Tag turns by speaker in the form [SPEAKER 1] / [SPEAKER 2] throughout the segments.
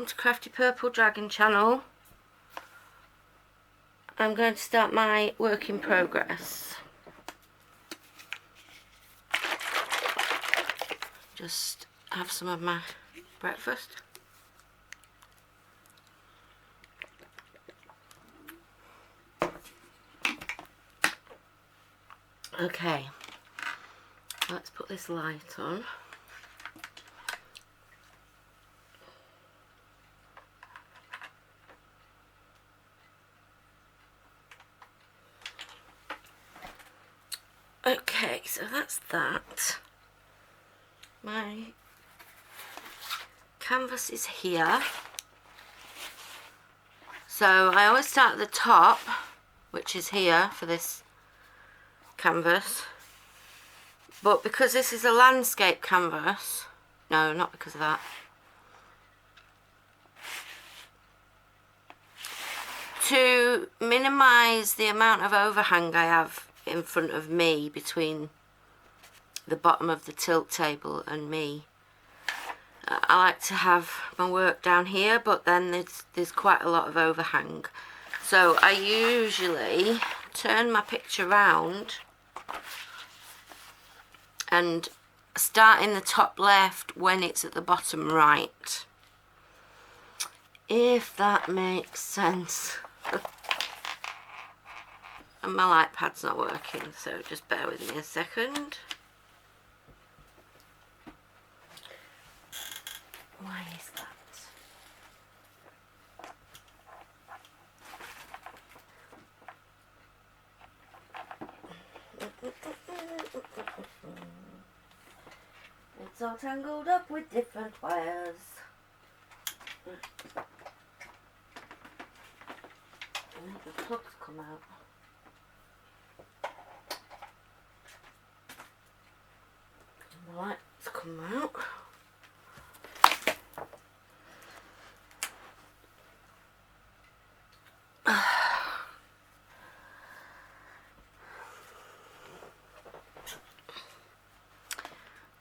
[SPEAKER 1] welcome to Crafty Purple Dragon channel. I'm going to start my work in progress. Just have some of my breakfast. Okay, let's put this light on. Okay, so that's that. My canvas is here. So I always start at the top, which is here for this canvas. But because this is a landscape canvas, no, not because of that. To minimise the amount of overhang I have in front of me between the bottom of the tilt table and me, I like to have my work down here, but then there's quite a lot of overhang. So I usually turn my picture round and start in the top left when it's at the bottom right, if that makes sense. And my light pad's not working, so just bear with me a second. Why is that? It's all tangled up with different wires. I think the plugs come out. The lights come out.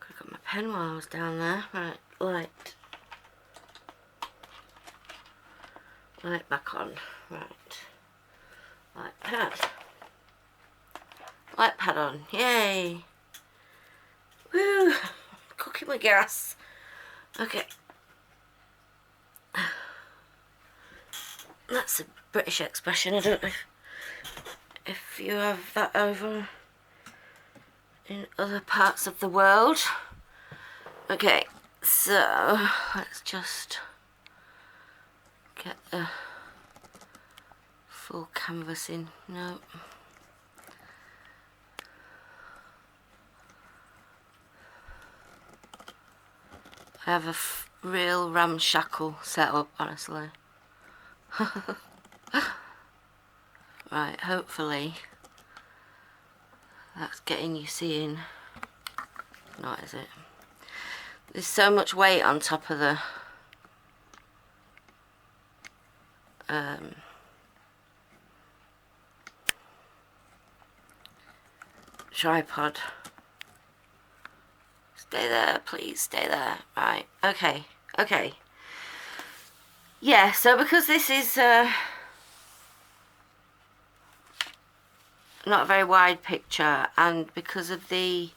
[SPEAKER 1] Could have got my pen while I was down there. Right, light back on. Right, light pad on. Yay! Woo! Cooking with gas. Okay. That's a British expression. I don't know if you have that over in other parts of the world. Okay, so let's just get the full canvas in. No. I have a real ramshackle setup, honestly. Right, hopefully that's getting you seeing. Not, is it? There's so much weight on top of the tripod. Stay there, please, stay there. Right, okay. Yeah, so because this is not a very wide picture, and because of the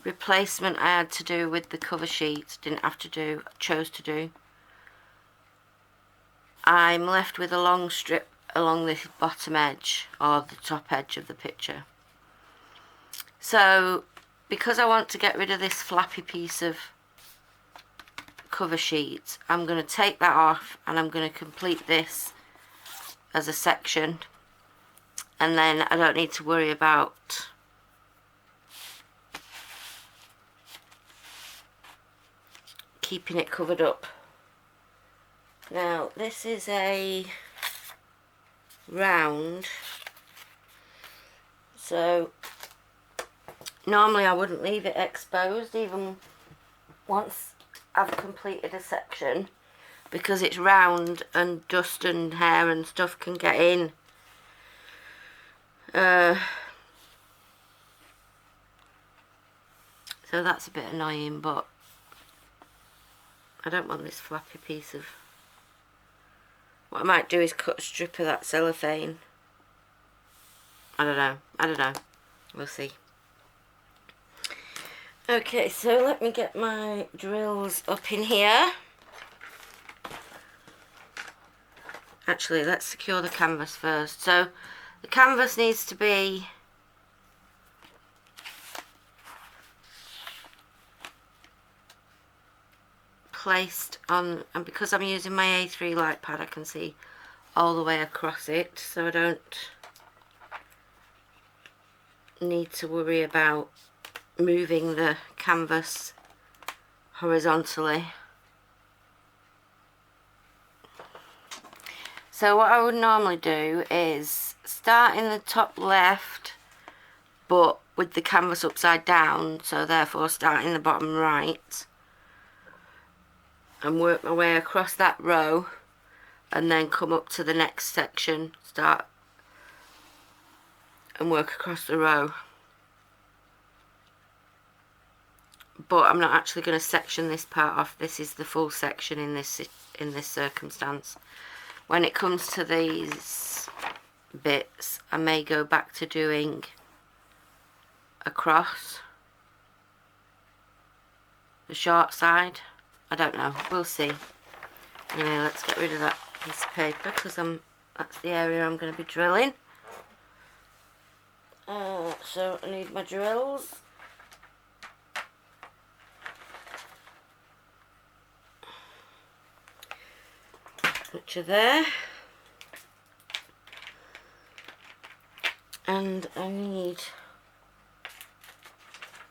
[SPEAKER 1] replacement I had to do with the cover sheet, chose to do, I'm left with a long strip along this bottom edge, or the top edge of the picture. So because I want to get rid of this flappy piece of cover sheet, I'm going to take that off and I'm going to complete this as a section, and then I don't need to worry about keeping it covered up. Now this is a round, so normally I wouldn't leave it exposed even once I've completed a section, because it's round and dust and hair and stuff can get in. So that's a bit annoying, but I don't want this flappy piece of What I might do is cut a strip of that cellophane. I don't know. We'll see. Okay, so let me get my drills up in here. Actually, let's secure the canvas first. So the canvas needs to be placed on, and because I'm using my A3 light pad, I can see all the way across it, so I don't need to worry about moving the canvas horizontally. So what I would normally do is start in the top left, but with the canvas upside down, so therefore start in the bottom right, and work my way across that row, and then come up to the next section, start and work across the row. But I'm not actually going to section this part off. This is the full section in this circumstance. When it comes to these bits, I may go back to doing across the short side. I don't know, we'll see. Anyway, let's get rid of that piece of paper, because that's the area I'm going to be drilling. So I need my drills. Which are there. And I need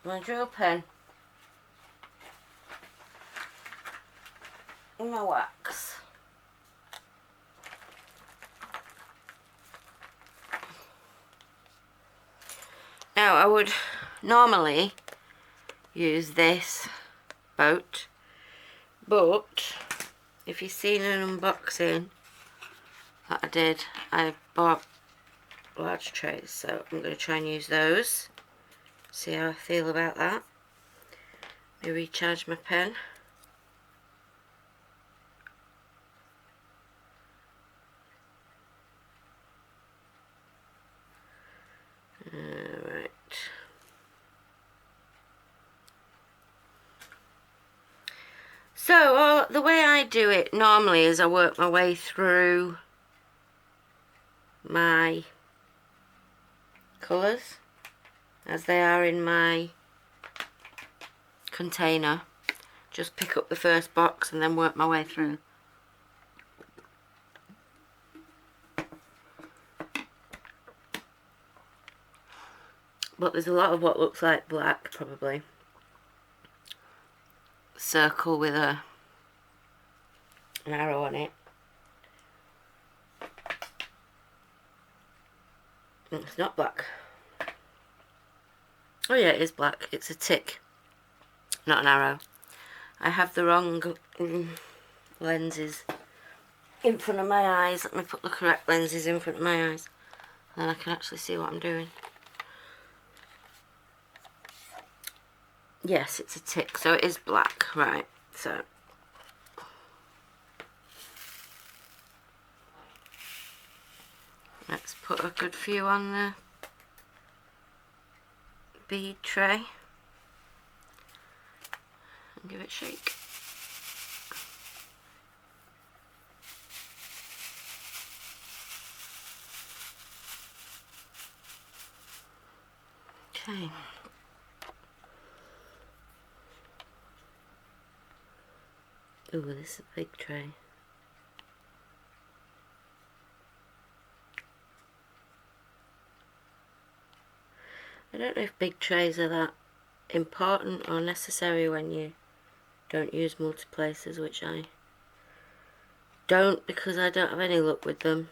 [SPEAKER 1] my drill pen and my wax. Now I would normally use this boat, but if you've seen an unboxing that I did, I bought large trays, so I'm going to try and use those. See how I feel about that. Let me recharge my pen. Alright. So the way I do it normally is I work my way through my colours as they are in my container. Just pick up the first box and then work my way through. But there's a lot of what looks like black, probably. Circle with an arrow on it. It's not black. Oh yeah, it is black. It's a tick, not an arrow. I have the wrong lenses in front of my eyes. Let me put the correct lenses in front of my eyes, then I can actually see what I'm doing. Yes, it's a tick, so it is black, right? So let's put a good few on the bead tray and give it a shake. Okay. Ooh, this is a big tray. I don't know if big trays are that important or necessary when you don't use multiplacers, which I don't because I don't have any luck with them.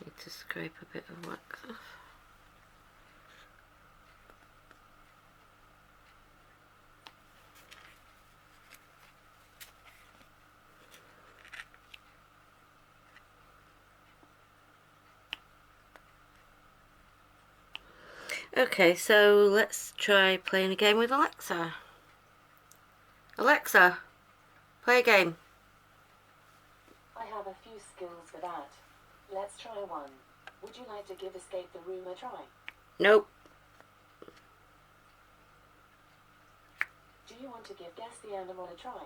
[SPEAKER 1] Need to scrape a bit of wax off. Okay, so let's try playing a game with Alexa. Alexa, play a game.
[SPEAKER 2] I have a few skills for that. Let's try one. Would you like to give Escape the Room a try?
[SPEAKER 1] Nope.
[SPEAKER 2] Do you want to give Guess the Animal a try?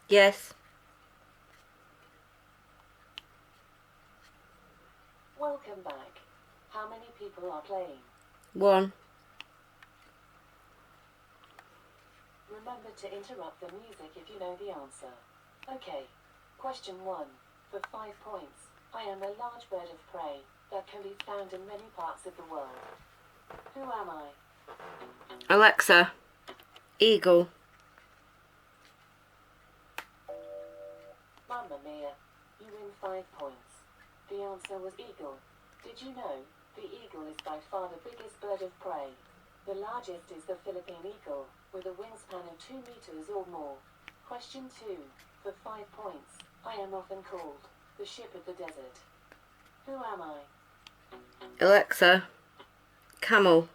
[SPEAKER 1] Yes.
[SPEAKER 2] Welcome back. How many people are playing?
[SPEAKER 1] 1.
[SPEAKER 2] Remember to interrupt the music if you know the answer. Okay. Question 1. For 5 points. I am a large bird of prey that can be found in many parts of the world. Who am I?
[SPEAKER 1] Alexa, eagle.
[SPEAKER 2] Mamma mia. You win 5 points. The answer was eagle. Did you know the eagle is by far the biggest bird of prey? The largest is the Philippine eagle, with a wingspan of 2 meters or more. Question 2. For 5 points. I am often called the ship of the desert. Who am I?
[SPEAKER 1] Alexa, camel.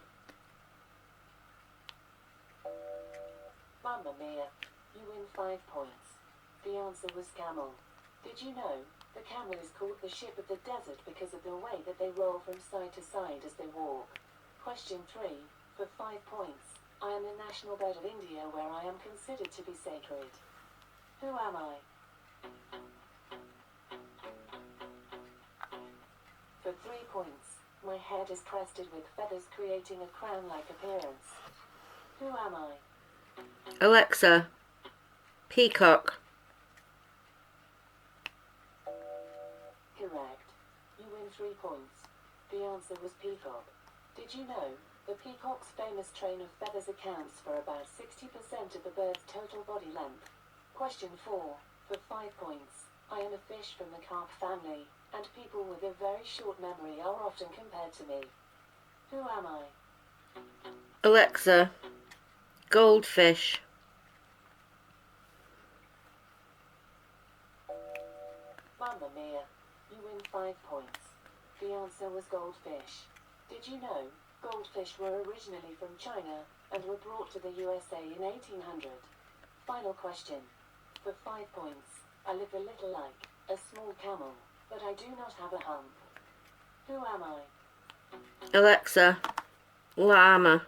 [SPEAKER 2] Mamma mia. You win 5 points. The answer was camel. Did you know the camel is called the ship of the desert because of the way that they roll from side to side as they walk? Question 3. For 5 points. I am the national bird of India where I am considered to be sacred. Who am I? For 3 points. My head is crested with feathers creating a crown-like appearance. Who am I?
[SPEAKER 1] Alexa, peacock.
[SPEAKER 2] Correct. You win 3 points. The answer was peacock. Did you know the peacock's famous train of feathers accounts for about 60% of the bird's total body length? Question 4. For 5 points. I am a fish from the carp family, and people with a very short memory are often compared to me. Who am I?
[SPEAKER 1] Alexa, goldfish.
[SPEAKER 2] Mamma mia. You win 5 points. The answer was goldfish. Did you know goldfish were originally from China and were brought to the USA in 1800? Final question. For 5 points. I live a little like a small camel, but I do not have a hump. Who am I?
[SPEAKER 1] Alexa, llama.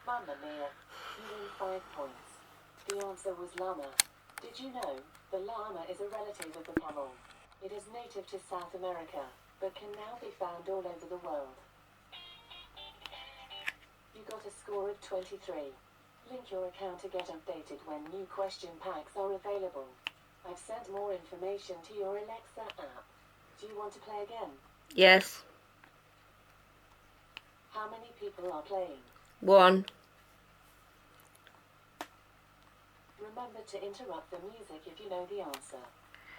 [SPEAKER 2] Mamma mia. You win 5 points. The answer was llama. Did you know the llama is a relative of the camel? It is native to South America, but can now be found all over the world. You got a score of 23. Link your account to get updated when new question packs are available. I've sent more information to your Alexa app. Do you want to play again?
[SPEAKER 1] Yes.
[SPEAKER 2] How many people are playing?
[SPEAKER 1] 1.
[SPEAKER 2] Remember to interrupt the music if you know the answer.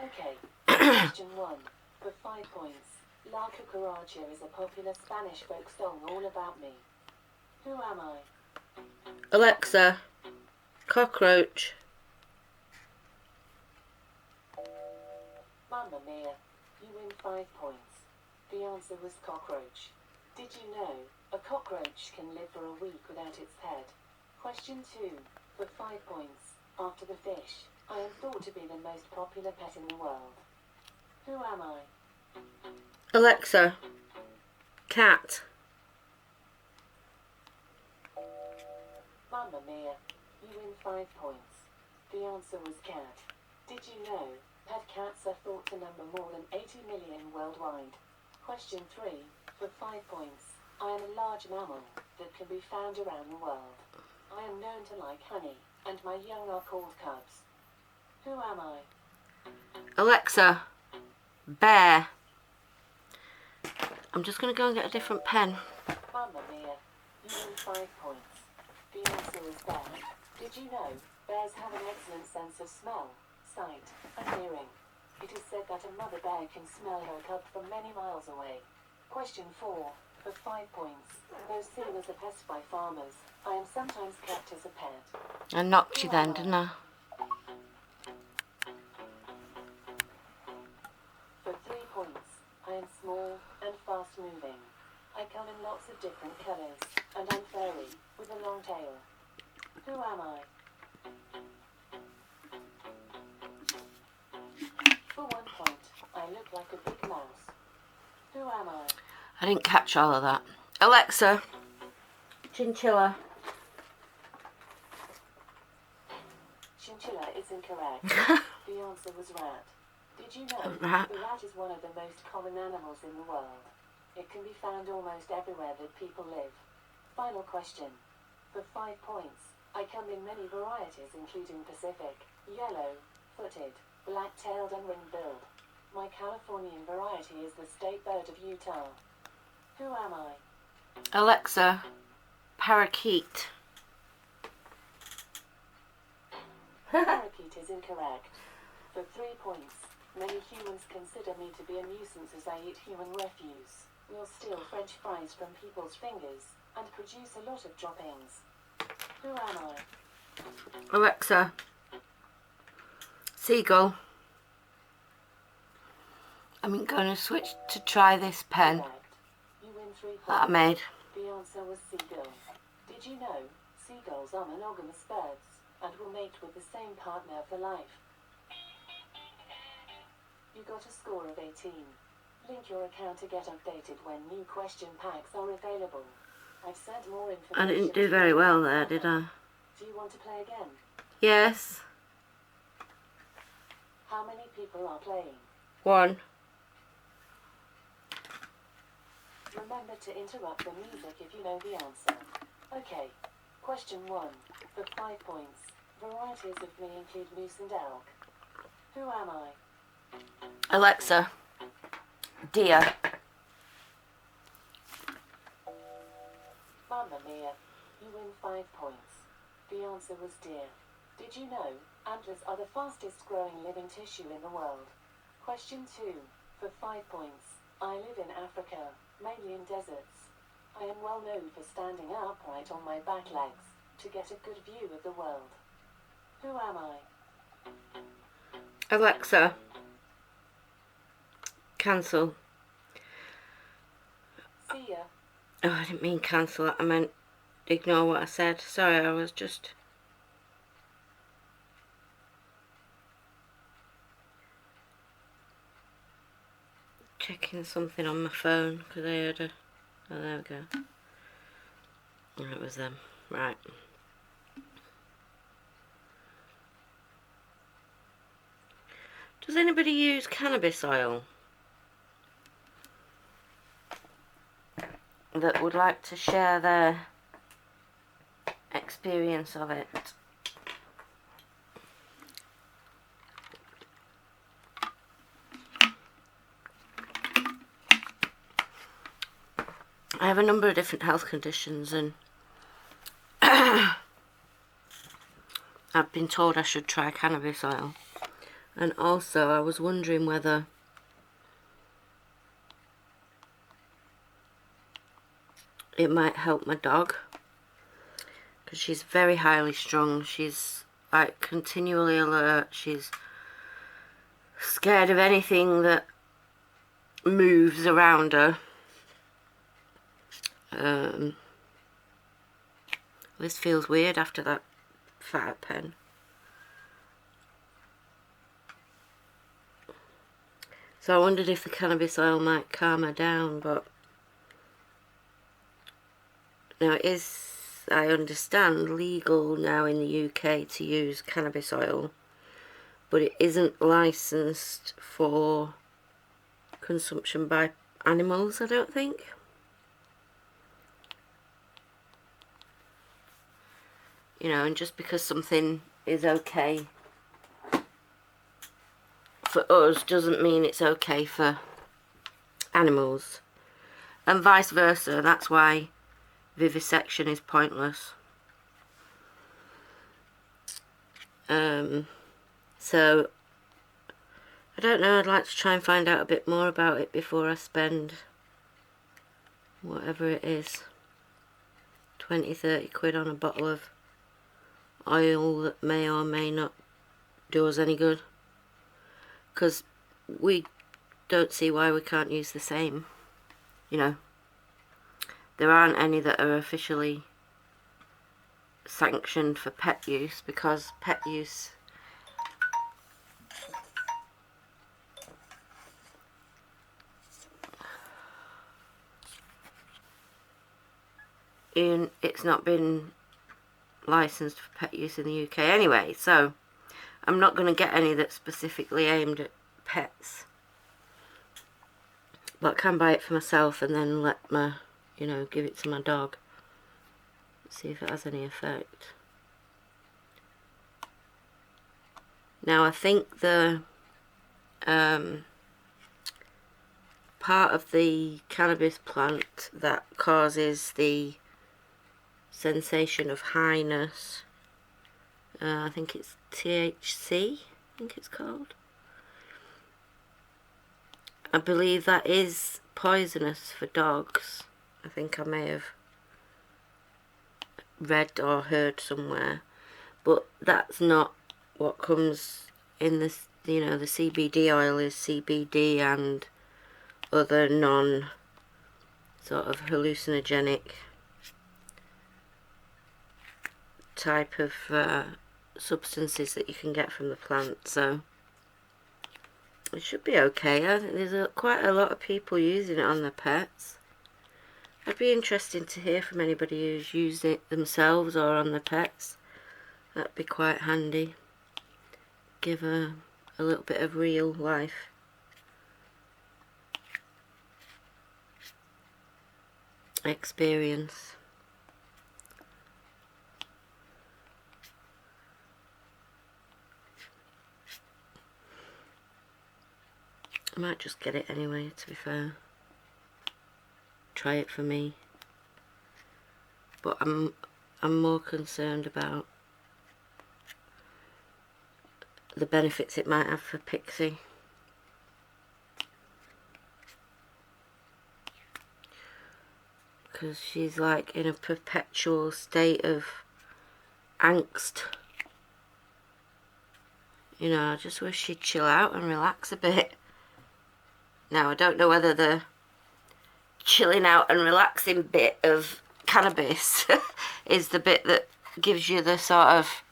[SPEAKER 2] Okay. Question 1. For 5 points. La Cucaracha is a popular Spanish folk song all about me. Who am I?
[SPEAKER 1] Alexa, cockroach.
[SPEAKER 2] Mamma mia. You win 5 points. The answer was cockroach. Did you know a cockroach can live for a week without its head? Question 2. For 5 points. After the fish, I am thought to be the most popular pet in the world. Who am I?
[SPEAKER 1] Alexa, cat.
[SPEAKER 2] Mamma mia. You win 5 points. The answer was cat. Did you know pet cats are thought to number more than 80 million worldwide? Question 3. For 5 points. I am a large mammal that can be found around the world. I am known to like honey, and my young are called cubs. Who am I?
[SPEAKER 1] Alexa, bear. I'm just going to go and get a different pen.
[SPEAKER 2] Mamma mia. You win 5 points. The answer is bear. Did you know bears have an excellent sense of smell, sight, and hearing? It is said that a mother bear can smell her cub from many miles away. Question 4. For 5 points. Though seen as a pest by farmers, I am sometimes kept as a pet.
[SPEAKER 1] I knocked you then, didn't I?
[SPEAKER 2] For 3 points. I am small moving. I come in lots of different colours, and I'm furry, with a long tail. Who am I? For 1 point, I look like a big mouse. Who am I?
[SPEAKER 1] I didn't catch all of that. Alexa, chinchilla.
[SPEAKER 2] Chinchilla is incorrect. The answer was rat. Did you know
[SPEAKER 1] Rat.
[SPEAKER 2] the rat is one of the most common animals in the world? It can be found almost everywhere that people live. Final question. For 5 points, I come in many varieties including Pacific, yellow, footed, black-tailed and ring-billed. My Californian variety is the state bird of Utah. Who am I?
[SPEAKER 1] Alexa, parakeet.
[SPEAKER 2] Parakeet is incorrect. For 3 points, many humans consider me to be a nuisance as I eat human refuse, will steal French fries from people's fingers, and produce a lot of droppings. Who am I?
[SPEAKER 1] Alexa, seagull. I'm going to switch to try this pen
[SPEAKER 2] Correct. You win 3 points.
[SPEAKER 1] that I made.
[SPEAKER 2] The answer was seagull. Did you know seagulls are monogamous birds and will mate with the same partner for life? You got a score of 18. Link your account to get updated when new question packs are available. I've sent more information.
[SPEAKER 1] I didn't do very well there, did I?
[SPEAKER 2] Do you want to play again?
[SPEAKER 1] Yes.
[SPEAKER 2] How many people are playing?
[SPEAKER 1] 1.
[SPEAKER 2] Remember to interrupt the music if you know the answer. Okay. Question 1. For 5 points. Varieties of me include moose and elk. Who am I?
[SPEAKER 1] Alexa, deer.
[SPEAKER 2] Mamma mia. You win 5 points. The answer was deer. Did you know antlers are the fastest growing living tissue in the world? Question 2. For 5 points. I live in Africa, mainly in deserts. I am well known for standing upright on my back legs to get a good view of the world. Who am I?
[SPEAKER 1] Alexa, cancel.
[SPEAKER 2] See ya.
[SPEAKER 1] Oh, I didn't mean cancel. I meant ignore what I said. Sorry, I was just... checking something on my phone because I heard a... Oh, there we go. Oh, it was them. Right. Does anybody use cannabis oil that would like to share their experience of it? I have a number of different health conditions and I've been told I should try cannabis oil. And also I was wondering whether it might help my dog, because she's very highly strung. She's like continually alert. She's scared of anything that moves around her. This feels weird after that fat pen. So I wondered if the cannabis oil might calm her down, but now it is, I understand, legal now in the UK to use cannabis oil, but it isn't licensed for consumption by animals, I don't think. You know, and just because something is okay for us doesn't mean it's okay for animals, and vice versa. That's why vivisection is pointless. So I don't know, I'd like to try and find out a bit more about it before I spend whatever it is, 20-30 quid on a bottle of oil that may or may not do us any good, because we don't see why we can't use the same. you know, there aren't any that are officially sanctioned for pet use, because pet use it's not been licensed for pet use in the UK anyway, so I'm not going to get any that's specifically aimed at pets, but I can buy it for myself and then let my, you know, give it to my dog, see if it has any effect. Now I think the part of the cannabis plant that causes the sensation of highness, I think it's THC, I think it's called. I believe that is poisonous for dogs. I think I may have read or heard somewhere, but that's not what comes in this. You know, the CBD oil is CBD and other non sort of hallucinogenic type of substances that you can get from the plant, so it should be okay. I think there's quite a lot of people using it on their pets. I'd be interested to hear from anybody who's used it themselves or on their pets. That'd be quite handy. Give a little bit of real life experience. I might just get it anyway, to be fair. Try it for me. But I'm more concerned about the benefits it might have for Pixie. Because she's like in a perpetual state of angst. You know, I just wish she'd chill out and relax a bit. Now, I don't know whether the chilling out and relaxing bit of cannabis is the bit that gives you the sort of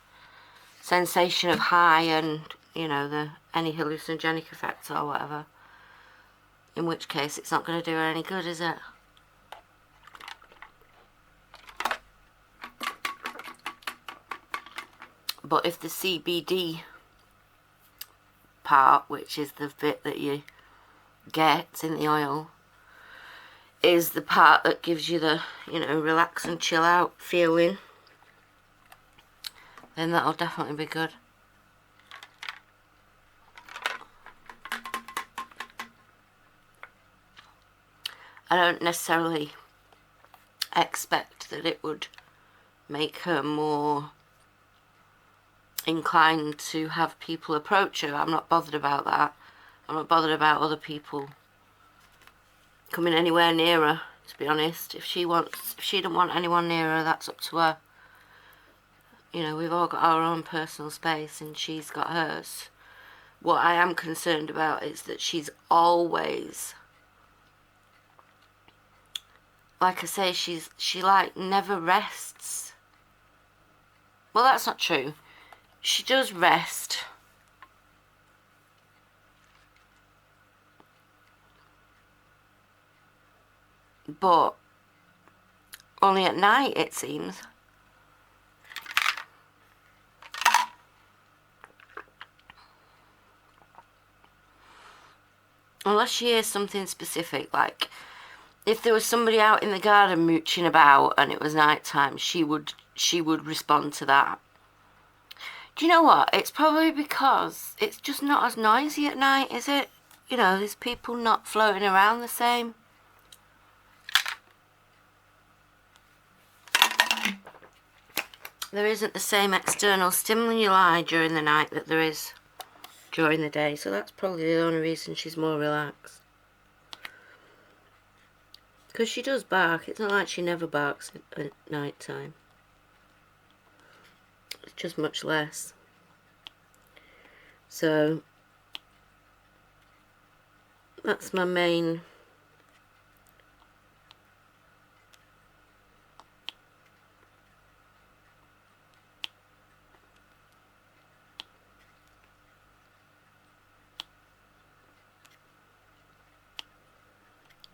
[SPEAKER 1] sensation of high and, you know, any hallucinogenic effects or whatever. In which case, it's not going to do her any good, is it? But if the CBD part, which is the bit that you get in the oil, is the part that gives you the, you know, relax and chill out feeling, then that'll definitely be good. I don't necessarily expect that it would make her more inclined to have people approach her. I'm not bothered about that. I'm not bothered about other people coming anywhere near her, to be honest. If she don't want anyone near her, that's up to her. You know, we've all got our own personal space and she's got hers. What I am concerned about is that she's always, like I say, she like never rests. Well, that's not true. She does rest. But only at night, it seems. Unless she hears something specific, like if there was somebody out in the garden mooching about and it was night time, she would respond to that. Do you know what? It's probably because it's just not as noisy at night, is it? You know, there's people not floating around the same. There isn't the same external stimuli during the night that there is during the day, so that's probably the only reason she's more relaxed. Because she does bark. It's not like she never barks at night time. It's just much less. So that's my main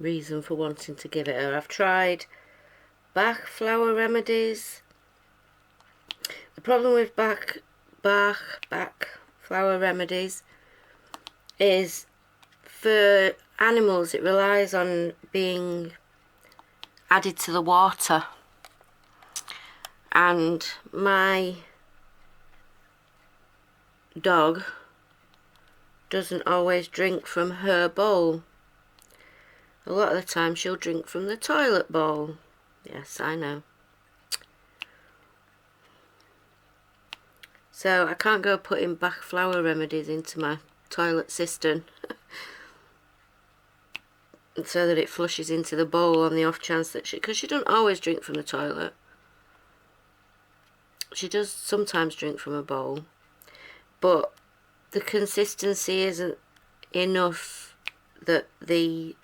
[SPEAKER 1] reason for wanting to give it her. I've tried Bach flower remedies. The problem with Bach flower remedies is for animals it relies on being added to the water, and my dog doesn't always drink from her bowl. A lot of the time she'll drink from the toilet bowl. Yes, I know. So I can't go putting Bach flower remedies into my toilet cistern so that it flushes into the bowl on the off chance that because she doesn't always drink from the toilet. She does sometimes drink from a bowl, but the consistency isn't enough that the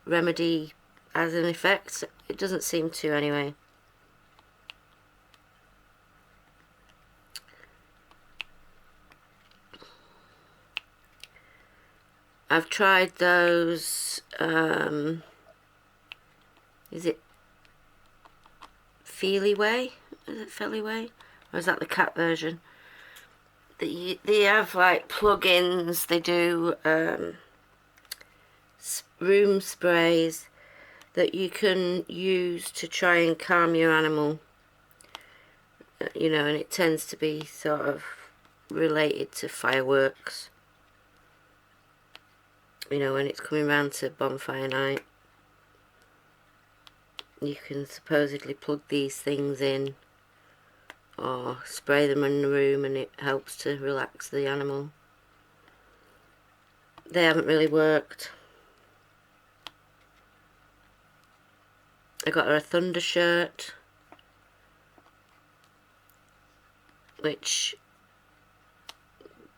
[SPEAKER 1] remedy has an effect. It doesn't seem to anyway. I've tried those, is it Feely Way? Is it Feely Way? Or is that the cat version? They have like plug-ins, they do room sprays that you can use to try and calm your animal. You know, and it tends to be sort of related to fireworks. You know, when it's coming round to bonfire night, you can supposedly plug these things in or spray them in the room and it helps to relax the animal. They haven't really worked. I got her a thunder shirt, which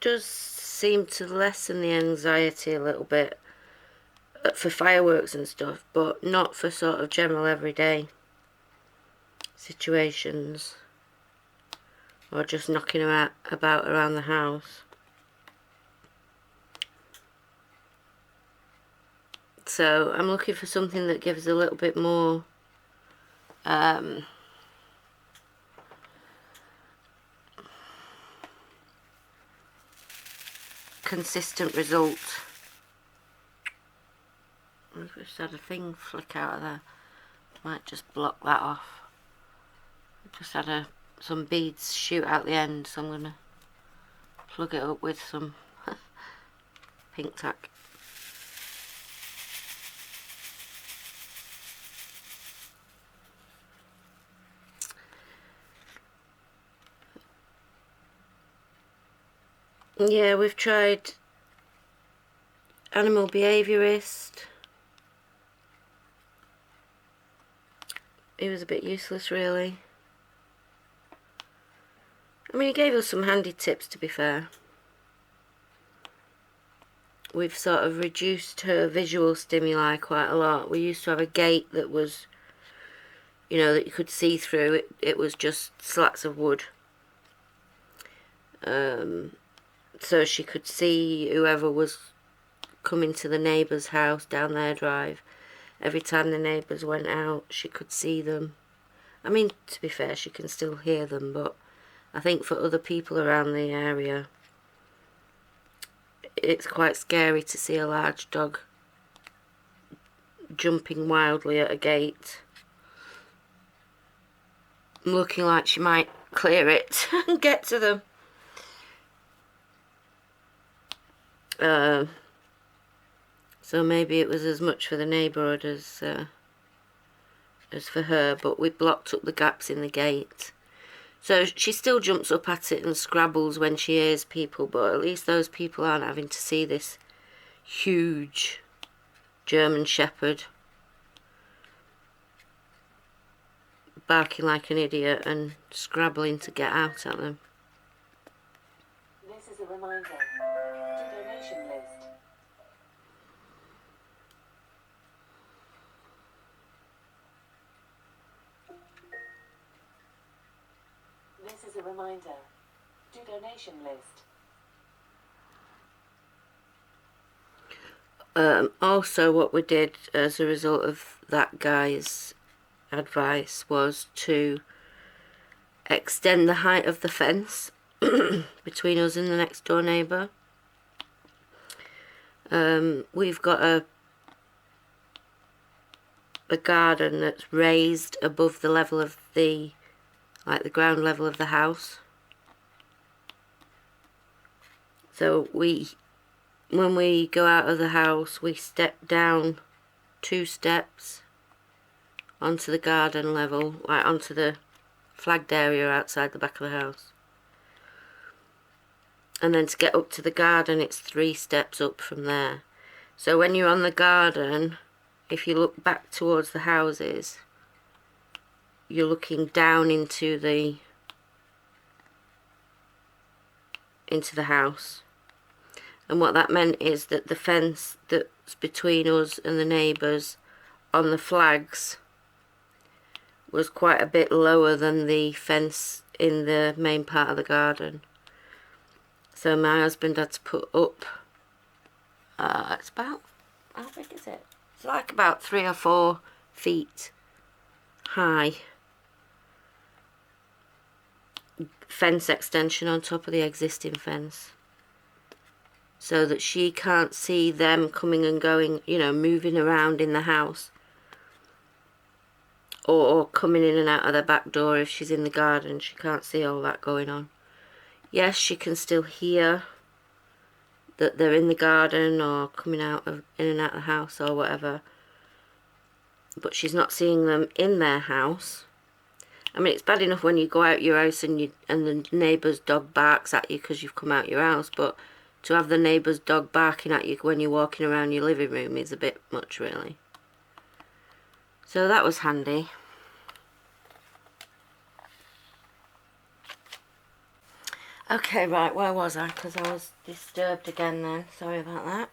[SPEAKER 1] does seem to lessen the anxiety a little bit for fireworks and stuff, but not for sort of general everyday situations or just knocking her about around the house. So I'm looking for something that gives a little bit more consistent result. I've just had a thing flick out of there. Might just block that off. I've just had some beads shoot out the end, so I'm going to plug it up with some pink tack. Yeah, we've tried animal behaviourist. He was a bit useless, really. I mean, he gave us some handy tips, to be fair. We've sort of reduced her visual stimuli quite a lot. We used to have a gate that was, you know, that you could see through. It was just slats of wood. So she could see whoever was coming to the neighbour's house down their drive. Every time the neighbours went out, she could see them. I mean, to be fair, she can still hear them, but I think for other people around the area, it's quite scary to see a large dog jumping wildly at a gate, looking like she might clear it and get to them. So maybe it was as much for the neighbourhood as for her, but we blocked up the gaps in the gate. So she still jumps up at it and scrabbles when she hears people, but at least those people aren't having to see this huge German Shepherd barking like an idiot and scrabbling to get out at them.
[SPEAKER 2] This is a reminder to donation list. This is a reminder to donation list.
[SPEAKER 1] Also, what we did as a result of that guy's advice was to extend the height of the fence between us and the next door neighbour. We've got a garden that's raised above the level of the ground level of the house. So when we go out of the house, we step down 2 steps onto the garden level, like onto the flagged area outside the back of the house. And then to get up to the garden, it's 3 steps up from there. So when you're on the garden, if you look back towards the houses, you're looking down into the house. And what that meant is that the fence that's between us and the neighbours on the flags was quite a bit lower than the fence in the main part of the garden. So my husband had to put up, it's about, how big is it? It's like about 3 or 4 feet high fence extension on top of the existing fence, so that she can't see them coming and going, you know, moving around in the house, or coming in and out of the back door. If she's in the garden, she can't see all that going on. Yes, she can still hear that they're in the garden or coming in and out of the house or whatever, but she's not seeing them in their house. I mean, it's bad enough when you go out your house and the neighbour's dog barks at you because you've come out your house, but to have the neighbour's dog barking at you when you're walking around your living room is a bit much, really. So that was handy. Okay, right, where was I? Because I was disturbed again then. Sorry about that.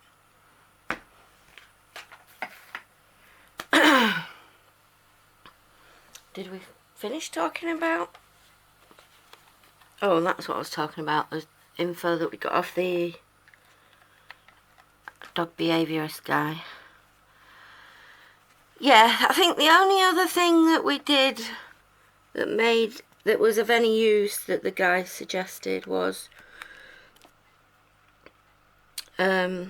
[SPEAKER 1] Did we finish talking about? Oh, and that's what I was talking about. The info that we got off the dog behaviourist guy. Yeah, I think the only other thing that we did that was of any use that the guy suggested was the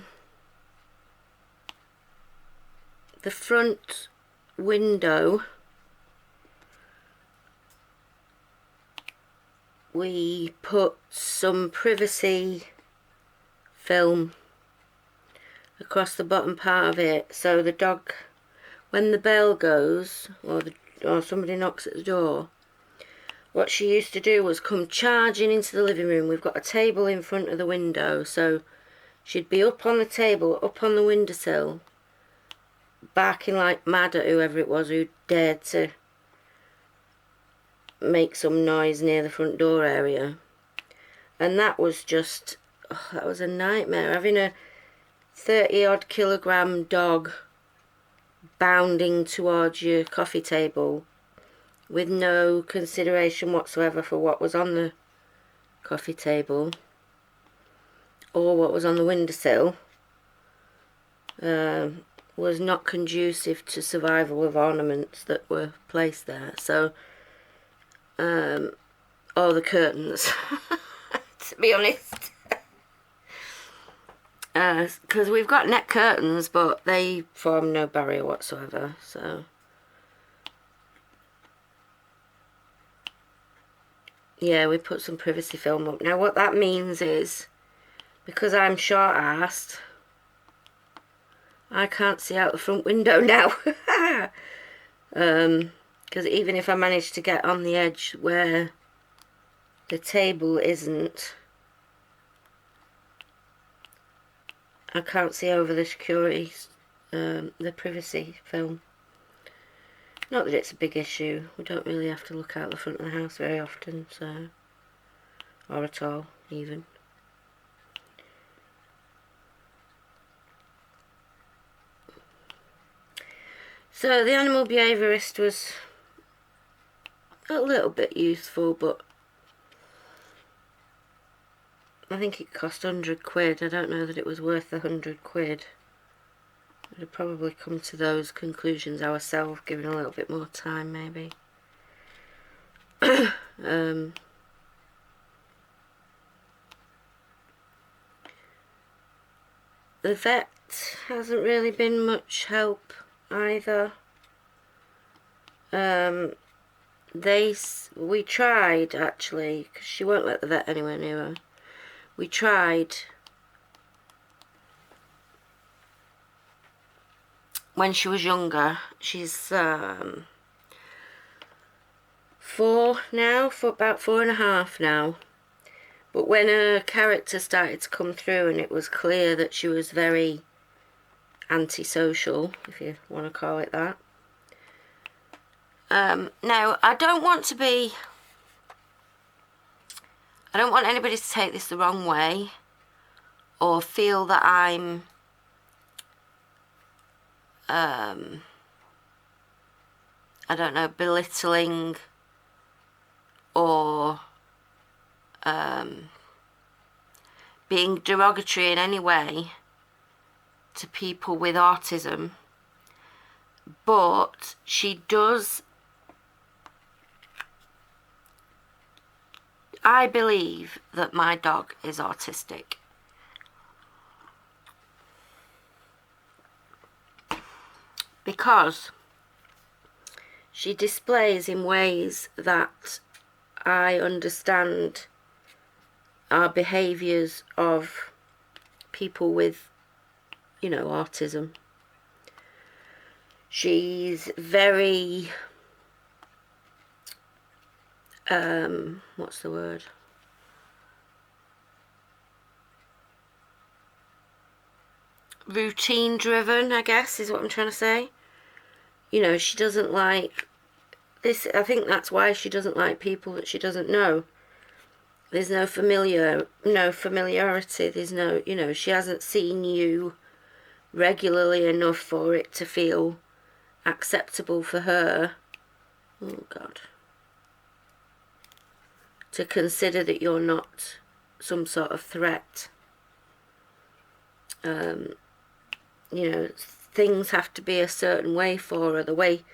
[SPEAKER 1] front window. We put some privacy film across the bottom part of it, so the dog, when the bell goes or somebody knocks at the door, what she used to do was come charging into the living room. We've got a table in front of the window, so she'd be up on the table, up on the windowsill, barking like mad at whoever it was who dared to make some noise near the front door area. And that was just, that was a nightmare, having a 30 odd kilogram dog bounding towards your coffee table with no consideration whatsoever for what was on the coffee table or what was on the windowsill, was not conducive to survival of ornaments that were placed there. So, or the curtains, to be honest. Because we've got net curtains, but they form no barrier whatsoever, so yeah, we put some privacy film up. Now what that means is, because I'm short-arsed, I can't see out the front window now. Because even if I manage to get on the edge where the table isn't, I can't see over the security, the privacy film. Not that it's a big issue. We don't really have to look out the front of the house very often, so, or at all, even. So the animal behaviourist was a little bit useful, but I think it cost £100. I don't know that it was worth the £100. We'd have probably come to those conclusions ourselves, given a little bit more time, maybe. The vet hasn't really been much help either. We tried, actually, because she won't let the vet anywhere near her. We tried when she was younger. She's 4 now, for about 4.5 now. But when her character started to come through and it was clear that she was very antisocial, if you want to call it that. Now, I don't want anybody to take this the wrong way or feel that I'm I don't know, belittling or being derogatory in any way to people with autism, but I believe that my dog is autistic. Because she displays in ways that I understand are behaviours of people with, you know, autism. She's very, what's the word? Routine driven, I guess, is what I'm trying to say. You know, she doesn't like this. I think that's why she doesn't like people that she doesn't know. There's no familiarity. There's no, you know, she hasn't seen you regularly enough for it to feel acceptable for her. Oh God. To consider that you're not some sort of threat. You know, things have to be a certain way for her. The way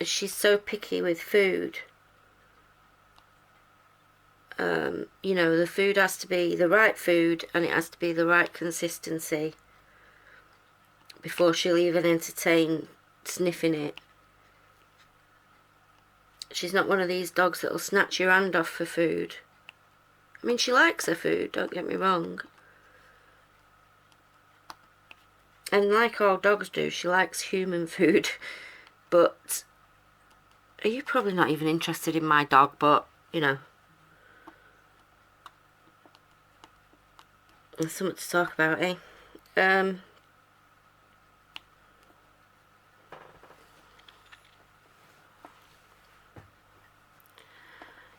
[SPEAKER 1] she's so picky with food. You know, the food has to be the right food and it has to be the right consistency before she'll even entertain sniffing it. She's not one of these dogs that'll snatch your hand off for food. I mean, she likes her food, don't get me wrong. And like all dogs do, she likes human food. But you're probably not even interested in my dog, but, you know. There's something to talk about, eh?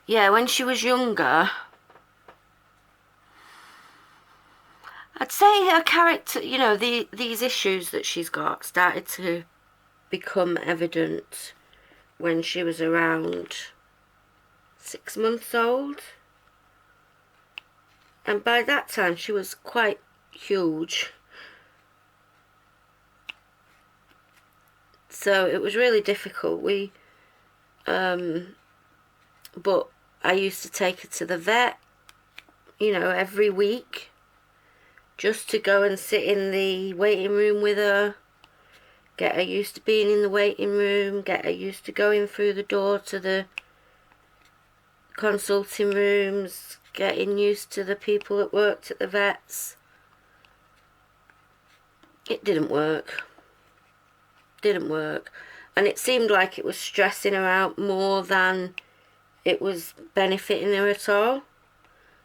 [SPEAKER 1] Yeah, when she was younger, I'd say her character, you know, these issues that she's got started to become evident when she was around 6 months old. And by that time she was quite huge. So it was really difficult. But I used to take her to the vet, you know, every week. Just to go and sit in the waiting room with her. Get her used to being in the waiting room. Get her used to going through the door to the consulting rooms. Getting used to the people that worked at the vets. It didn't work. Didn't work. And it seemed like it was stressing her out more than it was benefiting her at all.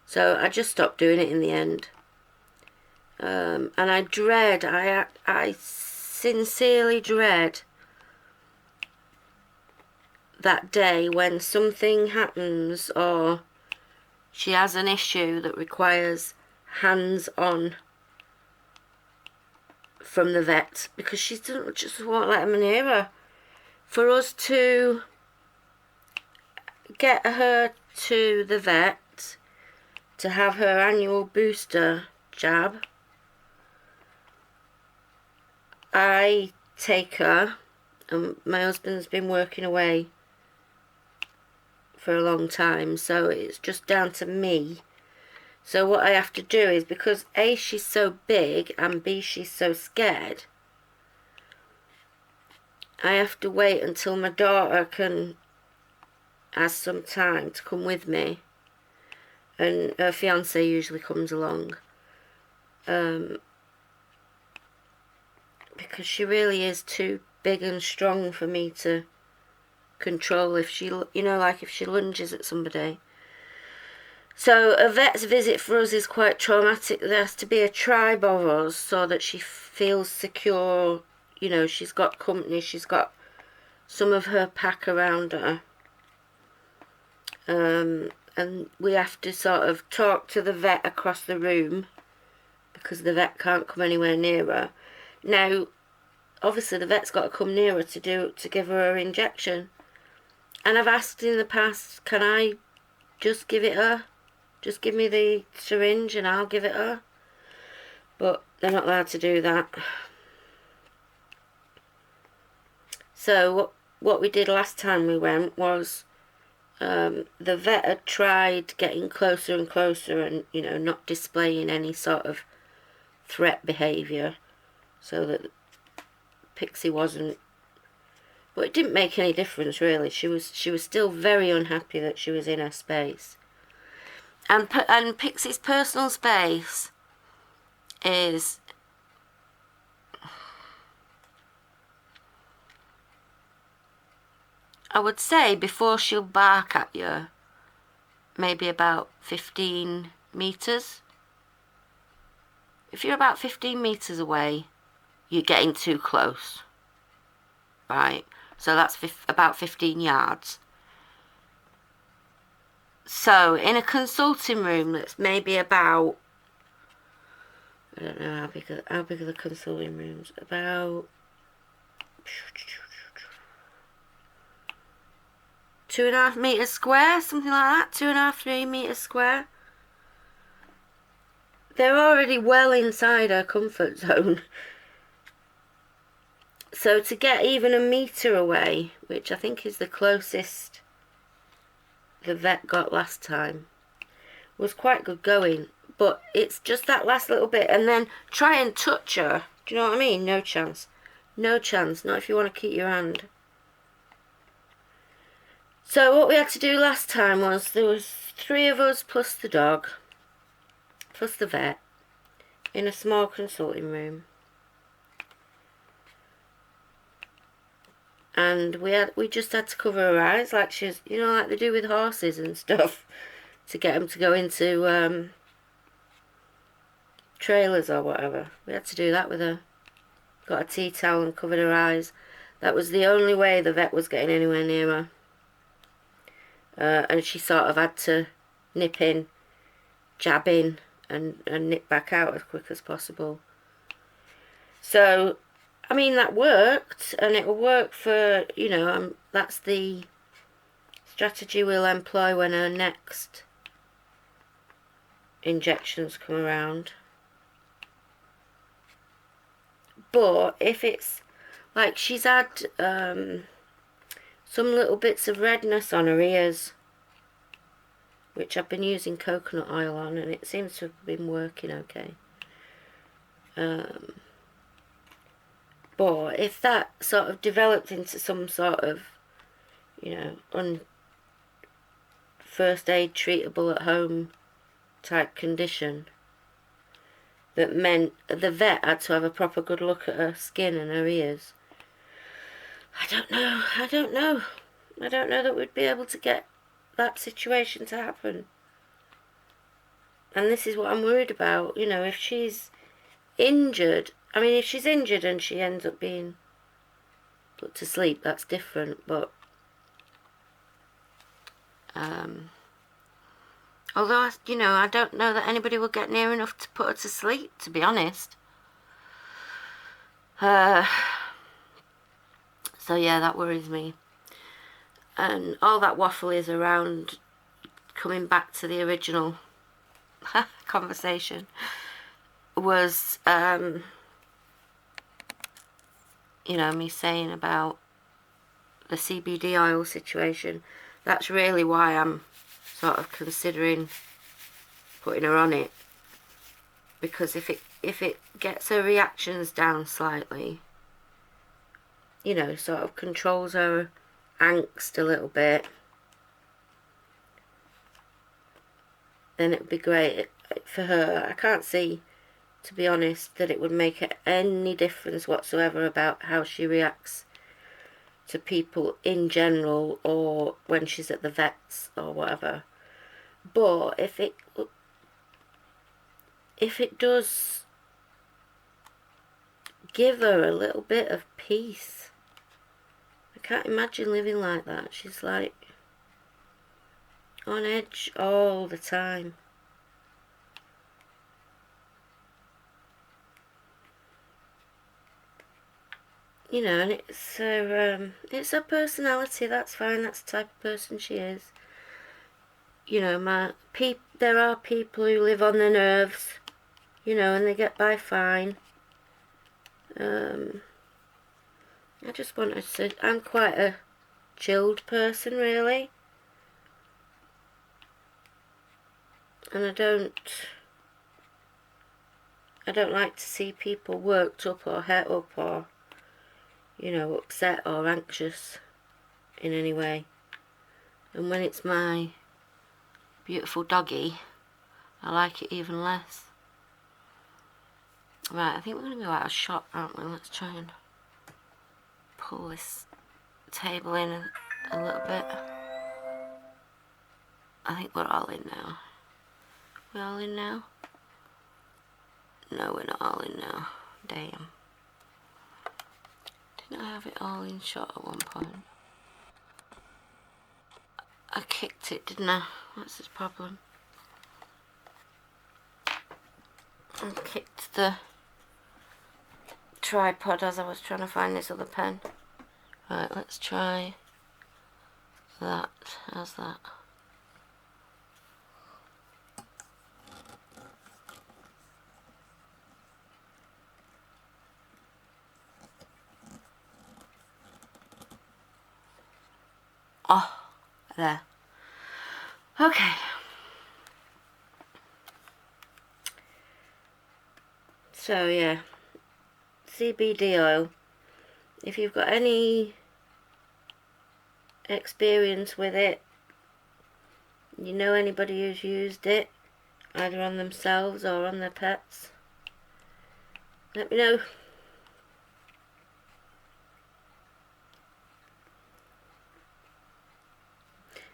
[SPEAKER 1] So I just stopped doing it in the end. And I sincerely dread that day when something happens or she has an issue that requires hands-on from the vet, because she just won't let them near her. For us to get her to the vet to have her annual booster jab, I take her, and my husband's been working away for a long time, so it's just down to me. So what I have to do is, because A, she's so big, and B, she's so scared, I have to wait until my daughter has some time to come with me, and her fiance usually comes along, because she really is too big and strong for me to control if she, like if she lunges at somebody. So a vet's visit for us is quite traumatic. There has to be a tribe of us so that she feels secure. She's got company, she's got some of her pack around her. And we have to sort of talk to the vet across the room, because the vet can't come anywhere near her. Now, obviously the vet's got to come near her to give her injection. And I've asked in the past, can I just give it her? Just give me the syringe and I'll give it her. But they're not allowed to do that. So what we did last time we went was, the vet had tried getting closer and closer and, not displaying any sort of threat behaviour, so that Pixie wasn't. But it didn't make any difference really. She was still very unhappy that she was in her space. And Pixie's personal space is, I would say, before she'll bark at you, maybe about 15 metres. If you're about 15 metres away, you're getting too close. Right? So that's about 15 yards. So in a consulting room that's maybe about, I don't know how big are the consulting rooms? About 2.5 metres square, something like that. 2.5, 3 metres square. They're already well inside her comfort zone. So to get even a metre away, which I think is the closest the vet got last time, was quite good going. But it's just that last little bit, and then try and touch her. Do you know what I mean? No chance. No chance. Not if you want to keep your hand. So what we had to do last time was, there was 3 of us plus the dog, plus the vet, in a small consulting room. And we just had to cover her eyes, like she's, like they do with horses and stuff, to get them to go into trailers or whatever. We had to do that with her. Got a tea towel and covered her eyes. That was the only way the vet was getting anywhere near her. And she sort of had to nip in, jab in, and nip back out as quick as possible. So, I mean, that worked, and it will work for, that's the strategy we'll employ when her next injections come around. But if it's, like, she's had some little bits of redness on her ears, which I've been using coconut oil on, and it seems to have been working okay. But if that sort of developed into some sort of, first aid treatable at home type condition, that meant the vet had to have a proper good look at her skin and her ears, I don't know that we'd be able to get that situation to happen. And this is what I'm worried about, if she's injured. I mean, if she's injured and she ends up being put to sleep, that's different, but although, I don't know that anybody will get near enough to put her to sleep, to be honest. So yeah, that worries me. And all that waffle is around coming back to the original conversation was you know, me saying about the CBD oil situation, that's really why I'm sort of considering putting her on it. Because if it gets her reactions down slightly, you know, sort of controls her angst a little bit, then it would be great for her. I can't see, to be honest, that it would make any difference whatsoever about how she reacts to people in general or when she's at the vets or whatever. But if it does give her a little bit of peace, I can't imagine living like that. She's like on edge all the time. You know, and it's her personality. That's fine. That's the type of person she is. You know, there are people who live on their nerves, you know, and they get by fine. I just wanted to. I'm quite a chilled person, really, and I don't like to see people worked up or het up or, you know, upset or anxious in any way. And when it's my beautiful doggy, I like it even less. Right, I think we're going to go out of shot, aren't we? Let's try and pull this table in a little bit. I think we're all in now. We all in now? No, we're not all in now. Damn. Didn't I have it all in shot at one point? I kicked it, didn't I? That's his problem. I kicked the tripod as I was trying to find this other pen. Right, let's try that. How's that? Oh, there. Okay. So yeah, CBD oil. If you've got any experience with it, you know anybody who's used it, either on themselves or on their pets, let me know.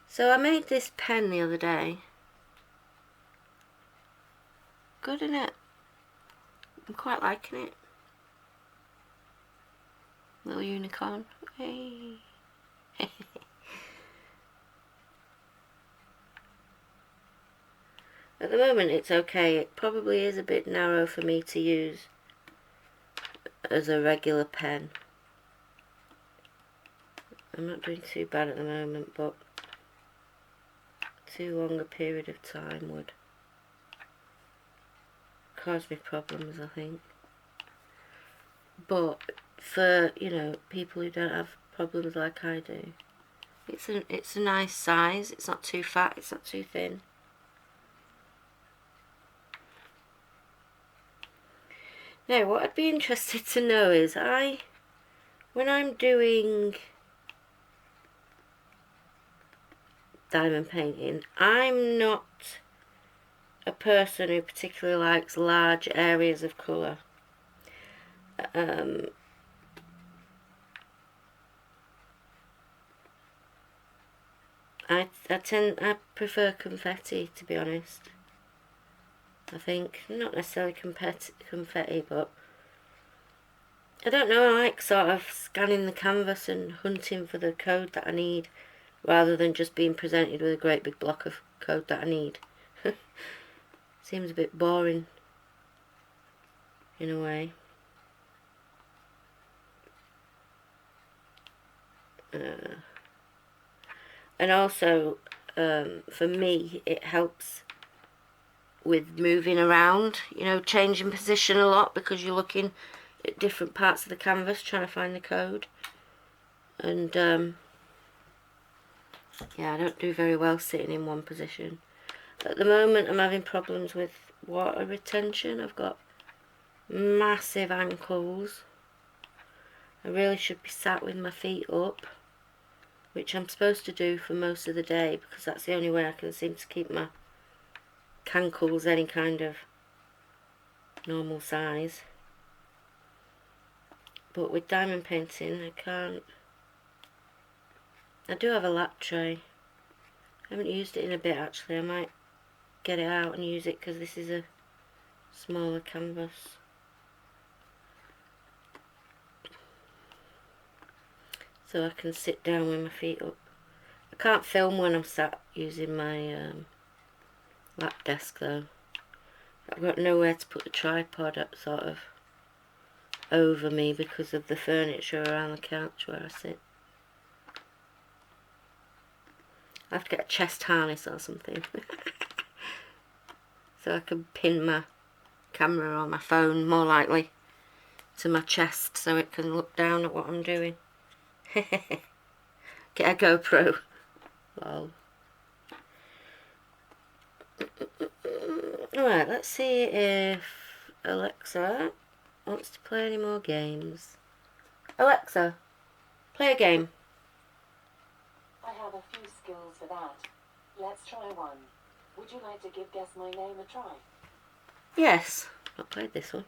[SPEAKER 1] So I made this pen the other day. Good, isn't it? I'm quite liking it. Little unicorn. Hey. At the moment it's okay. It probably is a bit narrow for me to use as a regular pen. I'm not doing too bad at the moment, but too long a period of time would cause me problems, I think. But for, you know, people who don't have problems like I do, it's a nice size. It's not too fat, it's not too thin. Now, what I'd be interested to know is when I'm doing diamond painting, I'm not a person who particularly likes large areas of colour. I prefer confetti, to be honest. I think, not necessarily confetti, but I don't know, I like sort of scanning the canvas and hunting for the code that I need, rather than just being presented with a great big block of code that I need. Seems a bit boring, in a way. And also, for me, it helps with moving around, you know, changing position a lot, because you're looking at different parts of the canvas trying to find the code. And yeah, I don't do very well sitting in one position. At the moment I'm having problems with water retention. I've got massive ankles. I really should be sat with my feet up, which I'm supposed to do for most of the day because that's the only way I can seem to keep my cankles any kind of normal size. But with diamond painting I can't. I do have a lap tray. I haven't used it in a bit actually. I might get it out and use it because this is a smaller canvas. So I can sit down with my feet up. I can't film when I'm sat using my lap desk though. I've got nowhere to put the tripod up sort of over me because of the furniture around the couch where I sit. I have to get a chest harness or something so I can pin my camera or my phone more likely to my chest so it can look down at what I'm doing. Get a GoPro. Lol. Alright, let's see if Alexa wants to play any more games. Alexa, play a game.
[SPEAKER 2] I have a few skills for that. Let's try one. Would you like to give Guess My Name a try?
[SPEAKER 1] Yes, I've played this one.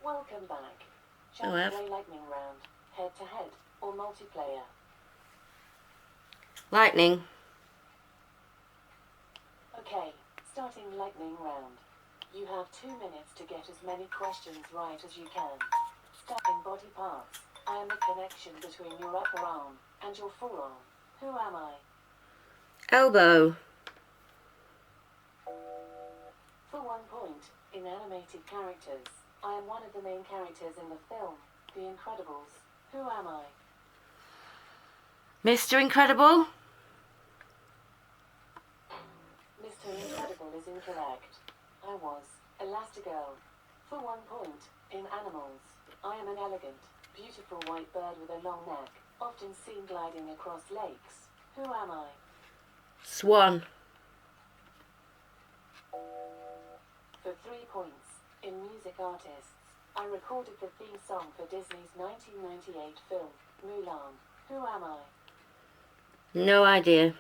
[SPEAKER 2] Welcome back. Shall
[SPEAKER 1] Oh,
[SPEAKER 2] we
[SPEAKER 1] I have.
[SPEAKER 2] play lightning round, head to head, or multiplayer?
[SPEAKER 1] Lightning.
[SPEAKER 2] Okay, starting lightning round. You have 2 minutes to get as many questions right as you can. Start in body parts. I am the connection between your upper arm and your forearm. Who am I?
[SPEAKER 1] Elbow.
[SPEAKER 2] For 1 point, in animated characters, I am one of the main characters in the film, The Incredibles. Who am I?
[SPEAKER 1] Mr. Incredible.
[SPEAKER 2] Mr. Incredible is incorrect. I was Elastigirl. For 1 point, in animals, I am an elegant, beautiful white bird with a long neck, often seen gliding across lakes. Who am I?
[SPEAKER 1] Swan.
[SPEAKER 2] For 3 points, in music artists, I recorded the theme song for Disney's 1998 film, Mulan. Who am I?
[SPEAKER 1] No idea.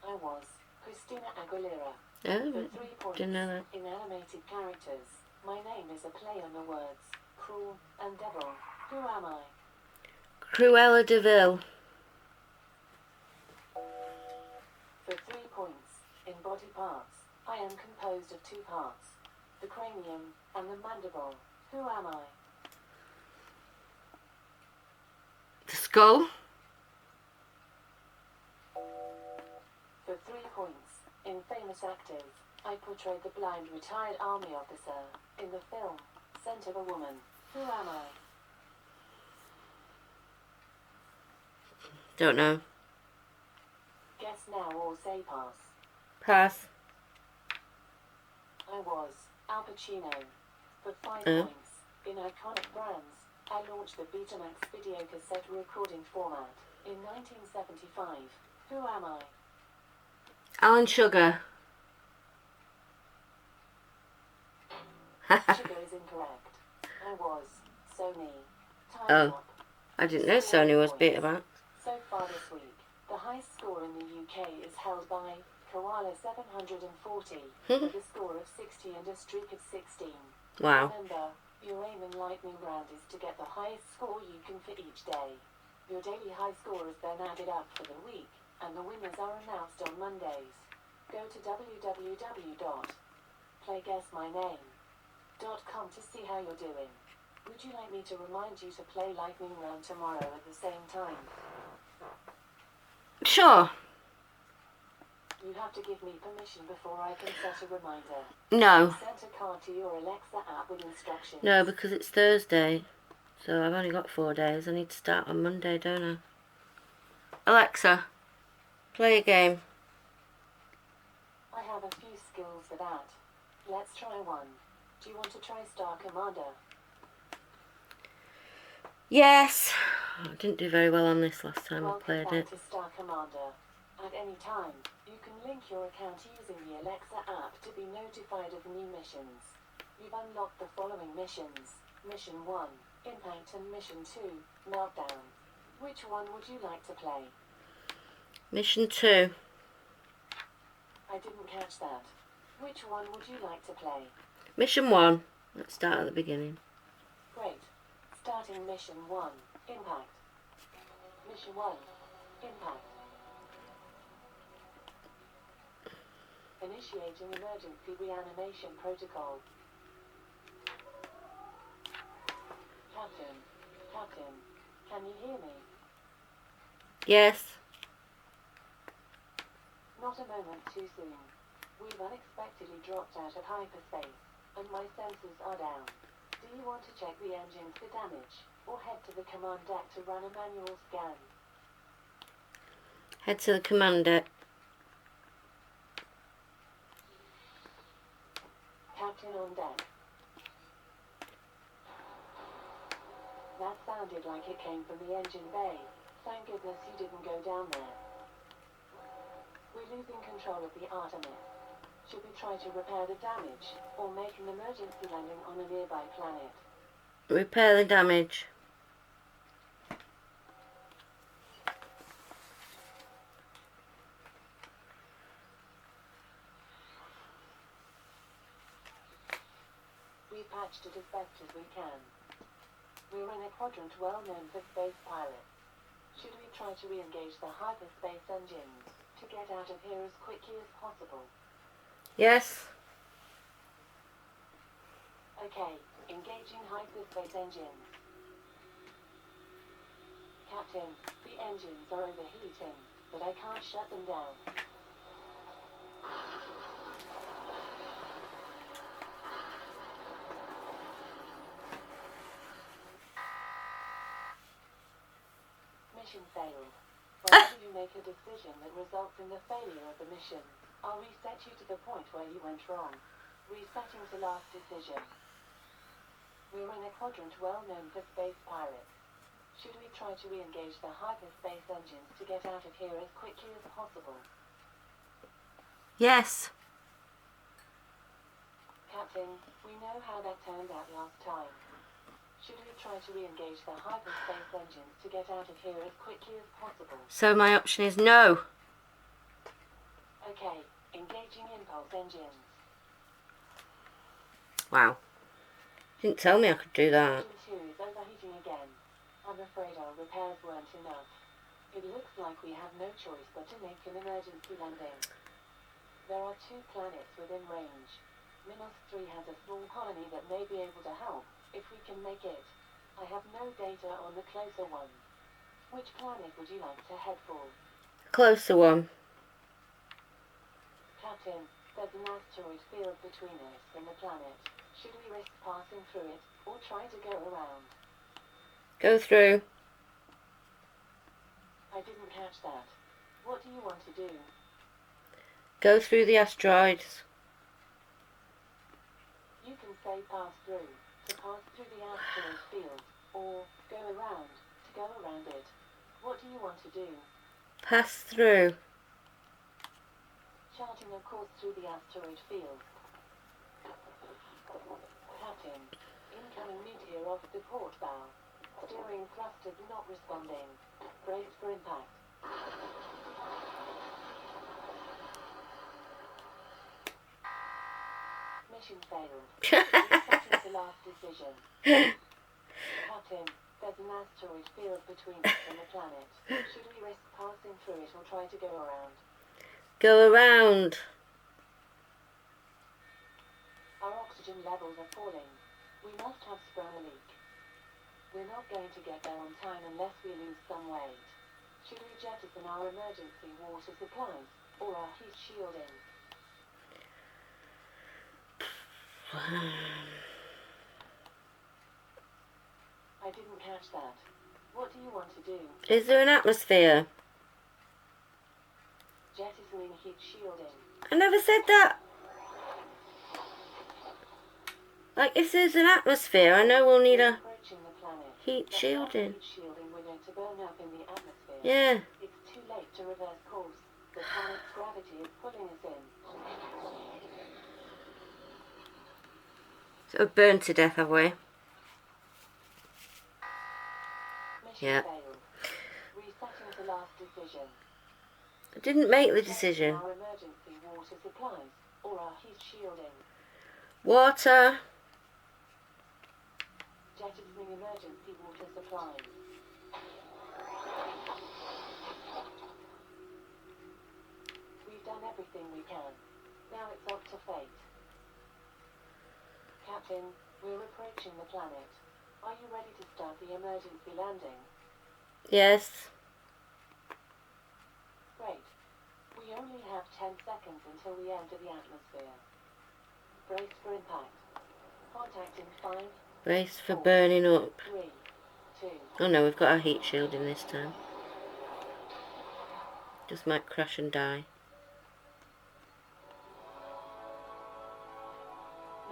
[SPEAKER 2] I was Christina Aguilera.
[SPEAKER 1] Oh,
[SPEAKER 2] For 3 points,
[SPEAKER 1] didn't know that.
[SPEAKER 2] in animated characters, my name is a play on the words cruel and devil. Who am I?
[SPEAKER 1] Cruella de Vil.
[SPEAKER 2] For 3 points, in body parts, I am composed of 2 parts, the cranium and the mandible. Who am I?
[SPEAKER 1] The skull.
[SPEAKER 2] For 3 points, in famous actors, I portrayed the blind retired army officer in the film Scent of a Woman. Who am I?
[SPEAKER 1] Don't know.
[SPEAKER 2] Guess now or say pass.
[SPEAKER 1] Pass.
[SPEAKER 2] I was Al Pacino. For 5
[SPEAKER 1] Oh.
[SPEAKER 2] points, in iconic brands, I launched the Betamax video cassette recording format in 1975. Who am I?
[SPEAKER 1] Alan Sugar.
[SPEAKER 2] Sugar is incorrect. I was Sony. Time
[SPEAKER 1] Oh.
[SPEAKER 2] up.
[SPEAKER 1] I didn't know Sony was Betamax.
[SPEAKER 2] So far this week, the highest score in the UK is held by Koala 740, with a score of 60 and a streak of 16.
[SPEAKER 1] Wow.
[SPEAKER 2] Remember, your aim in lightning round is to get the highest score you can for each day. Your daily high score is then added up for the week, and the winners are announced on Mondays. Go to www.playguessmyname.com to see how you're doing. Would you like me to remind you to play lightning round tomorrow at the same time?
[SPEAKER 1] Sure.
[SPEAKER 2] You have to give me permission before I can set a reminder.
[SPEAKER 1] No.
[SPEAKER 2] Send a card to your Alexa app with instructions.
[SPEAKER 1] No, because it's Thursday. So I've only got 4 days. I need to start on Monday, don't I? Alexa, play a game.
[SPEAKER 2] I have a few skills for that. Let's try one. Do you want to try Star Commander?
[SPEAKER 1] Yes. I didn't do very well on this last time I played
[SPEAKER 2] Welcome
[SPEAKER 1] it.
[SPEAKER 2] back to Star Commander. At any time, you can link your account using the Alexa app to be notified of new missions. You've unlocked the following missions. Mission 1, Impact, and Mission 2, Meltdown. Which one would you like to play?
[SPEAKER 1] Mission 2.
[SPEAKER 2] I didn't catch that. Which one would you like to play?
[SPEAKER 1] Mission 1. Let's start at the beginning.
[SPEAKER 2] Great. Starting Mission 1, Impact. Mission 1, Impact. Initiating emergency reanimation protocol. Captain, can you hear me?
[SPEAKER 1] Yes.
[SPEAKER 2] Not a moment too soon. We've unexpectedly dropped out of hyperspace, and my sensors are down. Do you want to check the engines for damage, or head to the command deck to run a manual scan?
[SPEAKER 1] Head to the command deck.
[SPEAKER 2] Captain on deck. That sounded like it came from the engine bay. Thank goodness you didn't go down there. We're losing control of the Artemis. Should we try to repair the damage, or make an emergency landing on a nearby planet?
[SPEAKER 1] Repair the damage.
[SPEAKER 2] We've patched it as best as we can. We're in a quadrant well known for space pirates. Should we try to re-engage the hyperspace engines to get out of here as quickly as possible?
[SPEAKER 1] Yes.
[SPEAKER 2] Okay, engaging hyperspace engines. Captain, the engines are overheating, but I can't shut them down. Mission failed. Why did you make a decision that results in the failure of the mission? I'll reset you to the point where you went wrong. Resetting to last decision. We're in a quadrant well known for space pirates. Should we try to re-engage the hyperspace engines to get out of here as quickly as possible?
[SPEAKER 1] Yes.
[SPEAKER 2] Captain, we know how that turned out last time. Should we try to re-engage the hyperspace engines to get out of here as quickly as possible?
[SPEAKER 1] So my option is no.
[SPEAKER 2] Okay, engaging impulse engines.
[SPEAKER 1] Wow. Didn't tell me I could do that.
[SPEAKER 2] Engine 2 is overheating again. I'm afraid our repairs weren't enough. It looks like we have no choice but to make an emergency landing. There are 2 planets within range. Minos 3 has a small colony that may be able to help, if we can make it. I have no data on the closer one. Which planet would you like to head for?
[SPEAKER 1] Closer one.
[SPEAKER 2] Captain, there's an asteroid field between us and the planet. Should we risk passing through it, or try to go around?
[SPEAKER 1] Go through.
[SPEAKER 2] I didn't catch that. What do you want to do?
[SPEAKER 1] Go through the asteroids.
[SPEAKER 2] You can say pass through, to pass through the asteroid field, or go around, to go around it. What do you want to do?
[SPEAKER 1] Pass through.
[SPEAKER 2] Charting a course through the asteroid field. Captain, incoming meteor off the port bow. Steering thrusters not responding. Brace for impact. Mission failed. Resetting to last decision. Captain, there's an asteroid field between us and the planet. Should we risk passing through it or try to go around?
[SPEAKER 1] Go around.
[SPEAKER 2] Our oxygen levels are falling. We must have sprung a leak. We're not going to get there on time unless we lose some weight. Should we jettison our emergency water supplies, or our heat shielding? I didn't catch that. What do you want to do?
[SPEAKER 1] Is there an atmosphere?
[SPEAKER 2] Jettisoning heat shielding.
[SPEAKER 1] I never said that. Like, if there's an atmosphere, I know we'll need
[SPEAKER 2] We're
[SPEAKER 1] a
[SPEAKER 2] approaching the planet.
[SPEAKER 1] heat
[SPEAKER 2] But
[SPEAKER 1] shielding.
[SPEAKER 2] without heat shielding, we're going to burn up in the atmosphere.
[SPEAKER 1] Yeah.
[SPEAKER 2] It's too late to reverse course. The planet's gravity is pulling us in.
[SPEAKER 1] So we've burned to death, have we?
[SPEAKER 2] Mission
[SPEAKER 1] Yeah.
[SPEAKER 2] failed. Resetting to last decision.
[SPEAKER 1] I didn't make the
[SPEAKER 2] Checking
[SPEAKER 1] decision.
[SPEAKER 2] our emergency water supplies or our heat shielding.
[SPEAKER 1] Water.
[SPEAKER 2] Jettisoning emergency water supplies. We've done everything we can. Now it's up to fate. Captain, we're approaching the planet. Are you ready to start the emergency landing?
[SPEAKER 1] Yes.
[SPEAKER 2] Great. We only have 10 seconds until we enter the atmosphere. Brace for impact. Contact in 5,
[SPEAKER 1] Brace for
[SPEAKER 2] 4,
[SPEAKER 1] burning up.
[SPEAKER 2] 3, 2.
[SPEAKER 1] Oh no, we've got our heat shielding this time. Just might crash and die.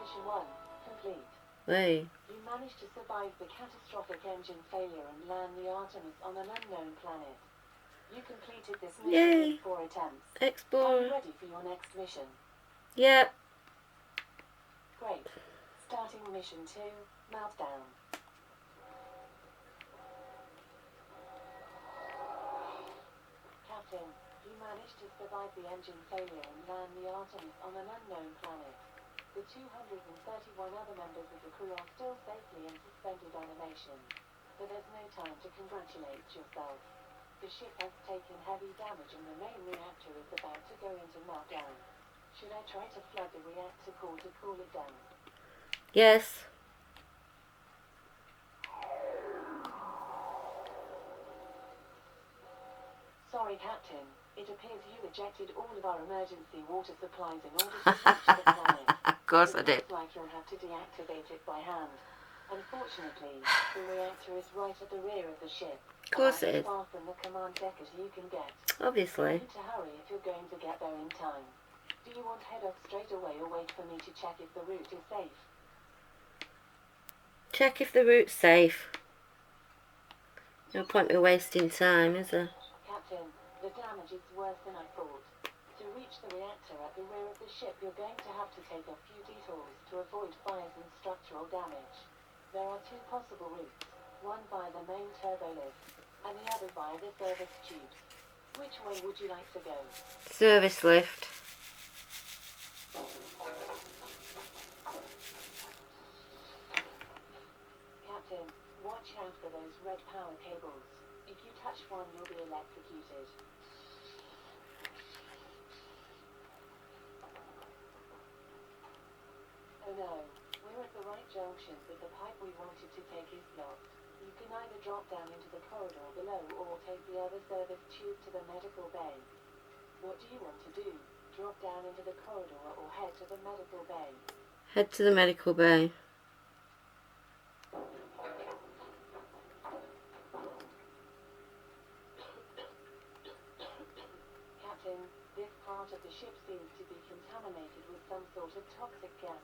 [SPEAKER 2] Mission 1 complete.
[SPEAKER 1] Hey.
[SPEAKER 2] You managed to survive the catastrophic engine failure and land the Artemis on an unknown planet. You completed this mission
[SPEAKER 1] Yay.
[SPEAKER 2] in 4 attempts. Are you
[SPEAKER 1] Explorer.
[SPEAKER 2] ready for your next mission?
[SPEAKER 1] Yep.
[SPEAKER 2] Great. Starting mission 2, meltdown. Captain, you managed to survive the engine failure and land the Artemis on an unknown planet. The 231 other members of the crew are still safely in suspended animation. But there's no time to congratulate yourself. The ship has taken heavy damage and the main reactor is about to go into meltdown. Should I try to flood the reactor core to cool it down?
[SPEAKER 1] Yes.
[SPEAKER 2] Sorry, Captain. It appears you ejected all of our emergency water supplies in order to capture the planet.
[SPEAKER 1] Of course I
[SPEAKER 2] It
[SPEAKER 1] did.
[SPEAKER 2] looks like you'll have to deactivate it by hand. Unfortunately, the reactor is right at the rear of the ship.
[SPEAKER 1] Of course
[SPEAKER 2] About
[SPEAKER 1] it
[SPEAKER 2] as
[SPEAKER 1] is.
[SPEAKER 2] far from the command deck as you can get.
[SPEAKER 1] Obviously.
[SPEAKER 2] You need to hurry if you're going to get there in time. Do you want to head off straight away or wait for me to check if the route is safe?
[SPEAKER 1] Check if the route's safe. No point me wasting time, is there?
[SPEAKER 2] Captain, the damage is worse than I thought. To reach the reactor at the rear of the ship, you're going to have to take a few detours to avoid fires and structural damage. There are 2 possible routes, one via the main turbo lift, and the other via the service tubes. Which way would you like to go?
[SPEAKER 1] Service lift.
[SPEAKER 2] Captain, watch out for those red power cables. If you touch one, you'll be electrocuted. Oh no, we're at the right junction, but the pipe we wanted to take is blocked. You can either drop down into the corridor below or take the other service tube to the medical bay. What do you want to do? Drop down into the corridor or head to the medical bay?
[SPEAKER 1] Head to the medical bay.
[SPEAKER 2] Captain, this part of the ship seems to be contaminated with some sort of toxic gas.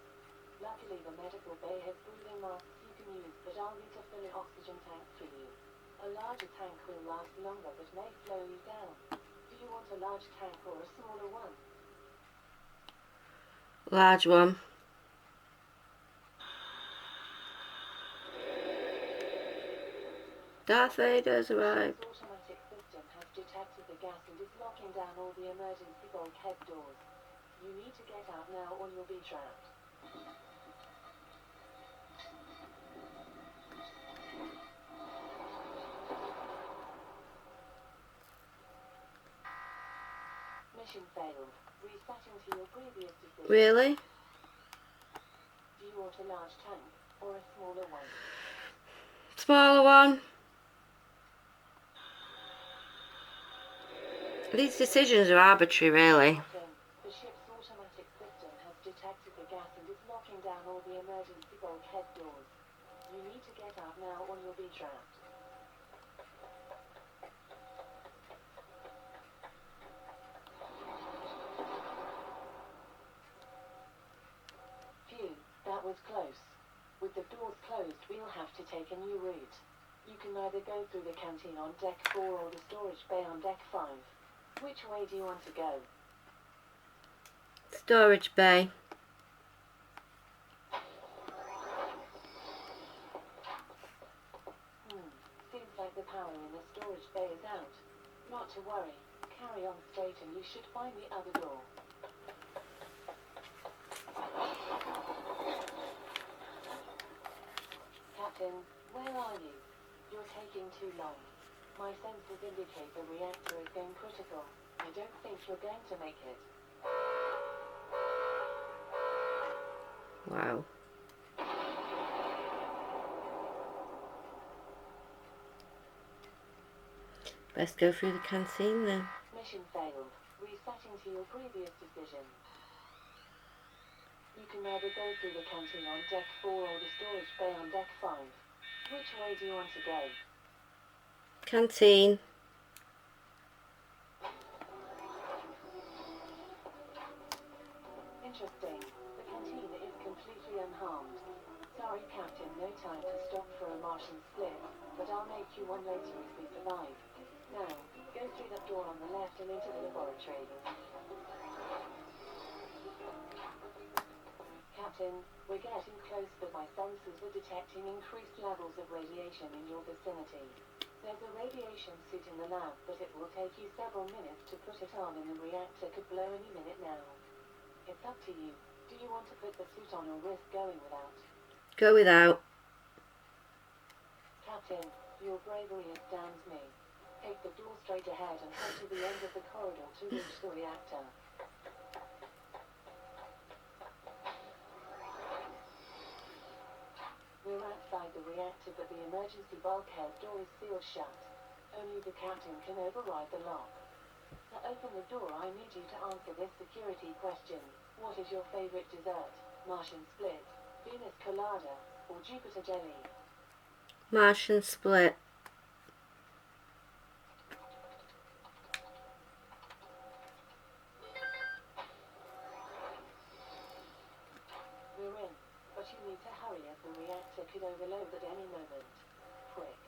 [SPEAKER 2] Luckily the medical bay has breathing masks you can use, but I'll need to fill an oxygen tank for you. A larger tank will last longer but may slow you down. Do you want a large tank or a smaller one?
[SPEAKER 1] Large one. Darth Vader's arrived.
[SPEAKER 2] The automatic system has detected the gas and is locking down all the emergency bulkhead doors. You need to get out now or you'll be trapped. Mission failed. Resetting to your previous decision.
[SPEAKER 1] Really?
[SPEAKER 2] Do you want a large tank or a smaller one?
[SPEAKER 1] Smaller one. These decisions are arbitrary, really.
[SPEAKER 2] Captain, the ship's automatic system has detected the gas and is locking down all the emergency bulkhead doors. You need to get out now or you'll be trapped. Phew, that was close. door's closed, we'll have to take a new route. You can either go through the canteen on deck 4 or the storage bay on deck 5. Which way do you want to go?
[SPEAKER 1] Storage bay.
[SPEAKER 2] Seems like the power in the storage bay is out. Not to worry. Carry on straight and you should find the other door. Captain, where are you? You're taking too long. My sensors indicate the reactor is going critical. I don't think you're going to make it.
[SPEAKER 1] Wow. Best go through the canteen then.
[SPEAKER 2] Mission failed. Resetting to your previous decision. You can either go through the canteen on deck 4 or the storage bay on deck 5. Which way do you want to go?
[SPEAKER 1] Canteen.
[SPEAKER 2] Interesting. The canteen is completely unharmed. Sorry, Captain, no time to stop for a Martian split, but I'll make you one later if we survive. Now, go through that door on the left and into the laboratory. Captain, we're getting close, but my sensors are detecting increased levels of radiation in your vicinity. There's a radiation suit in the lab, but it will take you several minutes to put it on, and the reactor could blow any minute now. It's up to you. Do you want to put the suit on or risk going without?
[SPEAKER 1] Go without.
[SPEAKER 2] Captain, your bravery astounds me. Take the door straight ahead and head to the end of the corridor to reach the reactor. We're outside the reactor, but the emergency bulkhead door is sealed shut. Only the captain can override the lock. To open the door, I need you to answer this security question. What is your favorite dessert? Martian split, Venus colada, or Jupiter jelly?
[SPEAKER 1] Martian split.
[SPEAKER 2] We're in, but you need to hurry as the reactor could overload at any moment. Quick.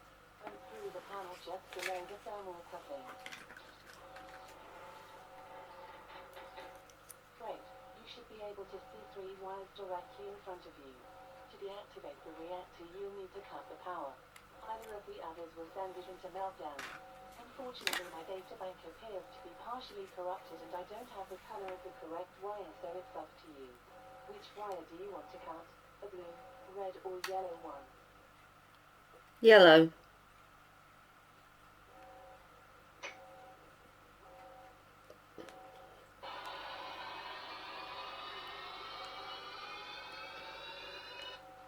[SPEAKER 2] Unscrew the panel just below the thermal coupling. Great. You should be able to see 3 wires directly in front of you. To deactivate the reactor, you'll need to cut the power. Either of the others will send it into meltdown. Unfortunately, my databank appears to be partially corrupted and I don't have the color of the correct wire, so it's up to you. Which wire do you want to cut? A blue, red or yellow one?
[SPEAKER 1] Yellow.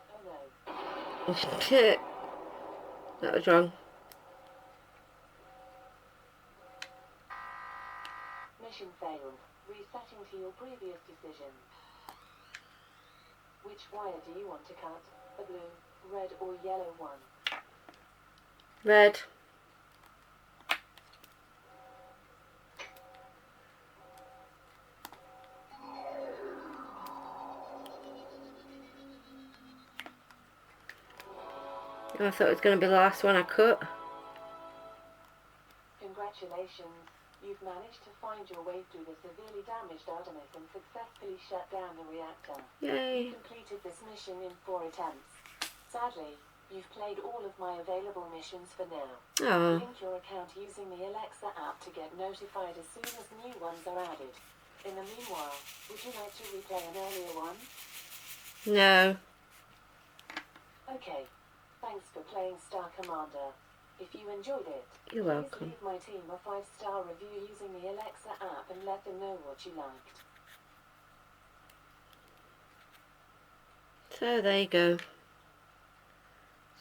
[SPEAKER 2] Oh no.
[SPEAKER 1] That was wrong.
[SPEAKER 2] Mission failed. Resetting to your previous decision. Which wire do you want to cut? A blue, red or yellow one?
[SPEAKER 1] Red. I thought it was going to be the last one I cut.
[SPEAKER 2] Congratulations. You've managed to find your way through the severely damaged Artemis and successfully shut down the reactor.
[SPEAKER 1] Yay.
[SPEAKER 2] You completed this mission in 4 attempts. Sadly, you've played all of my available missions for now.
[SPEAKER 1] Oh.
[SPEAKER 2] Link your account using the Alexa app to get notified as soon as new ones are added. In the meanwhile, would you like to replay an earlier one?
[SPEAKER 1] No.
[SPEAKER 2] Okay. Thanks for playing Star Commander. If you enjoyed it,
[SPEAKER 1] You're
[SPEAKER 2] please
[SPEAKER 1] welcome.
[SPEAKER 2] leave my team a 5-star review using the Alexa app and let them know what you liked.
[SPEAKER 1] So there you go.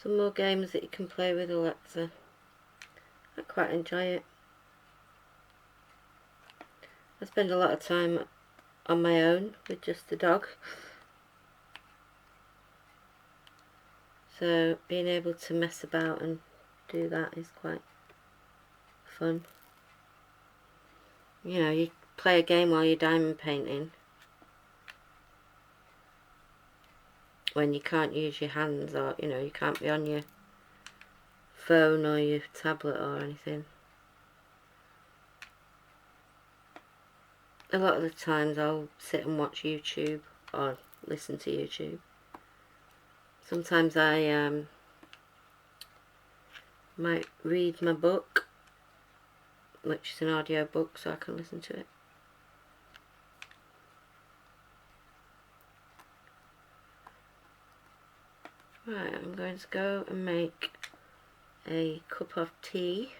[SPEAKER 1] Some more games that you can play with Alexa. I quite enjoy it. I spend a lot of time on my own with just the dog. So being able to mess about and do that is quite fun. You know, you play a game while you're diamond painting. when you can't use your hands, or you know, you can't be on your phone or your tablet or anything. A lot of the times I'll sit and watch YouTube or listen to YouTube. Sometimes I might read my book, which is an audio book, so I can listen to it. Right, I'm going to go and make a cup of tea,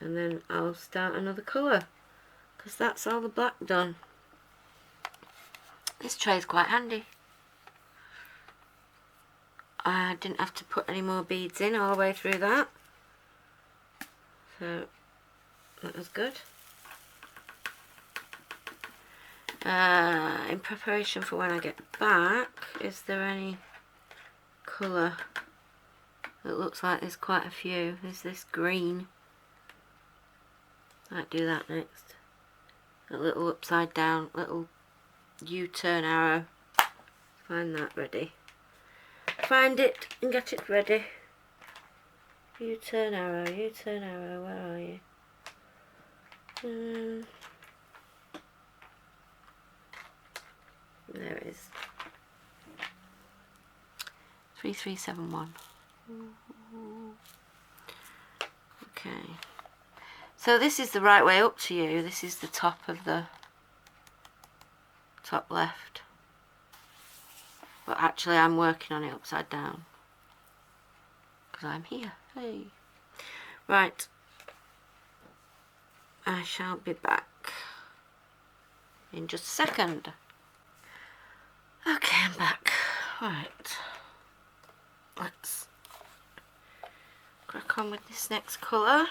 [SPEAKER 1] and then I'll start another colour, because that's all the black done. This tray is quite handy. I didn't have to put any more beads in all the way through that, so that was good. In preparation for when I get back, is there any colour? It looks like there's quite a few. There's this green. Might do that next. A little upside down, little U-turn arrow. Find that ready. Find it and get it ready. U-turn arrow, where are you? There it is. 3371. Okay. So this is the right way up to you. This is the top of the top left. But actually I'm working on it upside down, because I'm here. Hey. Right. I shall be back in just a second. Okay, I'm back. Right. Let's crack on with this next colour.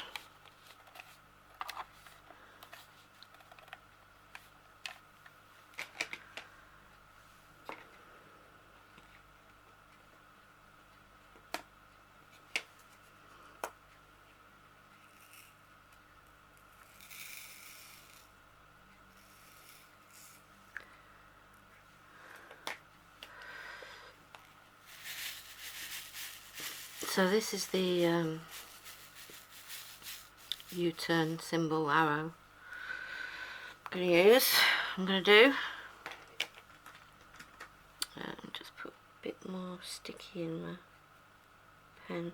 [SPEAKER 1] So this is the U-turn symbol arrow I'm going to do. Just put a bit more sticky in my pen.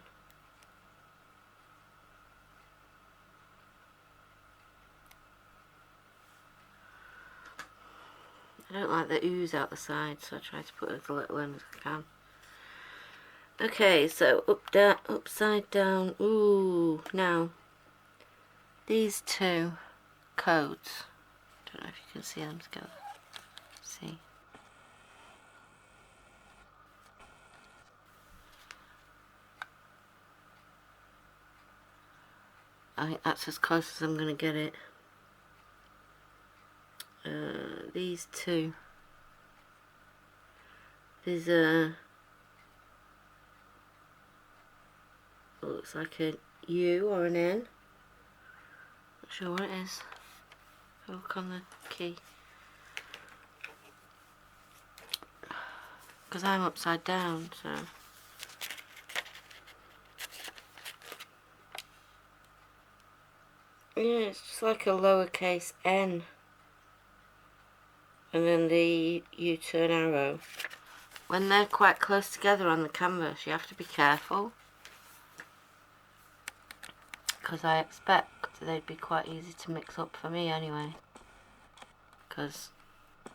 [SPEAKER 1] I don't like the ooze out the side, so I try to put as little in as I can. Okay, so up, down, upside down. Ooh, now these two codes. Don't know if you can see them together. See. I think that's as close as I'm going to get it. These two. There's a looks like a U or an N. Not sure what it is. Look on the key. Because I'm upside down, so. Yeah, it's just like a lowercase n. And then the U-turn arrow. When they're quite close together on the canvas, you have to be careful. Because I expect they'd be quite easy to mix up for me anyway. Because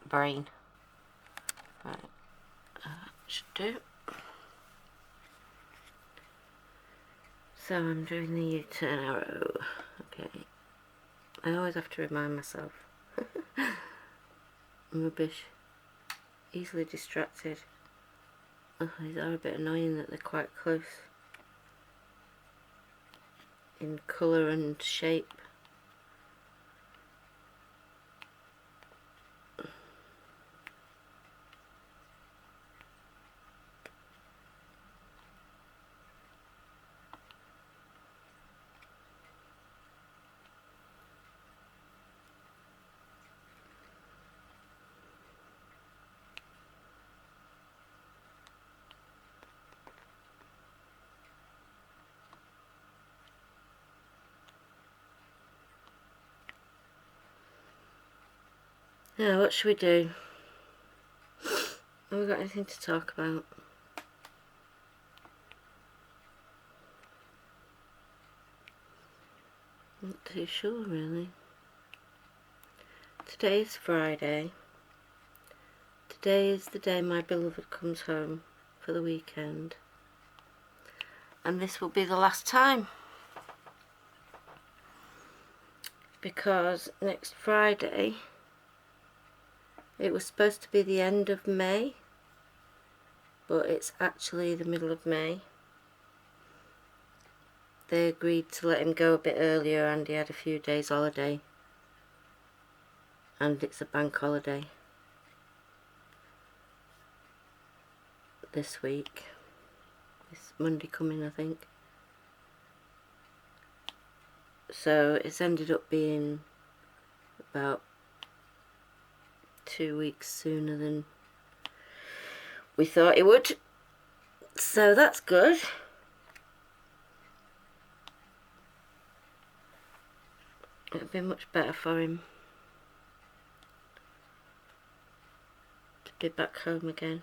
[SPEAKER 1] brain. Right. Should do. So I'm doing the U-turn arrow. Okay. I always have to remind myself. Rubbish. Easily distracted. Oh, these are a bit annoying that they're quite close in colour and shape. Now, what should we do? Have we got anything to talk about? Not too sure, really. Today is Friday. Today is the day my beloved comes home for the weekend. And this will be the last time. Because next Friday, it was supposed to be the end of May, but it's actually the middle of May. They agreed to let him go a bit earlier and he had a few days holiday. And it's a bank holiday this week. It's Monday coming, I think. So it's ended up being about 2 weeks sooner than we thought it would. So that's good. It'll be much better for him to be back home again.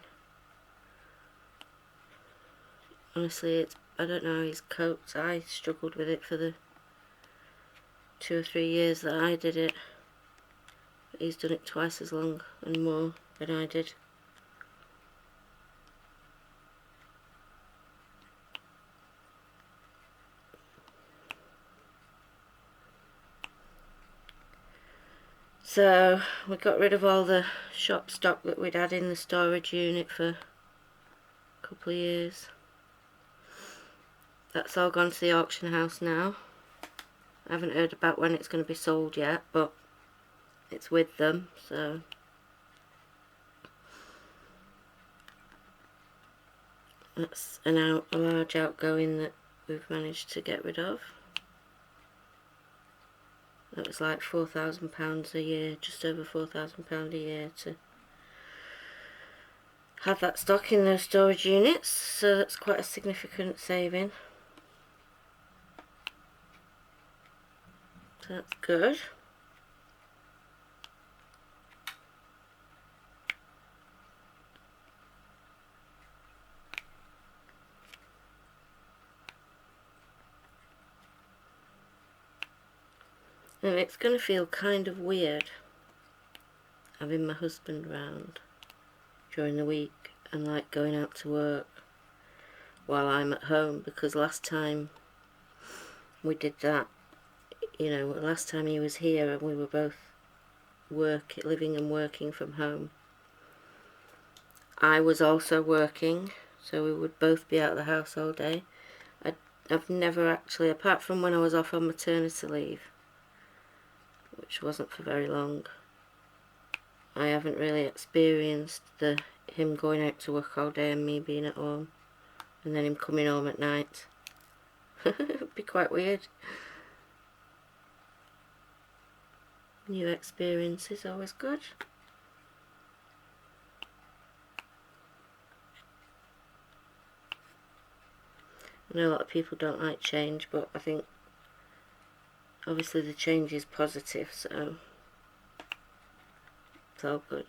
[SPEAKER 1] Honestly, I don't know how he's coped. I struggled with it for the 2 or 3 years that I did it. But he's done it twice as long and more than I did. So we got rid of all the shop stock that we'd had in the storage unit for a couple of years. That's all gone to the auction house now. I haven't heard about when it's going to be sold yet, but it's with them, so that's a large outgoing that we've managed to get rid of. That was like £4,000 a year, just over £4,000 a year to have that stock in those storage units, so that's quite a significant saving. So that's good. And it's going to feel kind of weird having my husband round during the week and like going out to work while I'm at home, because last time we did that, you know, last time he was here and we were both living and working from home, I was also working, so we would both be out of the house all day. I've never actually, apart from when I was off on maternity leave, which wasn't for very long, I haven't really experienced him going out to work all day and me being at home and then him coming home at night. It'd be quite weird. New experience is always good. I know a lot of people don't like change, but I think obviously the change is positive, so it's all good.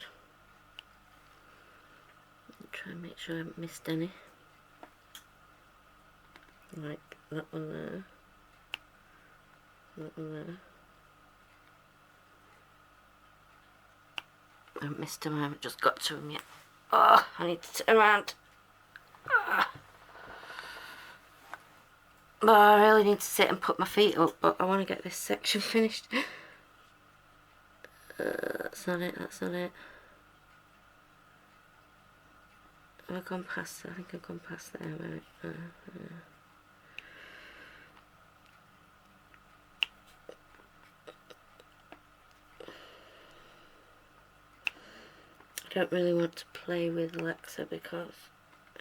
[SPEAKER 1] I'll try and make sure I haven't missed any. Like that one there. That one there. I haven't missed them, I haven't just got to them yet. Oh, I need to turn around. Ah. Well, I really need to sit and put my feet up, but I want to get this section finished. That's not it, that's not it. Have I gone past? I think I've gone past there, right? I don't really want to play with Alexa because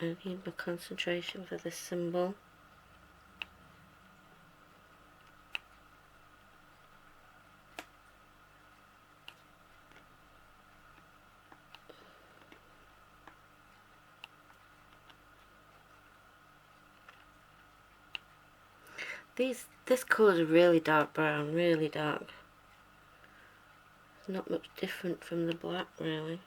[SPEAKER 1] I need my concentration for this symbol. This colour is really dark brown, really dark. Not much different from the black really.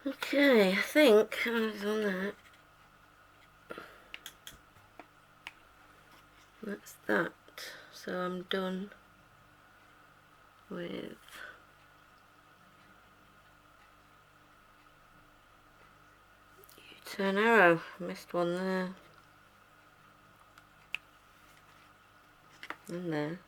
[SPEAKER 1] Okay, I think I've done that. That's that. So I'm done with U-turn arrow. Missed one there. And there.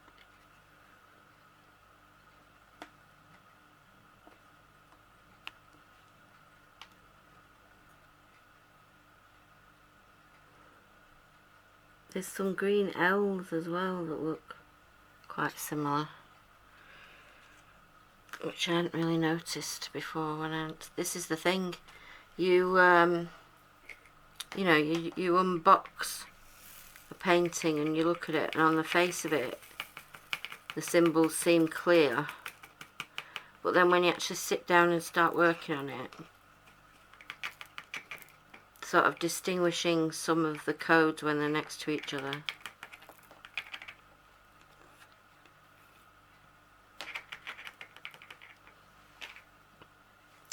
[SPEAKER 1] There's some green L's as well that look quite similar, which I hadn't really noticed before. This is the thing, you know, you unbox a painting and you look at it, and on the face of it the symbols seem clear, but then when you actually sit down and start working on it, sort of distinguishing some of the codes when they're next to each other.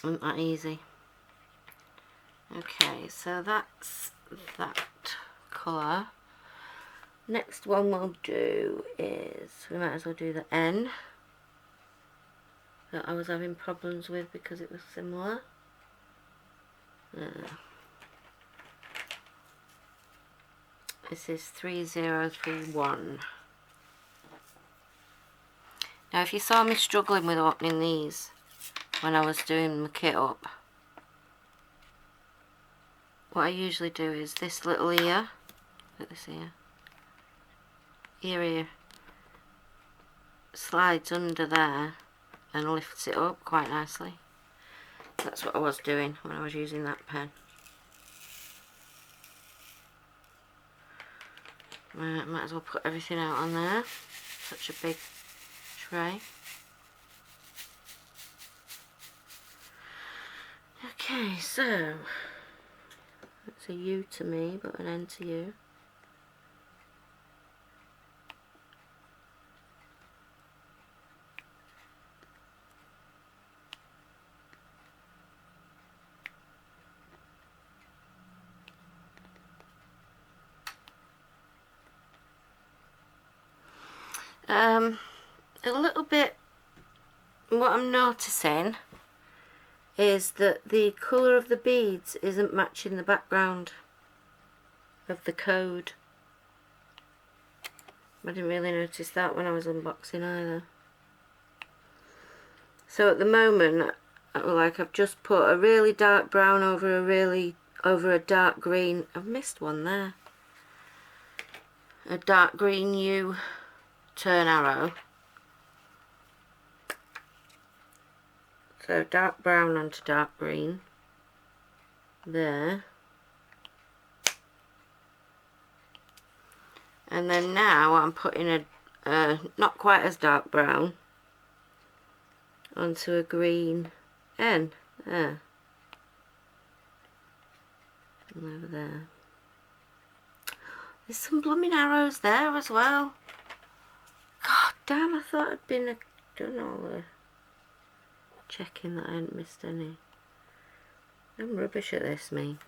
[SPEAKER 1] Isn't that easy? Okay, so that's that colour. Next one we'll do is, we might as well do the N that I was having problems with because it was similar. This is 3031. Now if you saw me struggling with opening these when I was doing my kit up, what I usually do is this little ear, look at this ear slides under there and lifts it up quite nicely. That's what I was doing when I was using that pen. Might as well put everything out on there. Such a big tray. Okay, so it's a U to me, but an N to you. A little bit, what I'm noticing is that the colour of the beads isn't matching the background of the code. I didn't really notice that when I was unboxing either. So at the moment, like I've just put a really dark brown over a dark green. I've missed one there. A dark green U turn arrow. So dark brown onto dark green. There. And then now I'm putting a not quite as dark brown onto a green N. There. And over there. There's some blooming arrows there as well. God damn, I thought I'd been done all the checking that I hadn't missed any. I'm rubbish at this, me.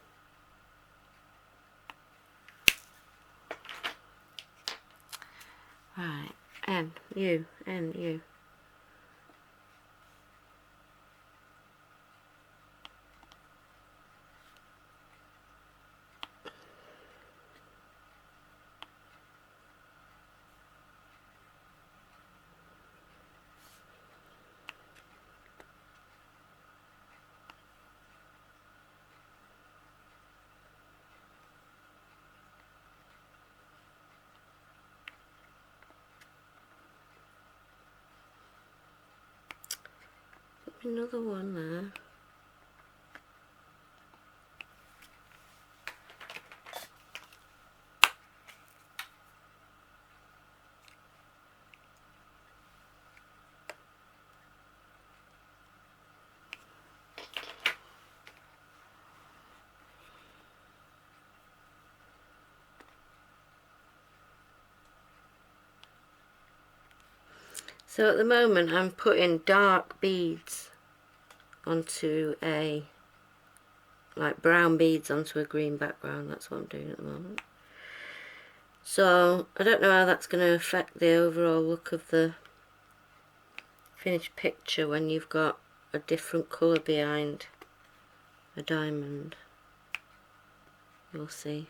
[SPEAKER 1] Right, N, U, N, U. Another one there. So at the moment I'm putting dark beads onto like brown beads onto a green background. That's what I'm doing at the moment. So I don't know how that's going to affect the overall look of the finished picture when you've got a different colour behind a diamond. You'll see.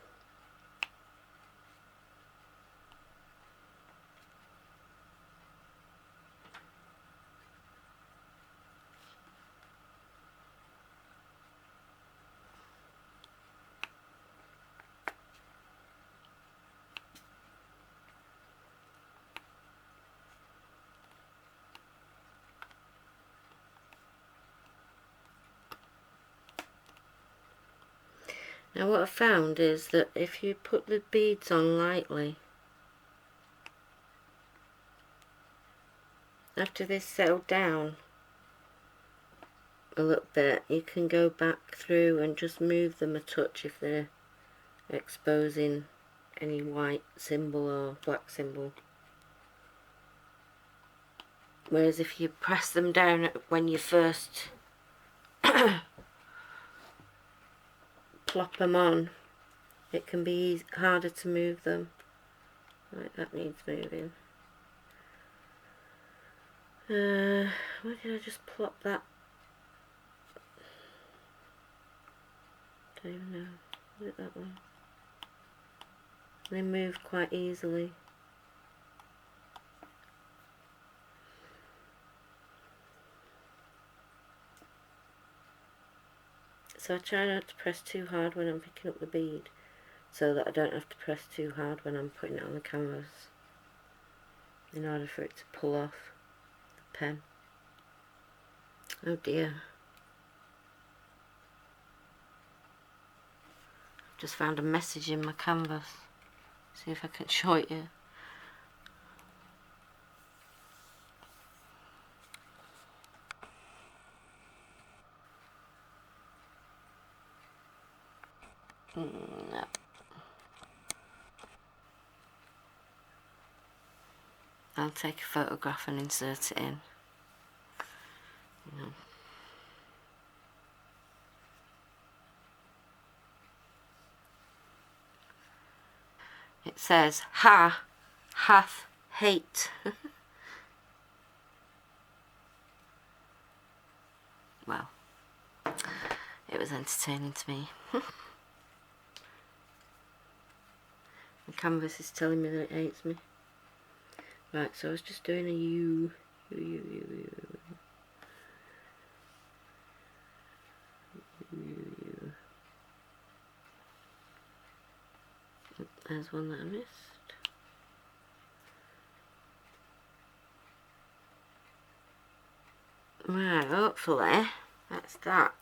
[SPEAKER 1] Now what I found is that if you put the beads on lightly, after they settle down a little bit, you can go back through and just move them a touch if they're exposing any white symbol or black symbol. Whereas if you press them down when you first plop them on, it can be harder to move them. Right, that needs moving. Where did I just plop that? Don't even know. Was it that one? They move quite easily. So I try not to press too hard when I'm picking up the bead, so that I don't have to press too hard when I'm putting it on the canvas, in order for it to pull off the pen. Oh dear. I've just found a message in my canvas. See if I can show it you. No. I'll take a photograph and insert it in. No. It says, ha, hath, hate. Well, it was entertaining to me. The canvas is telling me that it hates me. Right, so I was just doing a U. There's one that I missed. Right, hopefully that's that.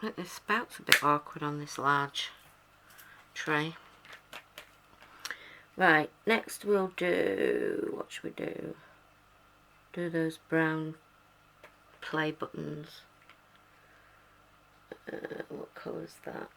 [SPEAKER 1] Look, this spout's a bit awkward on this large tray. Right, next we'll do, what should we do? Do those brown play buttons. What colour is that?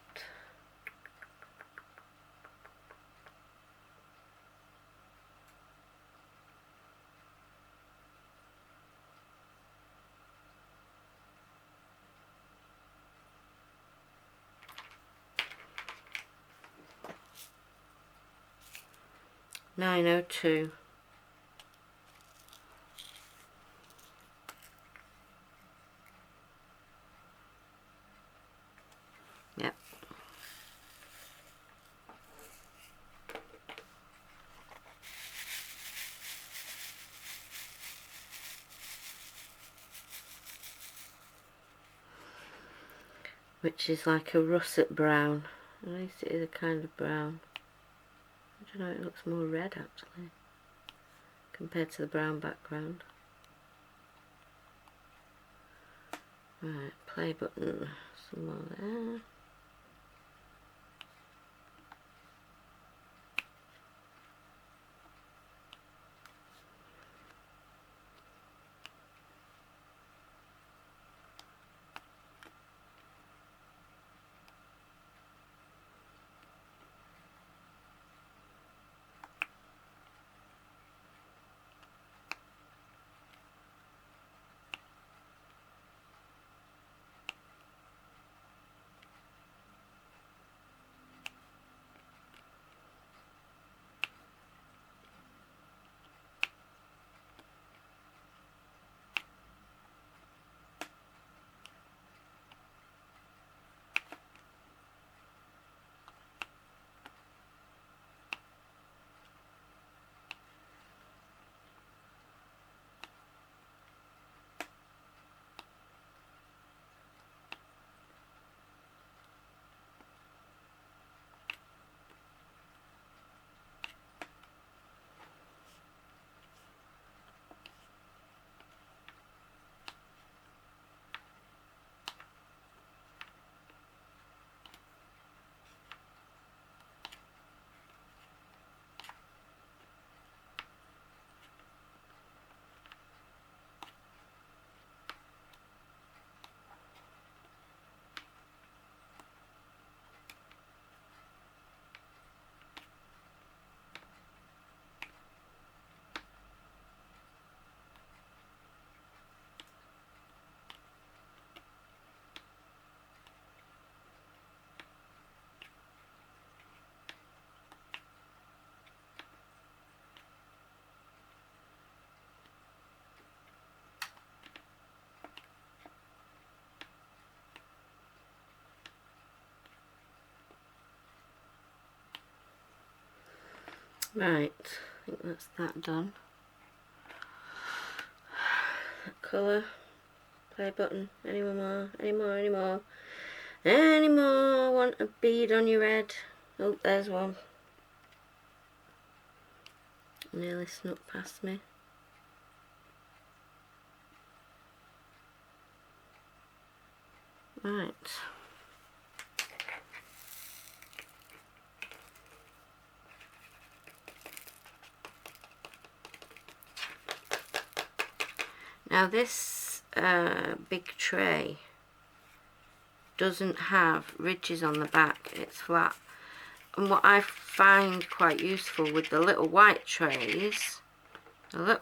[SPEAKER 1] $9.02. Yep. Which is like a russet brown. At least it is a kind of brown. I don't know, it looks more red actually compared to the brown background. Right, play button somewhere there. Right, I think that's that done. Colour, play button, any more, any more, any more, any more. Want a bead on your head? Oh, there's one. Nearly snuck past me. Right. Now this big tray doesn't have ridges on the back, it's flat. And what I find quite useful with the little white trays, wrong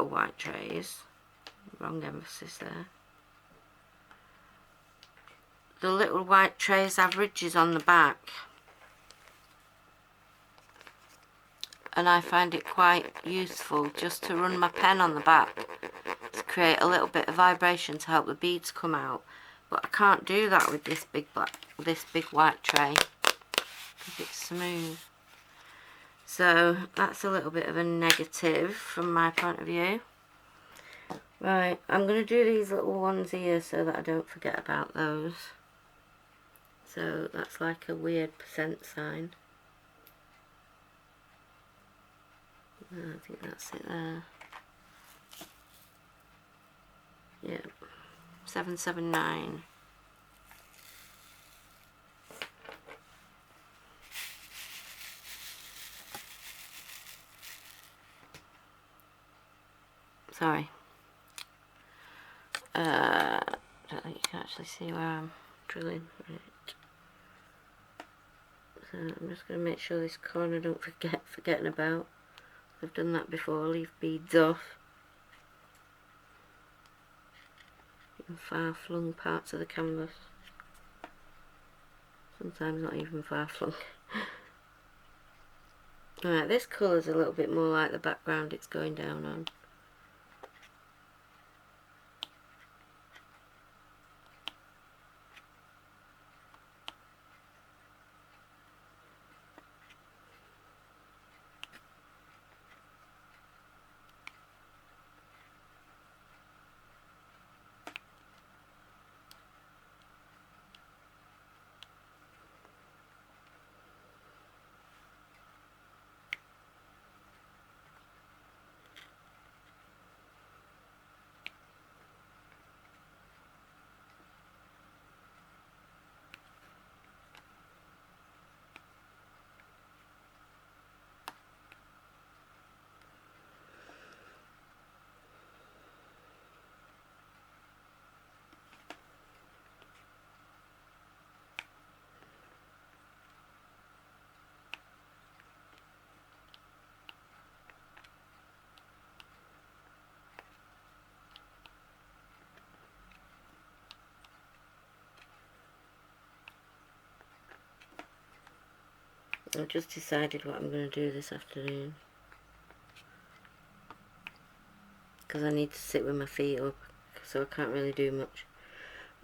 [SPEAKER 1] emphasis there, the little white trays have ridges on the back, and I find it quite useful just to run my pen on the back to create a little bit of vibration to help the beads come out. But I can't do that with this big white tray because it's smooth. So that's a little bit of a negative from my point of view. Right, I'm going to do these little ones here so that I don't forget about those. So that's like a weird % sign. I think that's it there. Yeah, 779. Sorry. I don't think you can actually see where I'm drilling. Right. So I'm just going to make sure this corner don't forgetting about. I've done that before, leave beads off. In far-flung parts of the canvas. Sometimes not even far-flung. Alright, this colour's a little bit more like the background it's going down on. I've just decided what I'm going to do this afternoon. Because I need to sit with my feet up, so I can't really do much.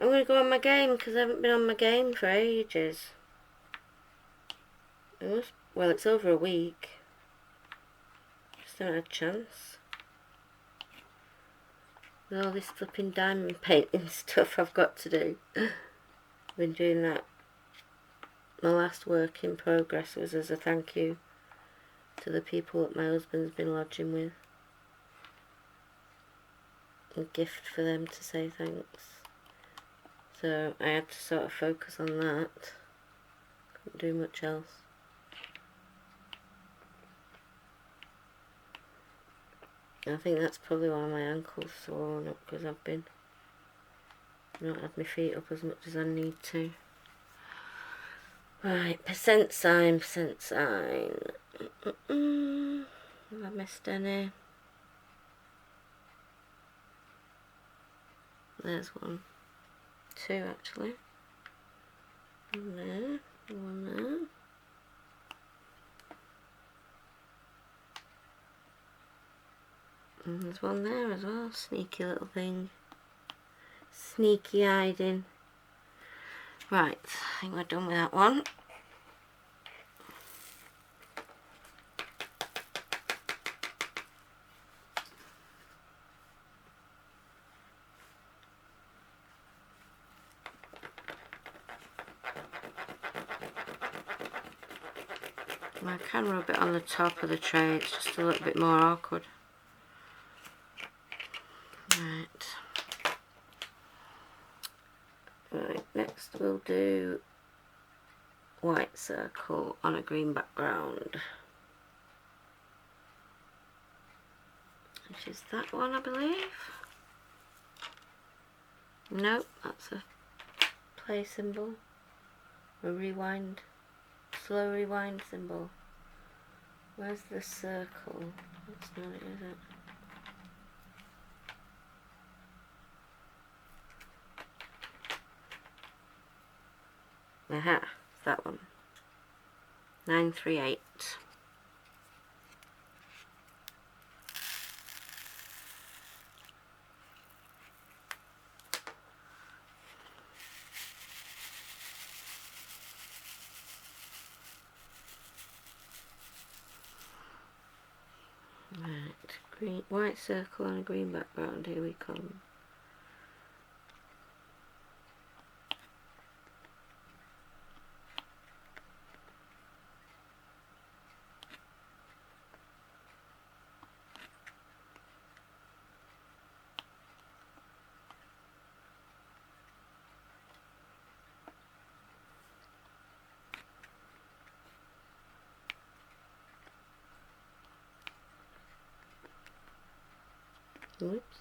[SPEAKER 1] I'm going to go on my game, because I haven't been on my game for ages. Well, it's over a week. Just haven't had a chance. With all this flipping diamond painting stuff I've got to do. I've been doing that. My last work in progress was as a thank you to the people that my husband's been lodging with. A gift for them to say thanks. So I had to sort of focus on that. Couldn't do much else. I think that's probably why my ankle's swollen up, because I've been not had my feet up as much as I need to. Right, percent sign. Have I missed any? There's one. Two actually. One there, one there. And there's one there as well, sneaky little thing. Sneaky hiding. Right, I think we're done with that one. I can rub it on the top of the tray, it's just a little bit more awkward. Right, next we'll do white circle on a green background, which is that one, I believe. Nope, that's a play symbol, a rewind, slow rewind symbol. Where's the circle? That's not it, is it? Aha, that one. 938. Right, green, white circle on a green background, here we come. Whoops.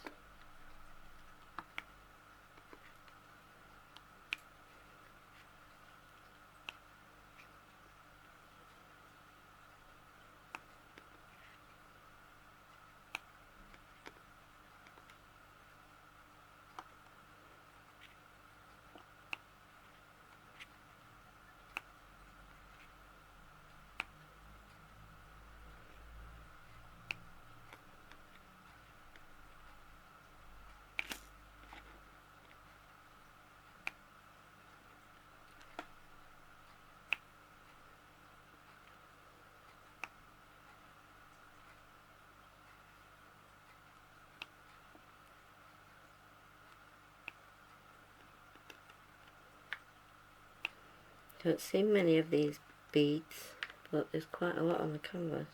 [SPEAKER 1] Don't see many of these beads, but there's quite a lot on the canvas.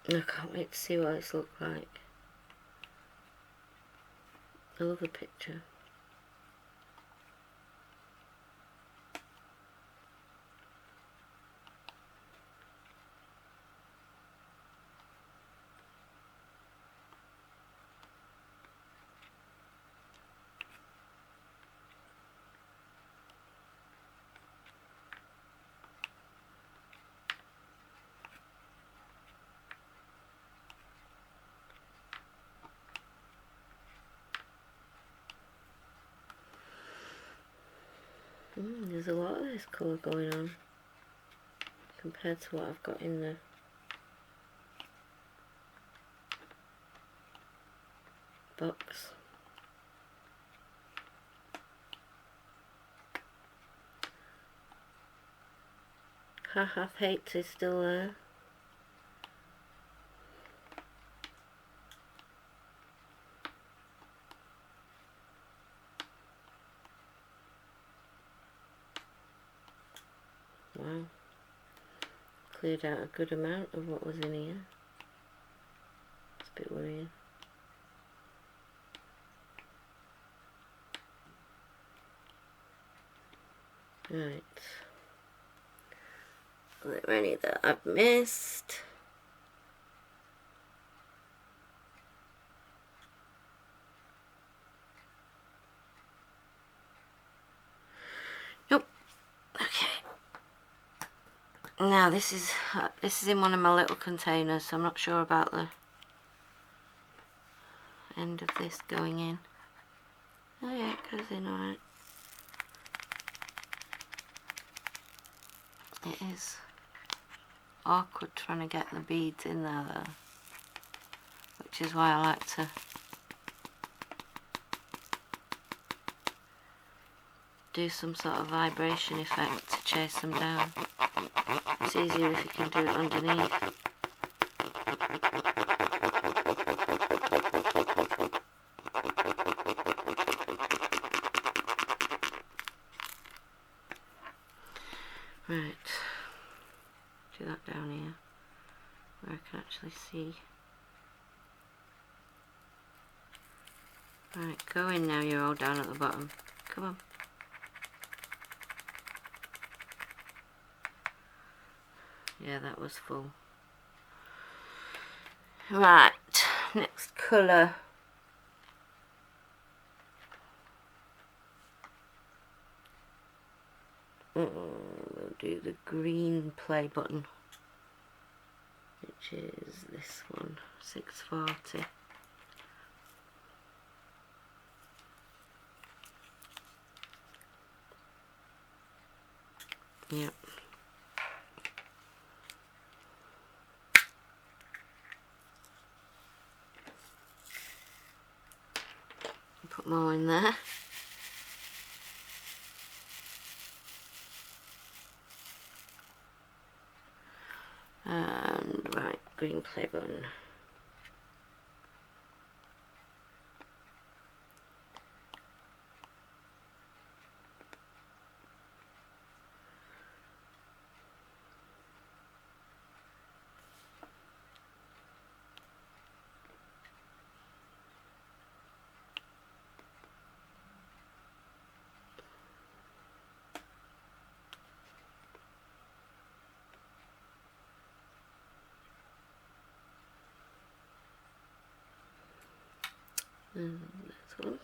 [SPEAKER 1] I can't wait to see what this looks like. I love the picture. There's a lot of this colour going on compared to what I've got in the box. Half Hate is still there. Wow. Cleared out a good amount of what was in here. It's a bit worrying. Right. Are there any that I've missed? Nope. Okay. Now this is in one of my little containers, so I'm not sure about the end of this going in. Oh yeah, it goes in alright. It is awkward trying to get the beads in there though, which is why I like to do some sort of vibration effect to chase them down. It's easier if you can do it underneath. See. Right, go in now, you're all down at the bottom. Come on. Yeah, that was full. Right, next colour. We'll do the green play button, which is this one, 640. Yep. Put more in there. And right, green play button. And this one.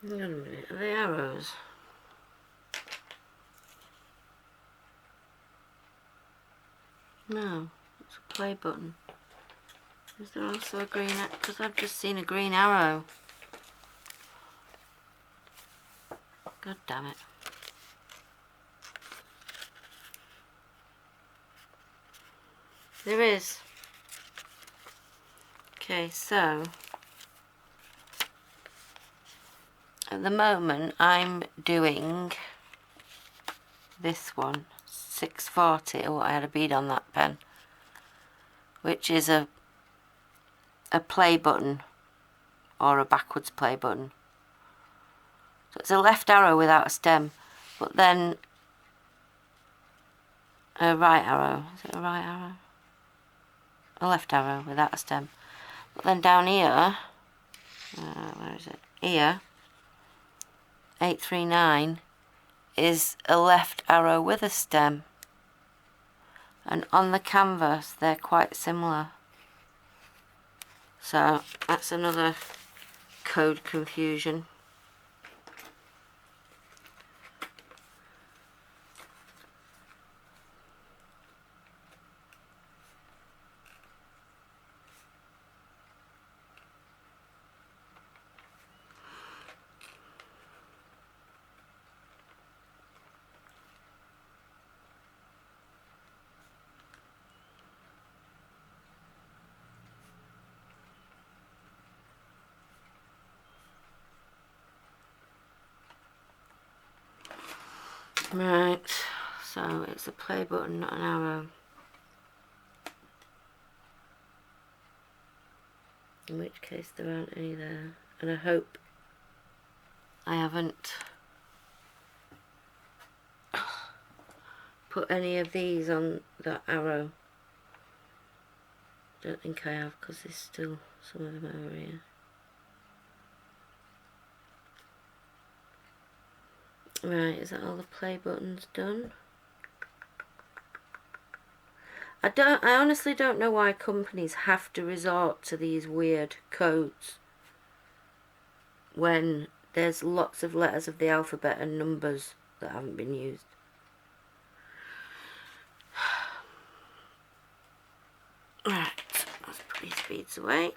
[SPEAKER 1] Hang on a minute, are they arrows? No, it's a play button. Is there also a green, because I've just seen a green arrow. God damn it. There is. Okay, so at the moment I'm doing this one, 640. Oh, I had a bead on that pen, which is a play button or a backwards play button. So it's a left arrow without a stem, but then a right arrow. Is it a right arrow? A left arrow without a stem. But then down here, where is it? Here, 839 is a left arrow with a stem. And on the canvas, they're quite similar. So that's another code confusion. Right, so it's a play button, not an arrow. In which case there aren't any there. And I hope I haven't put any of these on that arrow. Don't think I have, because there's still some of them over here. Right, is that all the play buttons done? I honestly don't know why companies have to resort to these weird codes when there's lots of letters of the alphabet and numbers that haven't been used. Right, let's put these beads away.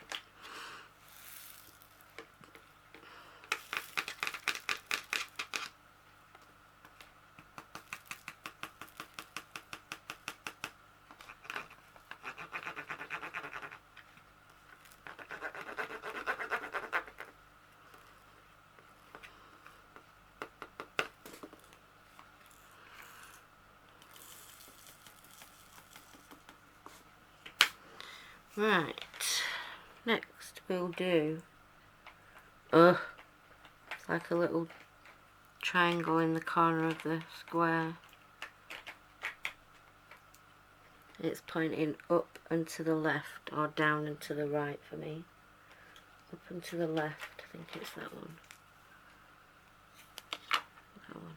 [SPEAKER 1] Right, next we'll do, it's like a little triangle in the corner of the square. It's pointing up and to the left, or down and to the right for me. Up and to the left, I think it's that one. That one.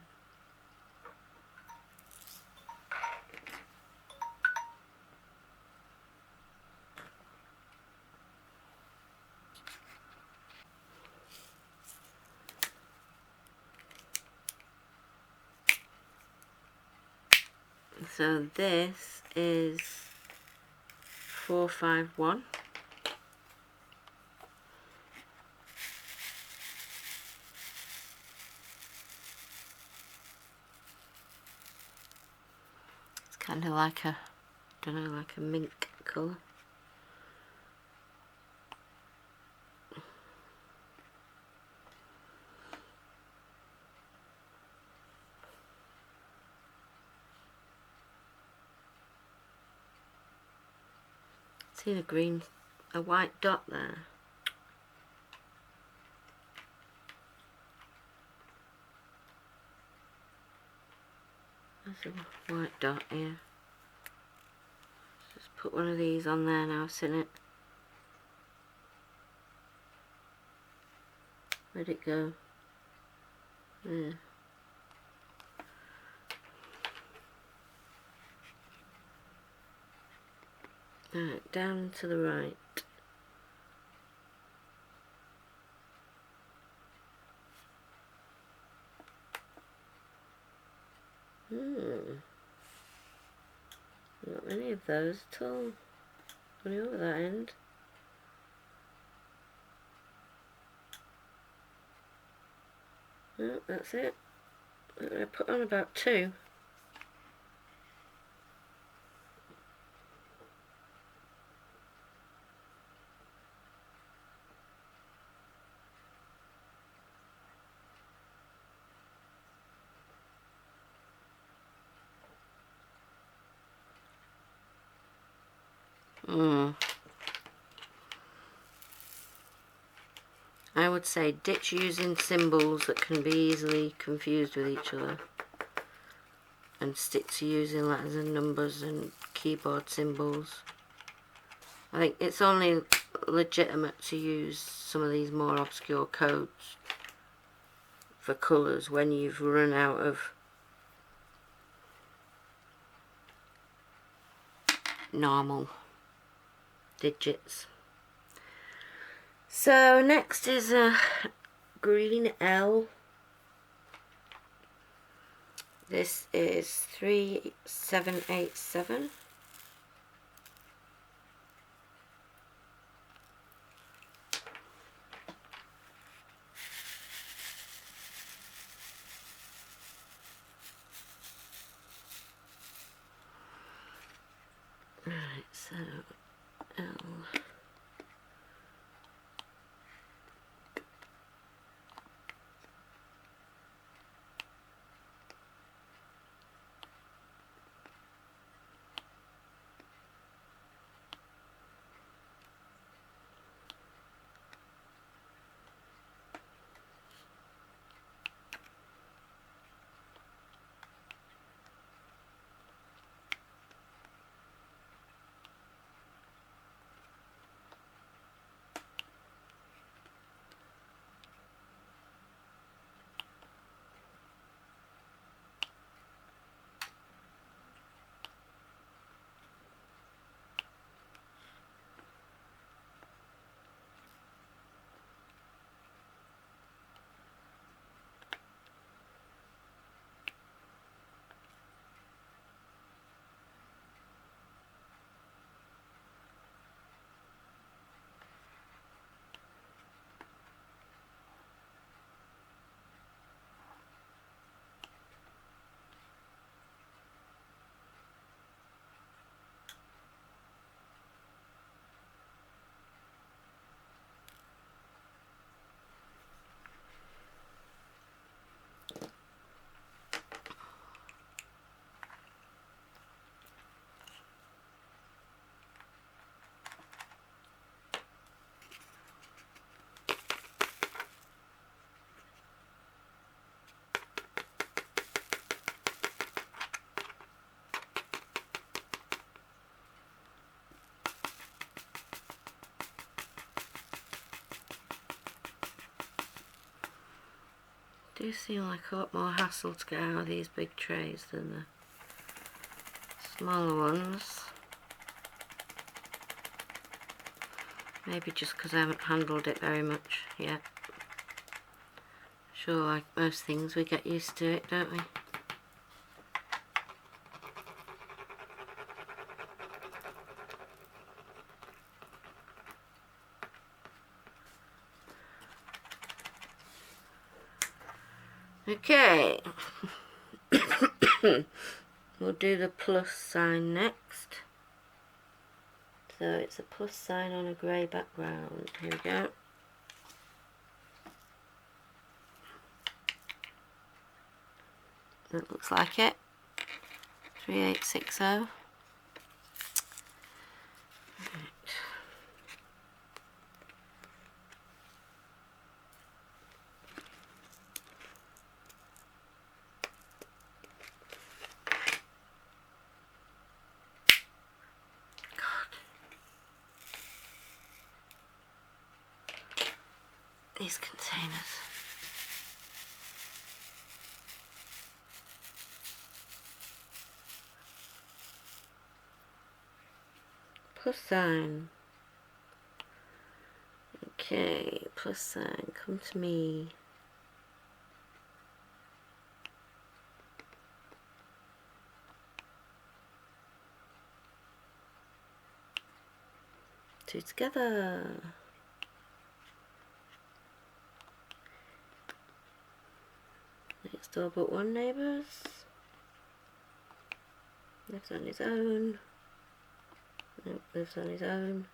[SPEAKER 1] So this is 451. It's kind of like a, don't know, like a mink colour. See the green, a white dot there. There's a white dot here. Just put one of these on there now, seen it. Where'd it go? There. Right, down to the right. Not many of those at all. Only over that end. No, that's it. I put on about 2. I would say ditch using symbols that can be easily confused with each other and stick to using letters and numbers and keyboard symbols. I think it's only legitimate to use some of these more obscure codes for colours when you've run out of normal digits. So next is a green L. This is 3787. Right, so L. do seem like a lot more hassle to get out of these big trays than the smaller ones. Maybe just because I haven't handled it very much yet. Sure, like most things, we get used to it, don't we? Okay. We'll do the plus sign next. So it's a plus sign on a grey background. Here we go. That looks like it. 3860. These containers. Plus sign. Okay, plus sign, come to me. Two together. Next door but one neighbours. Lives on his own. Nope, lives on his own.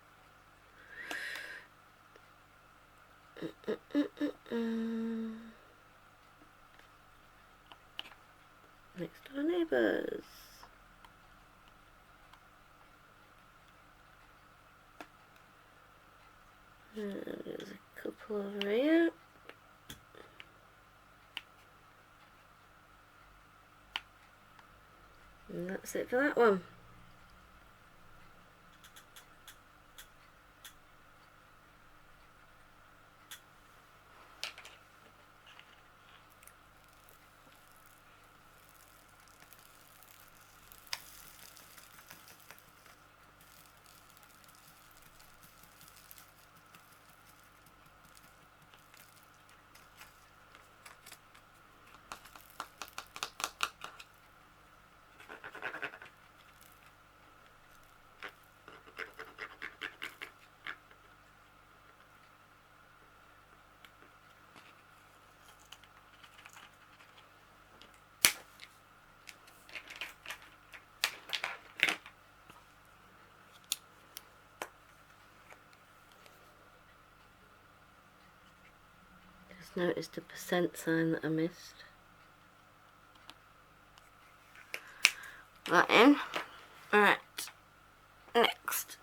[SPEAKER 1] Next door neighbours. There's a couple over here. And that's it for that one. Just noticed a percent sign that I missed. That in. Alright. Next.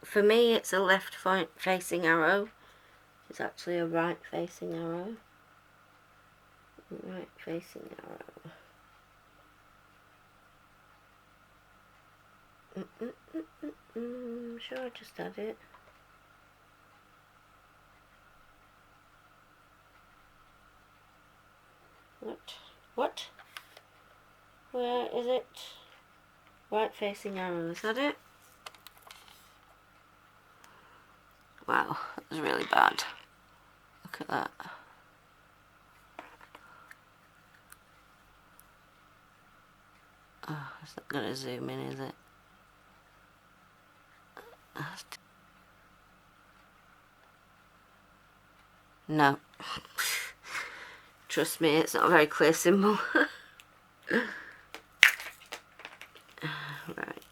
[SPEAKER 1] For me it's a left facing arrow. It's actually a right facing arrow. Right facing arrow. Sure, I just had it. What? Where is it? Right facing arrow, is that it? Wow, that was really bad. Look at that. Oh, it's not going to zoom in, is it? No. Trust me, it's not a very clear symbol. Right.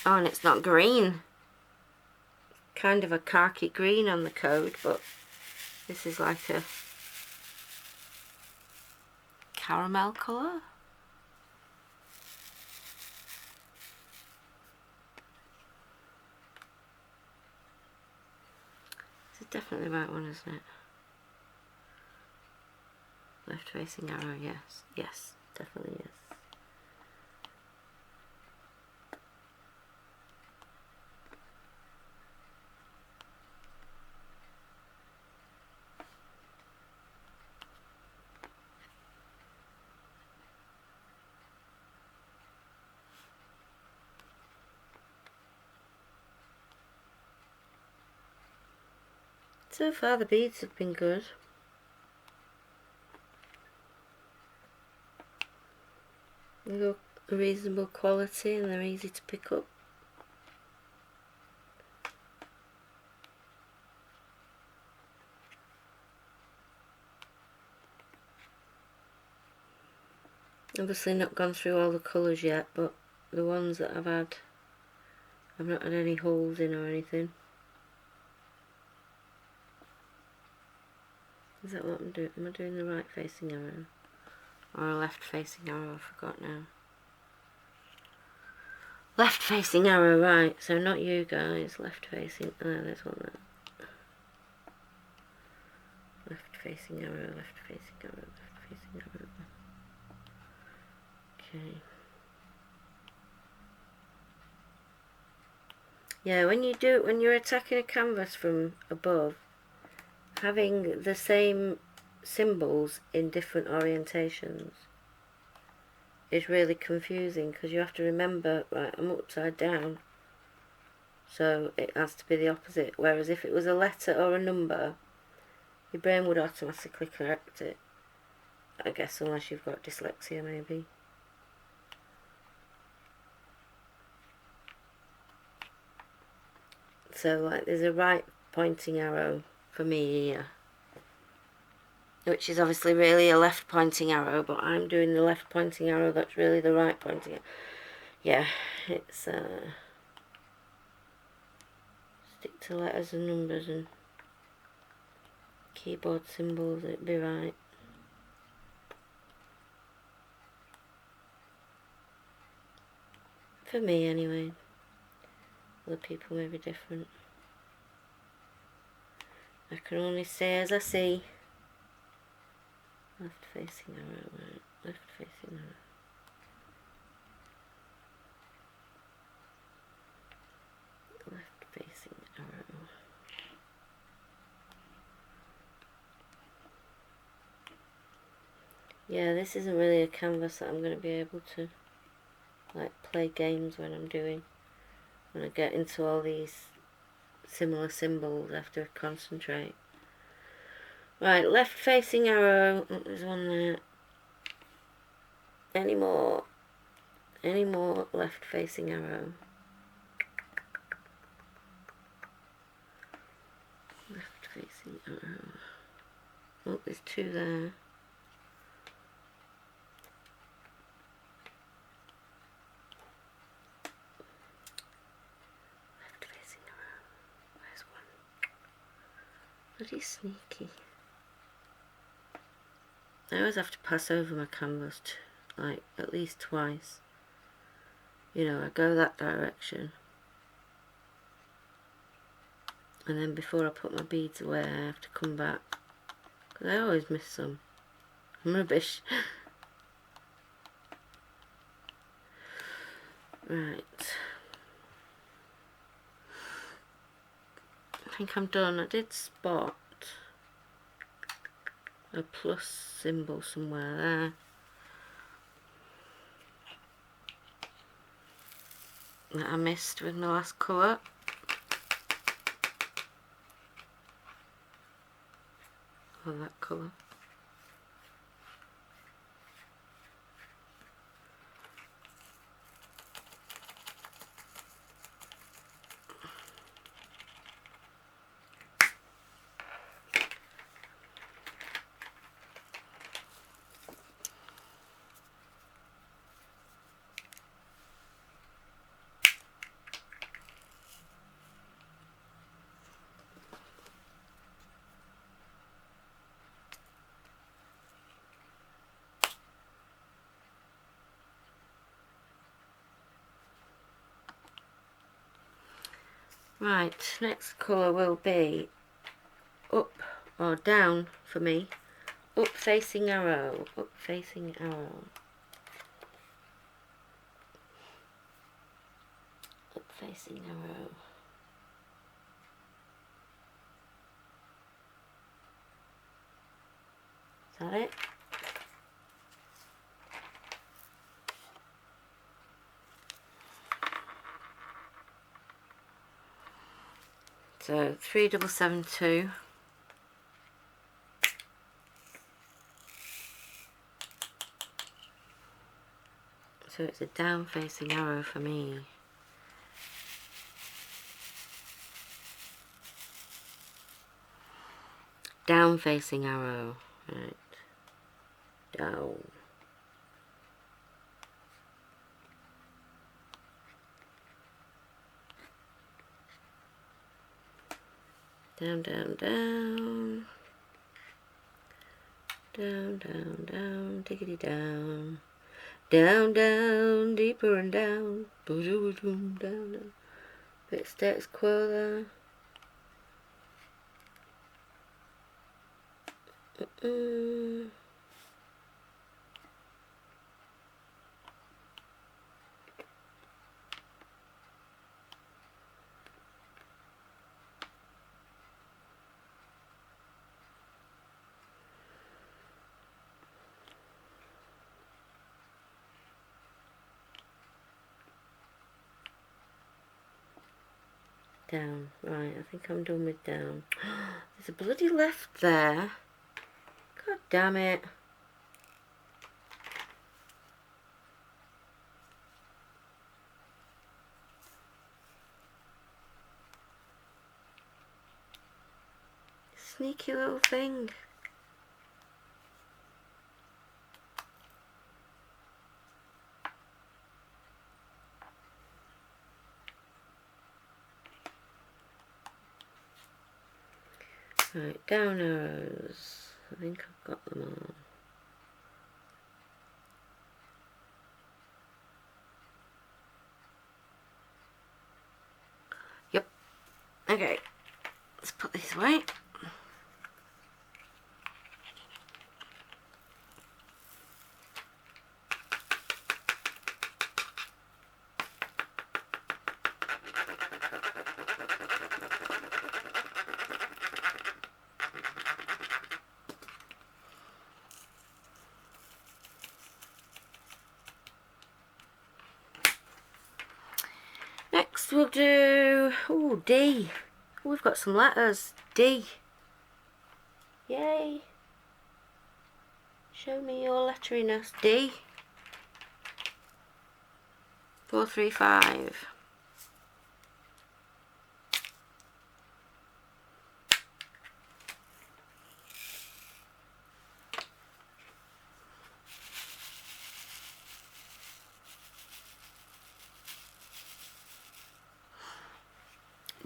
[SPEAKER 1] Oh, and it's not green. Kind of a khaki green on the code, but this is like a caramel colour. This is definitely the right one, isn't it? Left facing arrow, yes. Yes, definitely yes. So far the beads have been good. They look a reasonable quality and they're easy to pick up. Obviously not gone through all the colours yet, but the ones that I've had, I've not had any holes in or anything. Is that what I'm doing? Am I doing the right facing arrow? Or a left facing arrow? I forgot now. Left facing arrow, right. So not you guys. Left facing. Oh, there's one there. Left facing arrow, left facing arrow, left facing arrow. Okay. Yeah, when you're attacking a canvas from above, having the same symbols in different orientations is really confusing, because you have to remember, right, I'm upside down, so it has to be the opposite. Whereas if it was a letter or a number, your brain would automatically correct it, I guess, unless you've got dyslexia maybe. So like there's a right pointing arrow for me here, which is obviously really a left pointing arrow, but I'm doing the left pointing arrow that's really the right pointing arrow. Yeah, it's stick to letters and numbers and keyboard symbols, it'd be right. For me anyway. Other people may be different. I can only say as I see. Left facing arrow, right, left facing arrow. Left facing arrow. Yeah, this isn't really a canvas that I'm going to be able to like play games when I'm doing. When I get into all these similar symbols, I have to concentrate. Right, left facing arrow. Oh, there's one there. Any more left facing arrow. Left facing arrow. Oh, there's two there. Left facing arrow. Where's one? Bloody sneaky. I always have to pass over my canvas like at least twice. You know, I go that direction, and then before I put my beads away I have to come back, because I always miss some. I'm rubbish. Right, I think I'm done. I did spot a plus symbol somewhere there. That I missed with my last colour. Or that colour. Right, next colour will be up or down for me. Up facing arrow, up facing arrow. Up facing arrow. Is that it? So 3772. So it's a down facing arrow for me. Down facing arrow. Right. Down. Down, down, down. Down, down, down. Diggity down. Down, down, deeper and down. Down, down. Bit status quo there. Down. Right, I think I'm done with down. There's a bloody left there. God damn it. Sneaky little thing. Right, down arrows. I think I've got them all. Yep. Okay. Let's put these away. Next we'll do, D. Ooh, we've got some letters. D. Yay. Show me your letteriness. D. 435.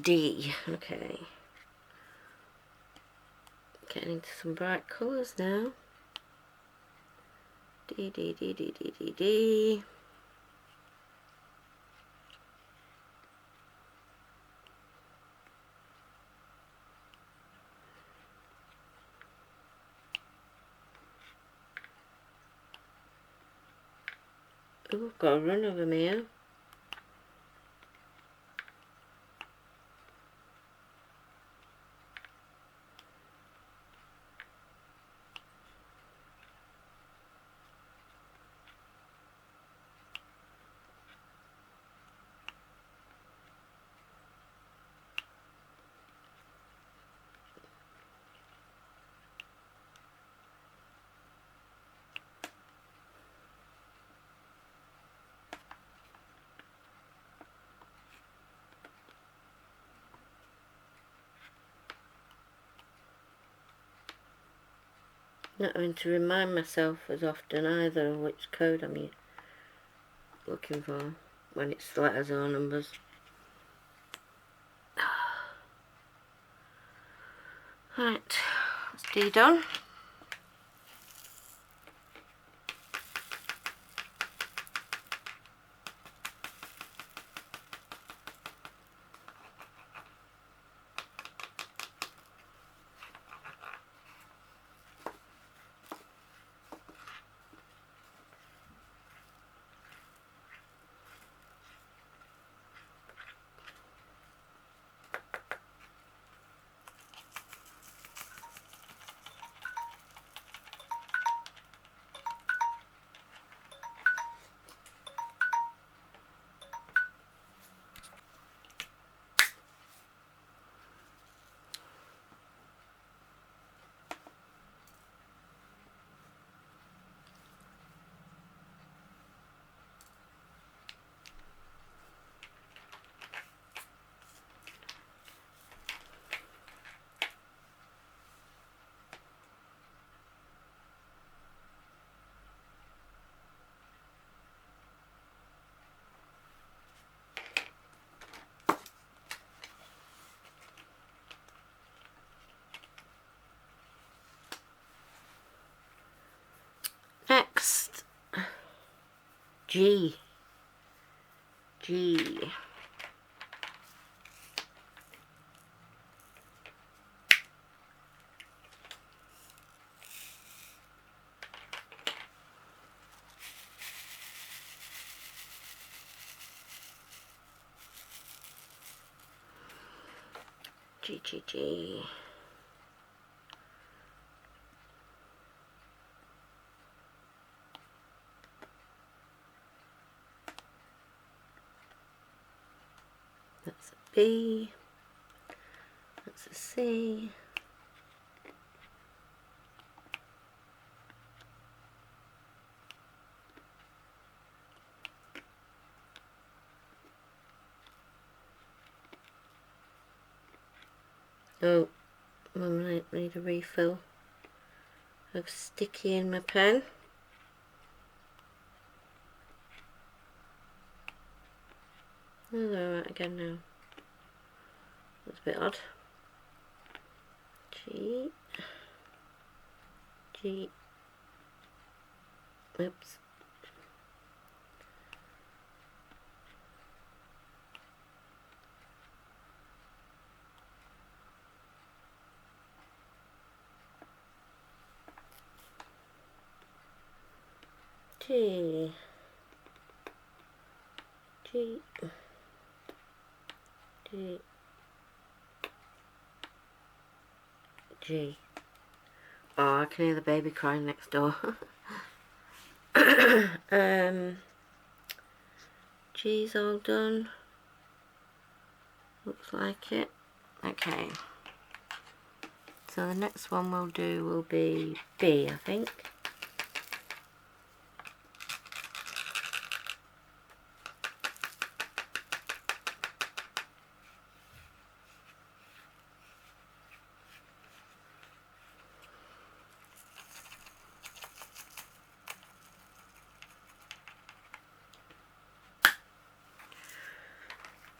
[SPEAKER 1] D. Okay. Getting into some bright colours now. D, D, D, D, D, D, D. Ooh, I've got a run of them here. Not having to remind myself as often either of which code I'm looking for when it's letters or numbers. Right, that's D done. G. G. G, G, G. That's a B. That's a C. Oh, I might need a refill of sticky in my pen. Oh, they're alright again now. That's a bit odd. G. G. Oops. G. G. G. G. Oh, I can hear the baby crying next door. G's all done. Looks like it. Okay. So the next one we'll do will be B, I think.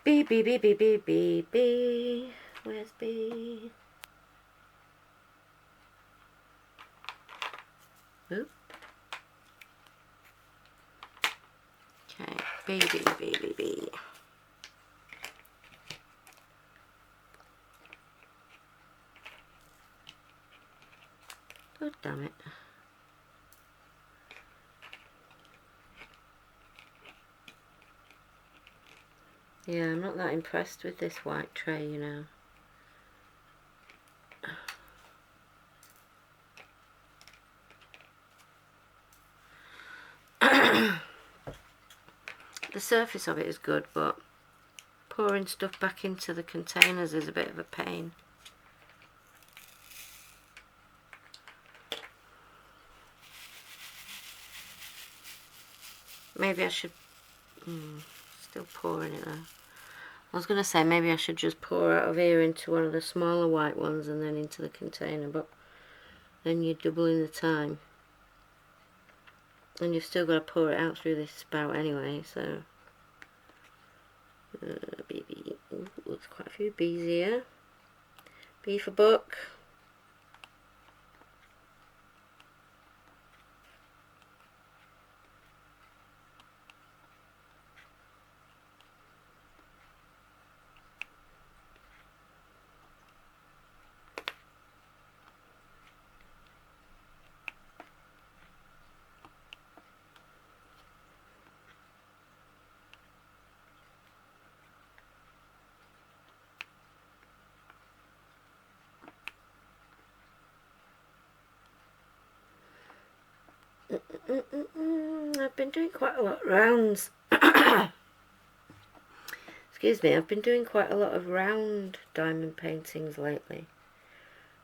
[SPEAKER 1] B, B, B, B, B, B, B. Where's B? Oop. Okay, B, B, B, B, B. God damn it. Yeah, I'm not that impressed with this white tray, you know. The surface of it is good, but pouring stuff back into the containers is a bit of a pain. Maybe I should... still pouring it though. I was going to say maybe I should just pour out of here into one of the smaller white ones and then into the container, but then you're doubling the time. And you've still got to pour it out through this spout anyway, so... B, B. Ooh, there's quite a few B's here. B for book. I've been doing quite a lot of rounds. Excuse me, I've been doing quite a lot of round diamond paintings lately.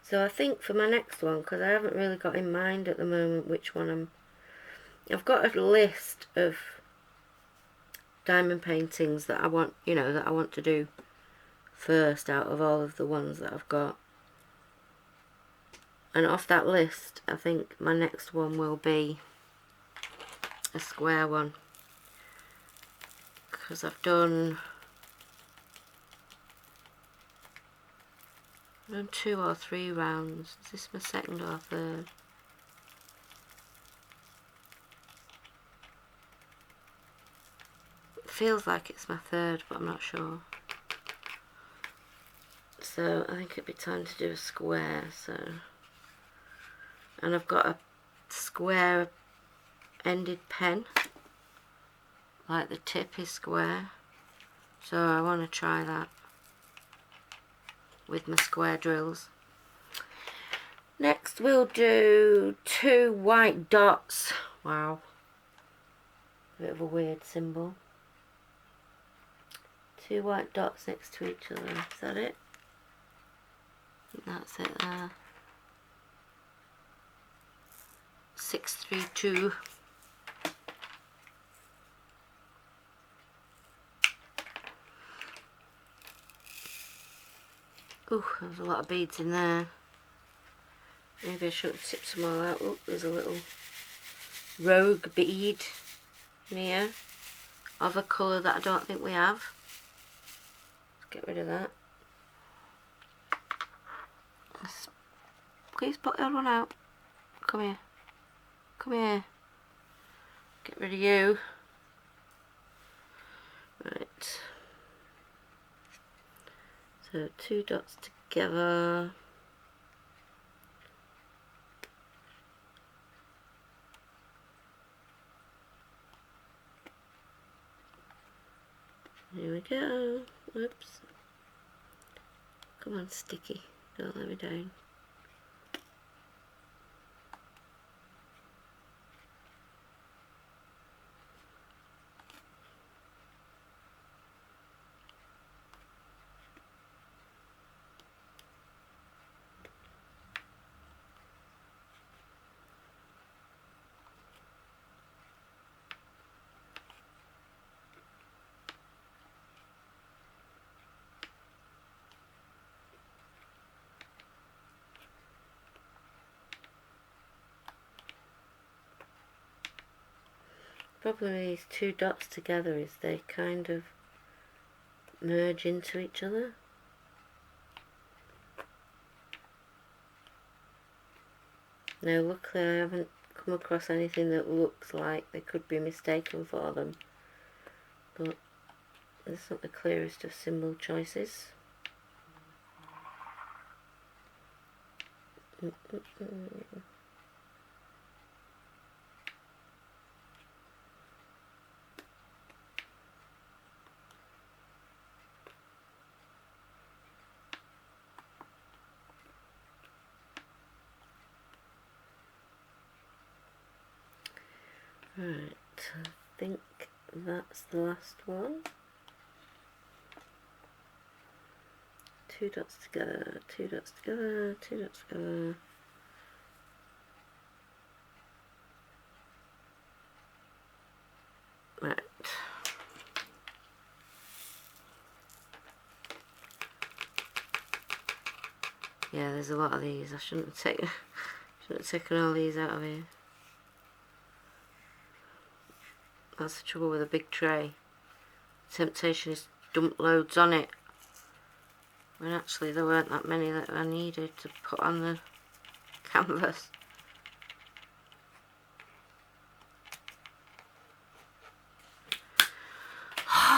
[SPEAKER 1] So I think for my next one, because I haven't really got in mind at the moment which one I've got a list of diamond paintings that I want, you know, that I want to do first out of all of the ones that I've got. And off that list, I think my next one will be a square one. Because I've done 2 or 3 rounds. Is this my second or third? feels like it's my third, but I'm not sure. So I think it'd be time to do a square. So, and I've got a square ended pen, like the tip is square, so I want to try that with my square drills. Next we'll do 2 white dots. Wow, bit of a weird symbol. 2 white dots next to each other. Is that it? I think that's it there. 6, 3, 2. Ooh, there's a lot of beads in there. Maybe I should tip some all out. Oh, there's a little rogue bead here of a colour that I don't think we have. Let's get rid of that. Please put the other one out. Come here. Come here. Get rid of you. Right. So 2 dots together. Here we go. Whoops. Come on, sticky. Don't let me down. Problem with these 2 dots together is they kind of merge into each other. Now luckily I haven't come across anything that looks like they could be mistaken for them, but it's not the clearest of symbol choices. Right, I think that's the last one. 2 dots together, 2 dots together, 2 dots together. Right. Yeah, there's a lot of these. I shouldn't have taken all these out of here. That's the trouble with a big tray. The temptation is to dump loads on it, when actually there weren't that many that I needed to put on the canvas.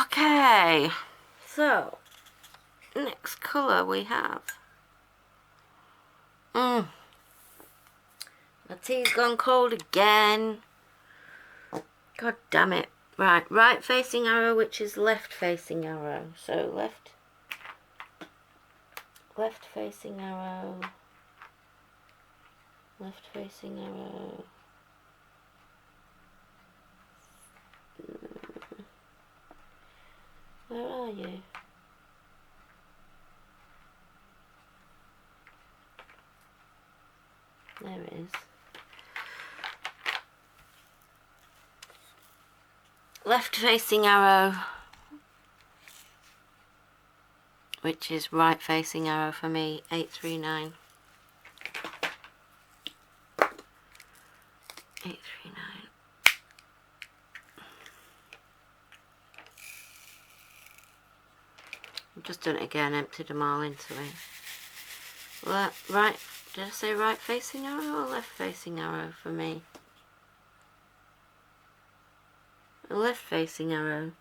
[SPEAKER 1] Okay, so next colour we have. My tea's gone cold again. God damn it. Right, right facing arrow, which is left facing arrow. So left facing arrow, left facing arrow. Where are you? There it is. Left facing arrow, which is right facing arrow for me, 839. 839. I've just done it again, emptied them all into it. Right, did I say right facing arrow or left facing arrow for me? A left facing arrow.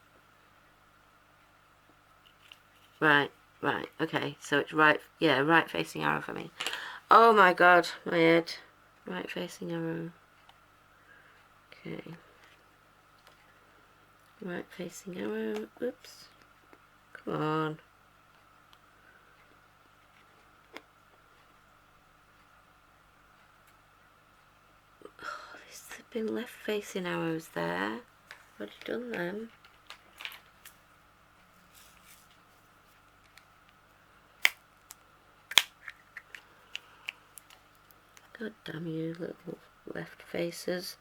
[SPEAKER 1] Right, right, okay, so it's right, yeah, right facing arrow for me. Oh my god, my head. Right facing arrow. Okay. Right facing arrow, oops. Come on. Oh, there's been left facing arrows there. I've already done them. God damn you, little left faces.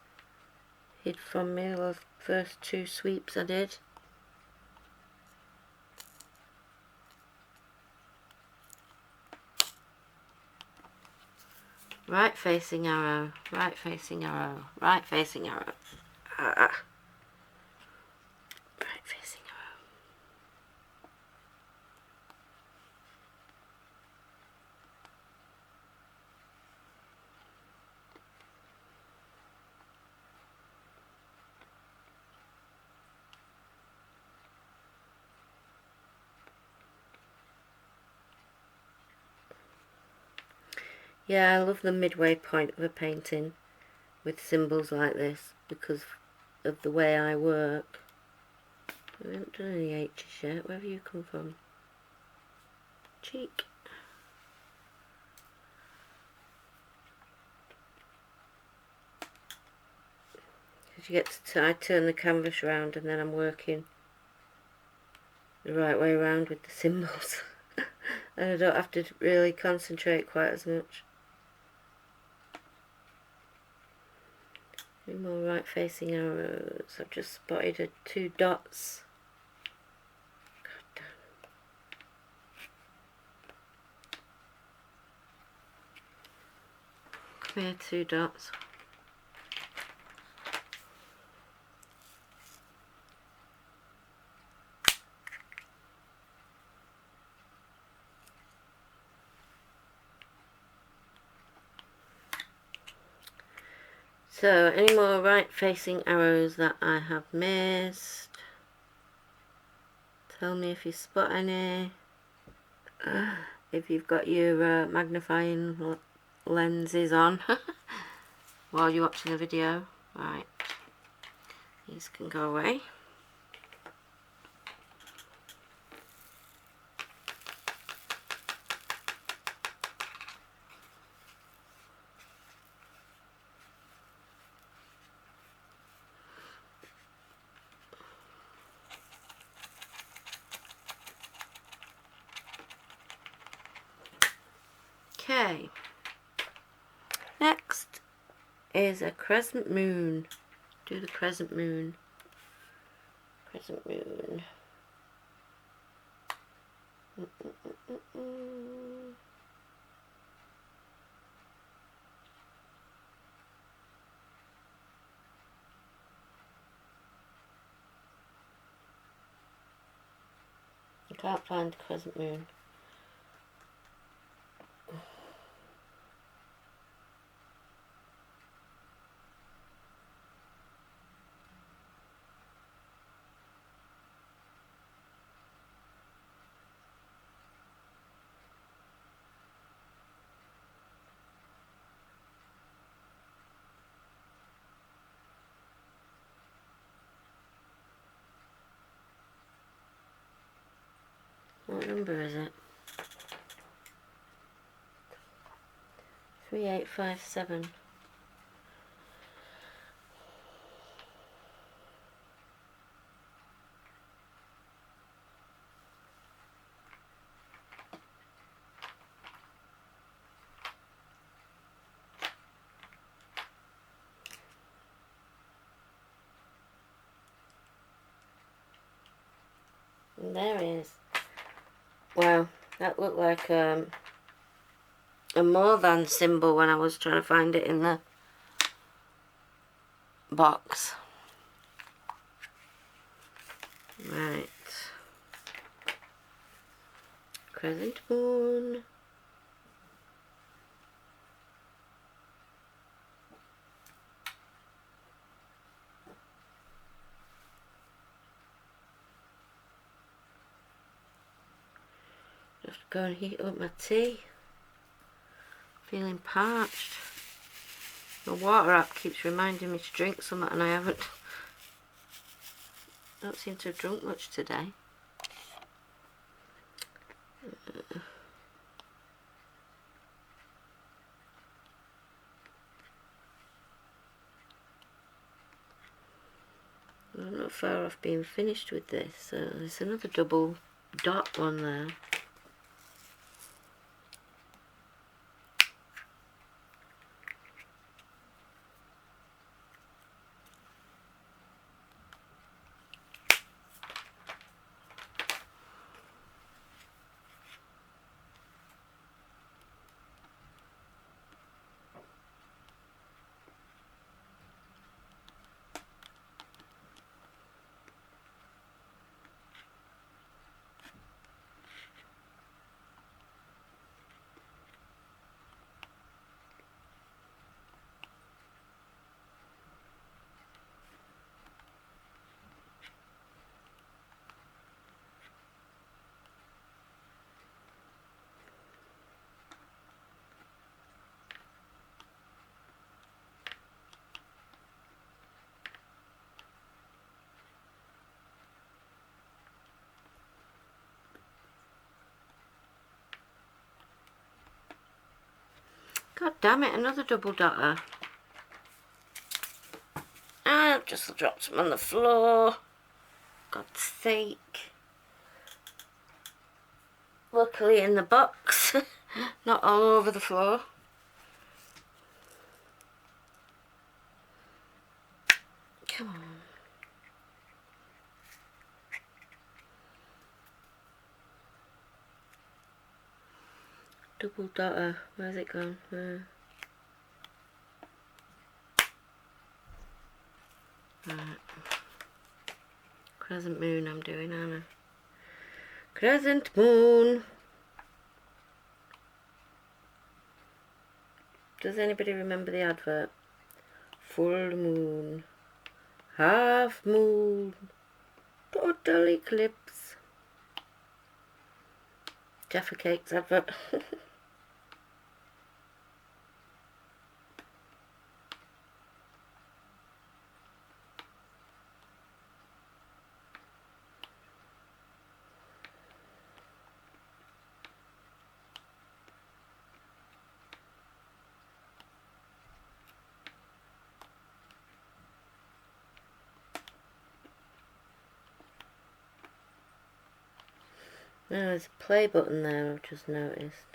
[SPEAKER 1] Hid from me the first two sweeps I did. Right facing arrow, right facing arrow, right facing arrow. Ah. Right facing arrow. Yeah, I love the midway point of a painting with symbols like this because of the way I work. I haven't done any H's yet. Where have you come from? Cheek. Because you get to I turn the canvas around and then I'm working the right way around with the symbols. And I don't have to really concentrate quite as much. Any more right facing arrows? I've just spotted two dots. God damn. Come here, two dots. So, any more right facing arrows that I have missed? Tell me if you spot any. If you've got your magnifying lenses on while you're watching the video. Right, these can go away. Okay, next is a crescent moon. Do the crescent moon. Crescent moon. I can't find the crescent moon. What number is it? 3857. And there he is. Wow, that looked like a more than symbol when I was trying to find it in the box. Right. Crescent moon. go and heat up my tea. Feeling parched. My water app keeps reminding me to drink something and I haven't. Don't seem to have drunk much today. I'm not far off being finished with this, so there's another double dot one there. God damn it, another double dotter. I've just dropped them on the floor. God's sake. Luckily in the box, not all over the floor. Come on. Double dotter, where's it gone? Right. Crescent moon I'm doing, aren't I? Crescent moon. Does anybody remember the advert? Full moon, half moon, total eclipse. Jaffa Cakes advert. No, there's a play button there, I've just noticed.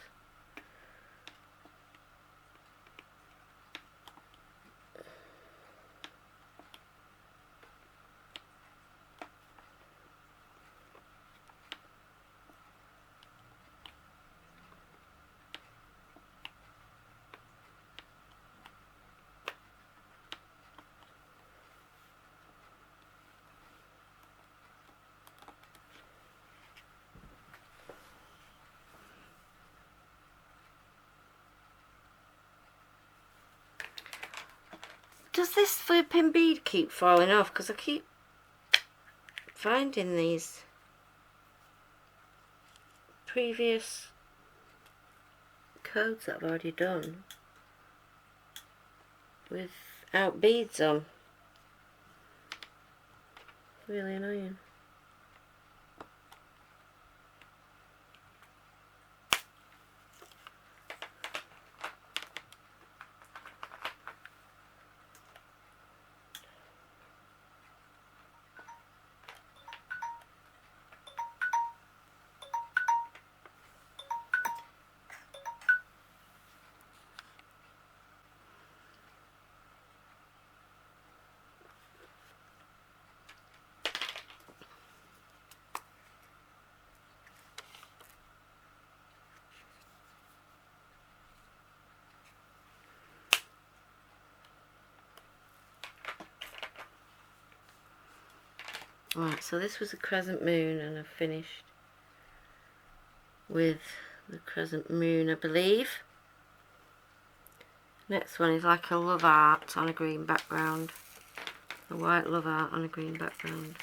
[SPEAKER 1] Does this flipping bead keep falling off? Because I keep finding these previous codes that I've already done without beads on. Really annoying. Right, so this was a crescent moon and I've finished with the crescent moon, I believe. Next one is like a love heart on a green background. A white love heart on a green background.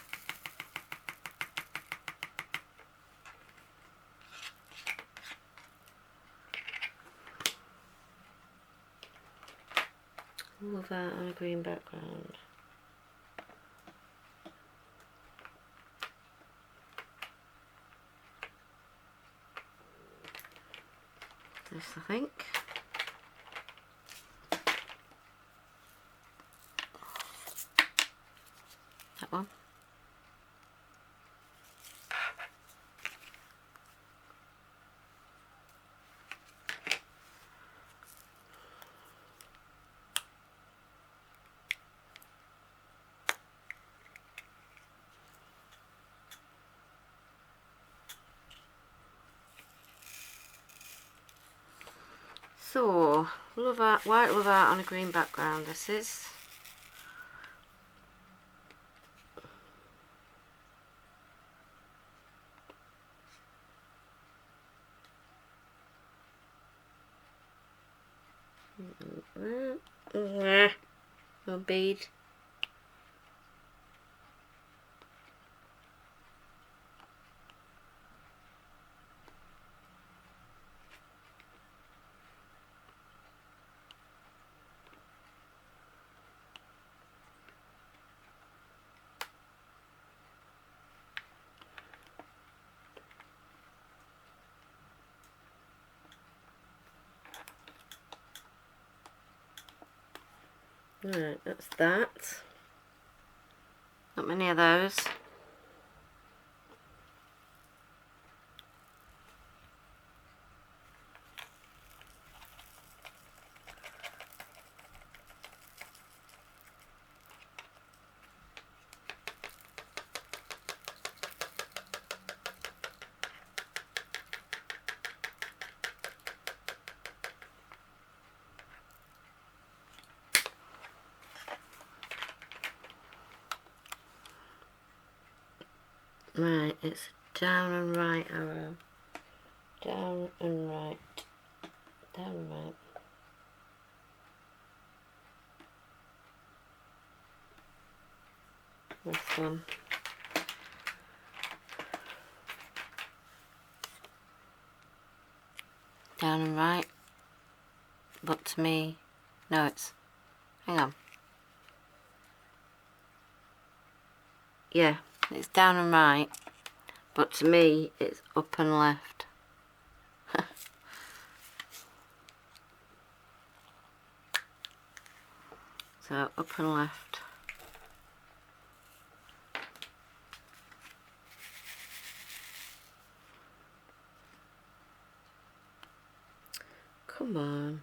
[SPEAKER 1] Love that on a green background. This, I think. That one. So, love art, white love art on a green background, this is. No bead. Right, that's that. Not many of those. Right, it's down and right arrow. Down and right. Down and right. This one. Down and right. But to me, no, it's, hang on. Yeah, it's down and right. But to me, it's up and left. So, up and left. Come on.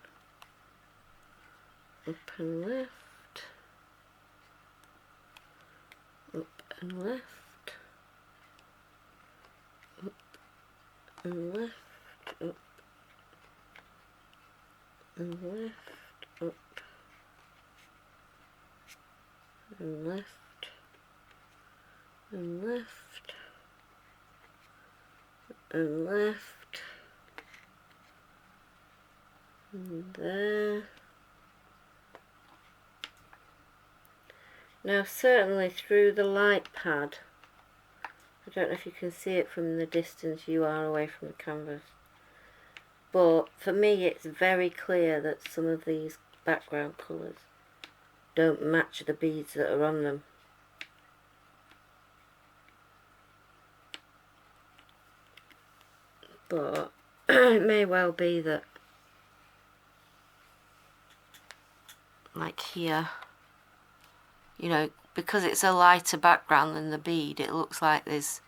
[SPEAKER 1] Up and left. Up and left. Up and left. Up and left. Up and left. And left. And left. And there. Now certainly through the light pad, I don't know if you can see it from the distance you are away from the canvas, but for me it's very clear that some of these background colours don't match the beads that are on them. But it may well be that, like here, you know, because it's a lighter background than the bead, it looks like there's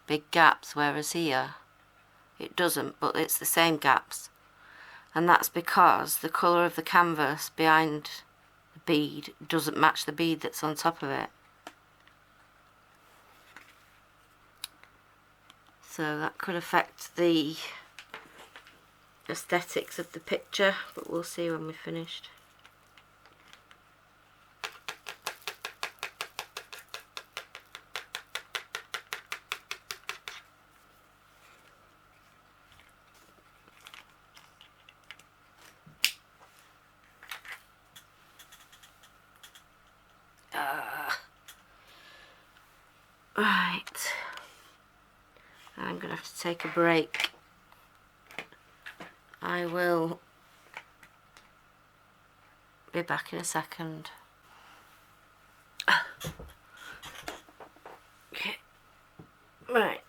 [SPEAKER 1] big gaps, whereas here it doesn't, but it's the same gaps. And that's because the colour of the canvas behind the bead doesn't match the bead that's on top of it. So that could affect the aesthetics of the picture, but we'll see when we're finished. Right, I'm going to have to take a break. I will Be back in a second. Okay, right,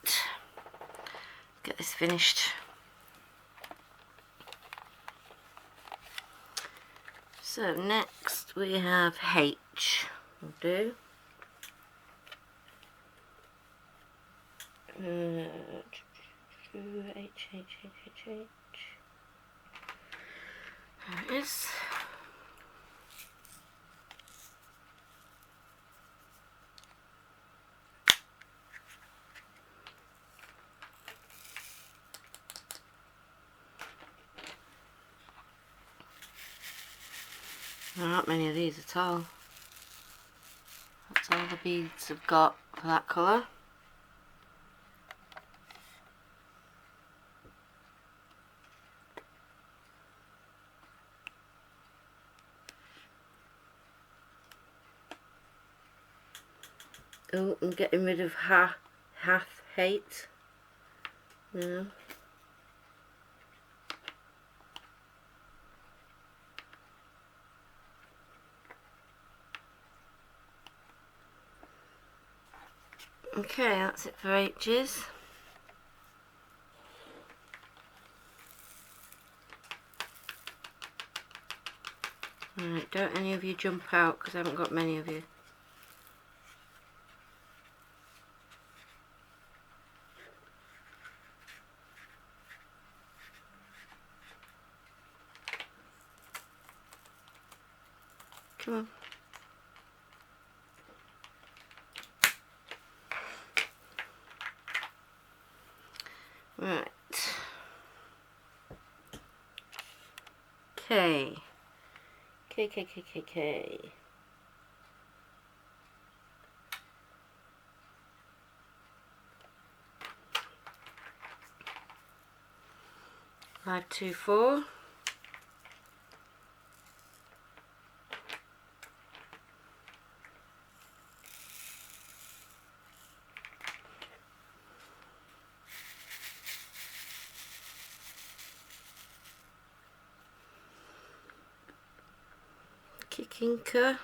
[SPEAKER 1] get this finished. So next we have H. We'll do. H. There it is. There aren't many of these at all. That's all the beads I've got for that colour. Oh, I'm getting rid of half hate. No. Okay, that's it for H's. Alright, don't any of you jump out because I haven't got many of you. Come on. Right. K. K. 5, 2, 4. Kicking cur,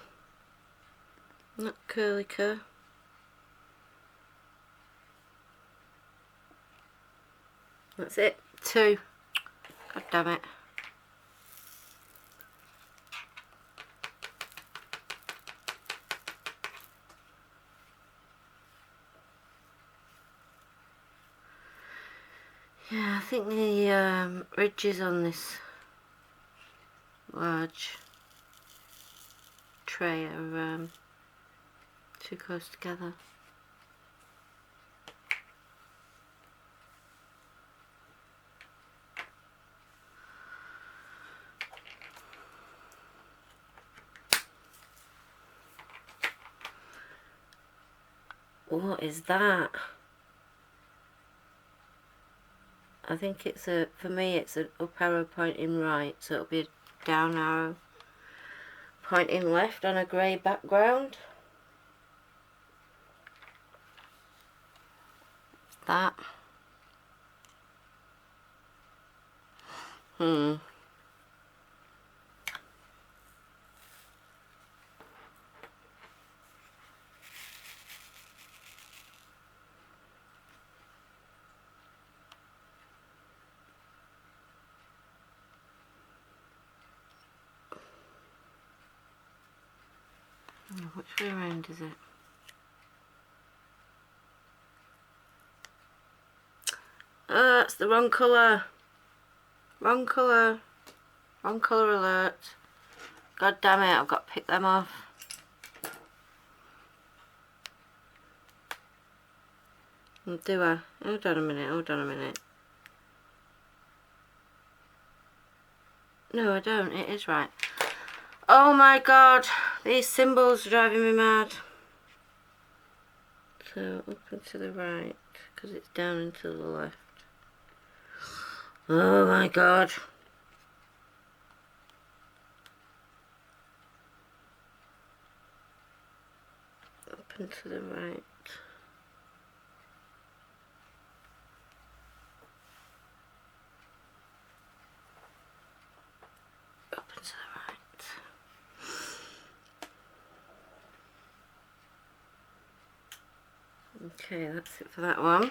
[SPEAKER 1] not curly cur. That's it. 2. God damn it. Yeah, I think the ridges on this large tray are too close together. What is that? I think it's for me it's an up arrow pointing right, so it'll be a down arrow pointing left on a grey background. That. Which way around is it? Oh, that's the wrong colour. Wrong colour. Wrong colour alert. God damn it, I've got to pick them off. Do I? Hold on a minute. No, I don't. It is right. Oh my god, these symbols are driving me mad. So up and to the right, because it's down and to the left. Oh my god. Up and to the right. Up and to the right. Okay, that's it for that one.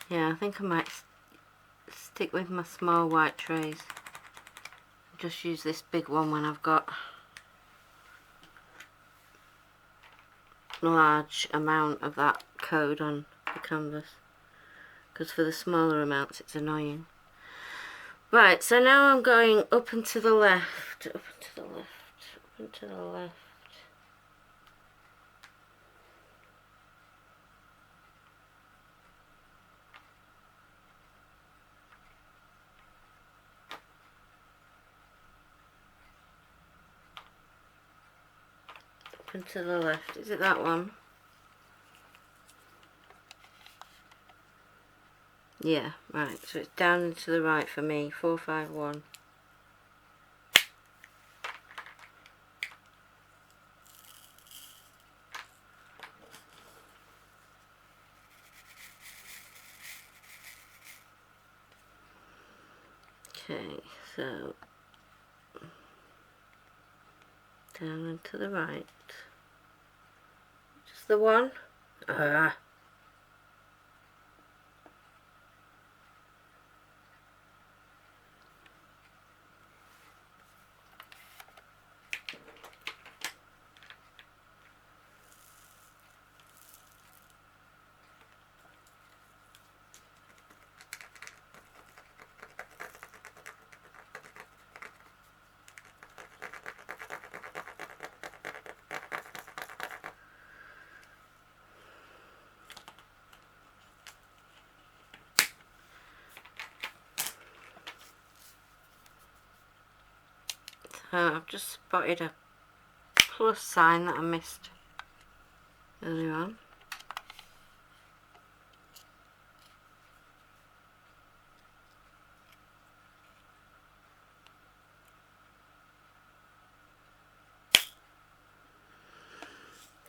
[SPEAKER 1] Yeah, I think I might stick with my small white trays. Just use this big one when I've got a large amount of that code on the canvas, because for the smaller amounts it's annoying. Right, so now I'm going up and to the left, up and to the left, up and to the left. Up and to the left, is it that one? Yeah, right, so it's down and to the right for me, 451. Okay, so down and to the right. Just the one? Ah. I've just spotted a plus sign that I missed earlier on.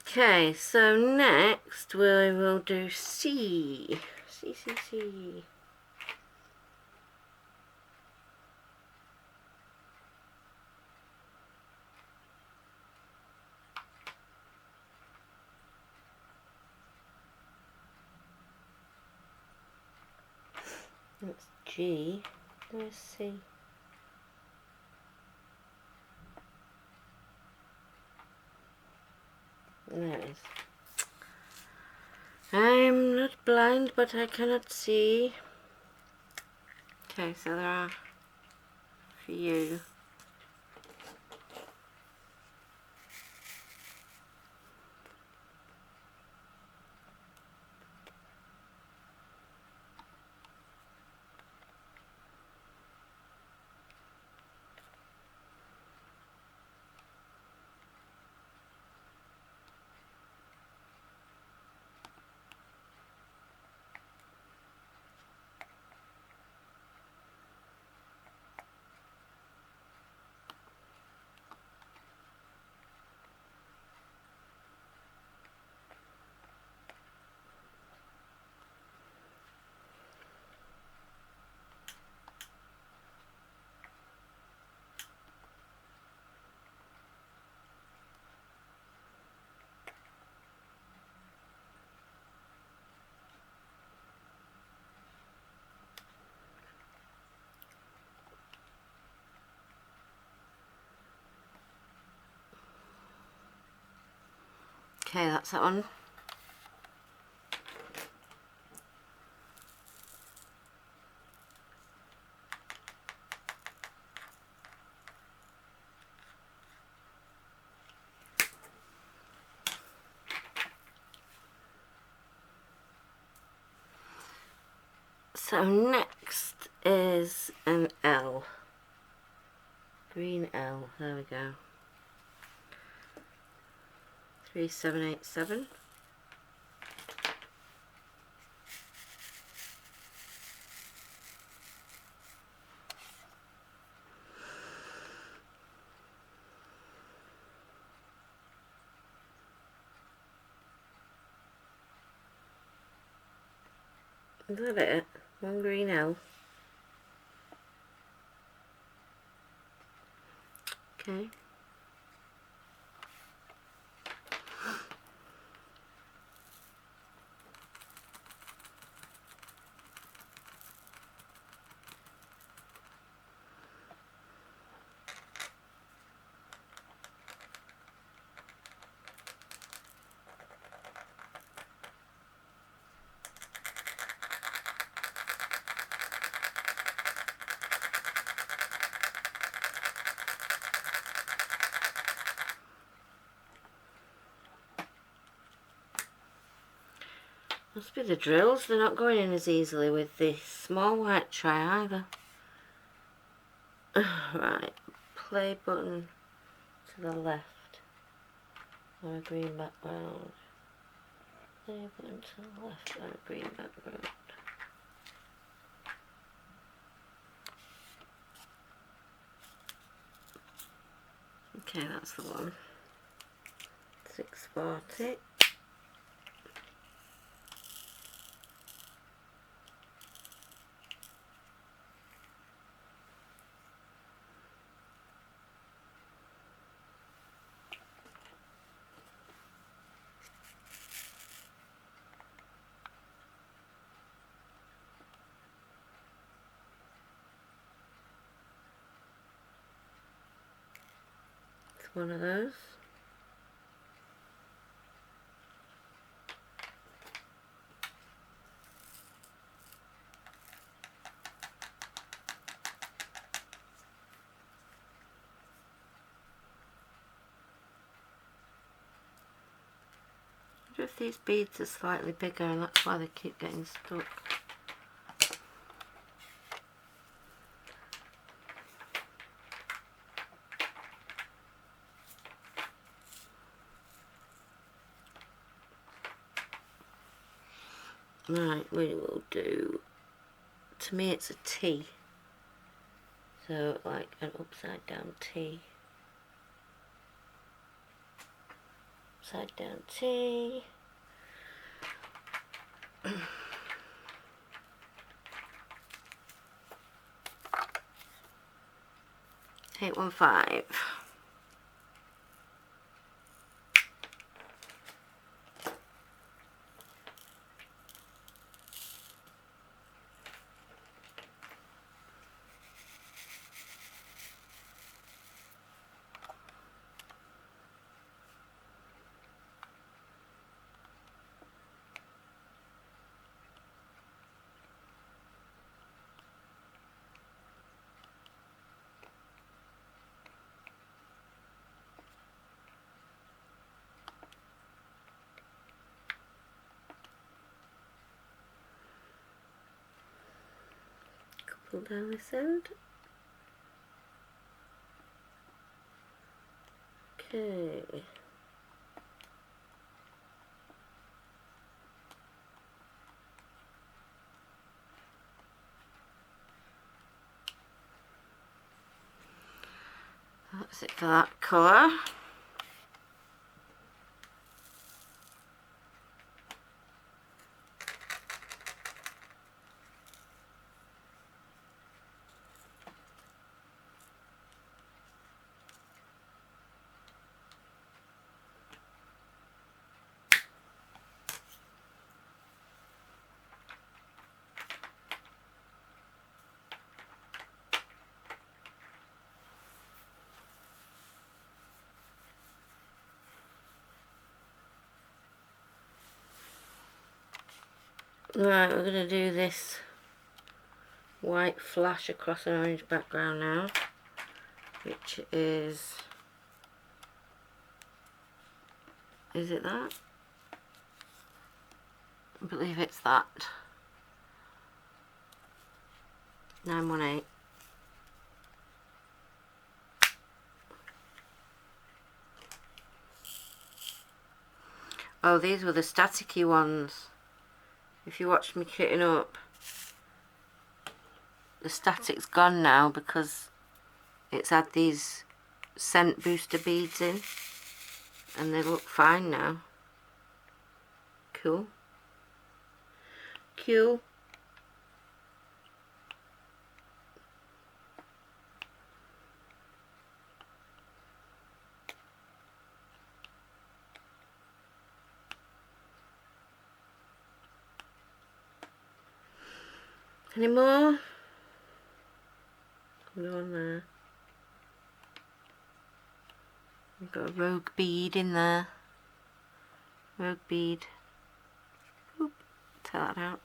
[SPEAKER 1] Okay, so next we will do C. C, C, C. That's G. Where's C? There it is. I'm not blind, but I cannot see. Okay, so there are a few. Okay, that's that one. So next is an L. Green L, there we go. 3787. Is that it? One green L. Okay. Must be the drills, they're not going in as easily with the small white tray either. Right, play button to the left on a green background. Play button to the left on a green background. Okay, that's the one. 640. It's one of those. I wonder if these beads are slightly bigger and that's why they keep getting stuck. Right, we will do, to me it's a T, so like an upside down T. Upside down T. 815. Pull down this end. Okay. That's it for that colour. Right, we're going to do this white flash across an orange background now, which is it that? I believe it's that. 918. Oh, these were the staticky ones. If you watched me kitting up, the static's gone now because it's had these scent booster beads in and they look fine now. Cool. Cool. Any more? Go on there. We've got a rogue bead in there. Rogue bead. Oop, tear that out.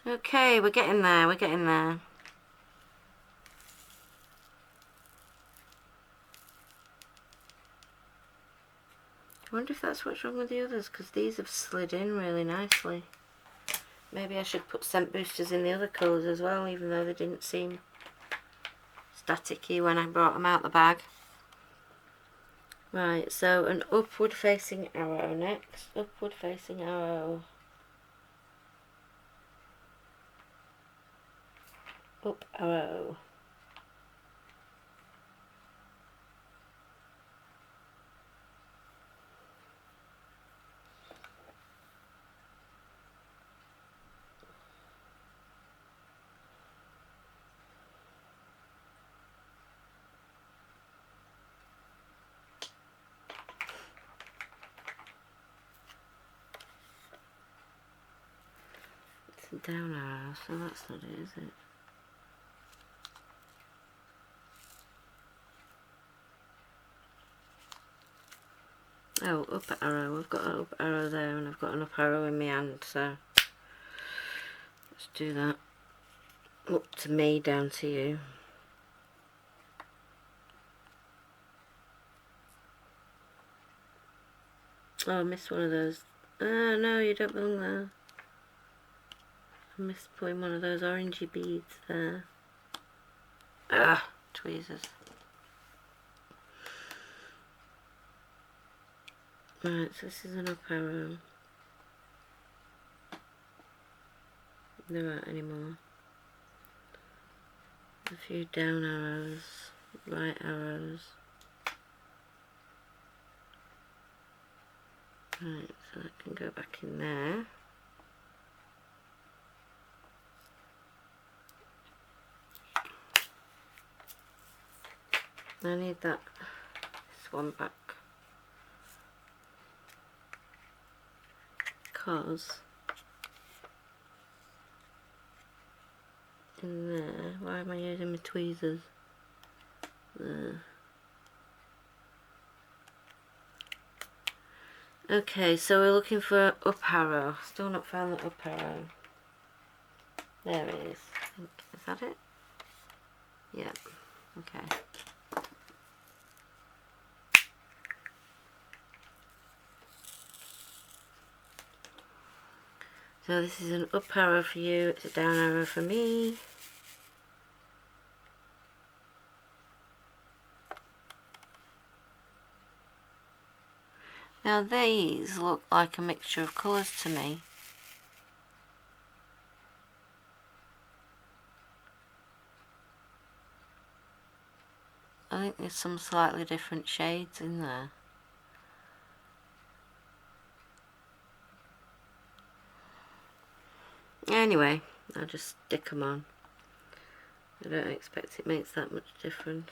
[SPEAKER 1] Okay, we're getting there, we're getting there. I wonder if that's what's wrong with the others, because these have slid in really nicely. Maybe I should put scent boosters in the other colours as well, even though they didn't seem staticky when I brought them out the bag. Right, so an upward facing arrow next. Upward facing arrow. Up arrow. It's a down arrow, so that's not it, is it? Oh, up arrow. I've got an up arrow there and I've got an up arrow in my hand, so let's do that. Up to me, down to you. Oh, I missed one of those. Ah, no, you don't belong there. I missed putting one of those orangey beads there. Ah, tweezers. Right, so this is an up arrow. There aren't any more. A few down arrows, right arrows. Right, so I can go back in there. I need this one back, because in there, why am I using my tweezers? There. Okay, so we're looking for up arrow. Still not found the up arrow. There it is. Is that it? Yeah. Okay. So this is an up arrow for you, it's a down arrow for me. Now these look like a mixture of colours to me. I think there's some slightly different shades in there. Anyway, I'll just stick them on. I don't expect it makes that much difference.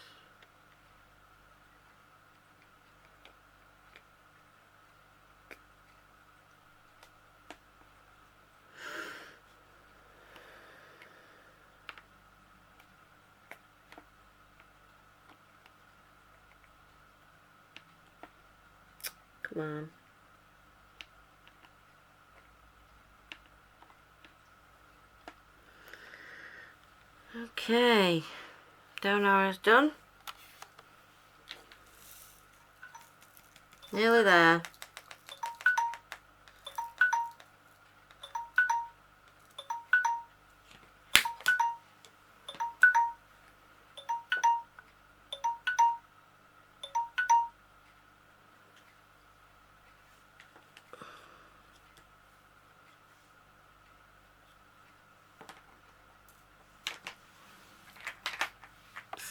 [SPEAKER 1] Come on. Okay, down arrow's done. Nearly there.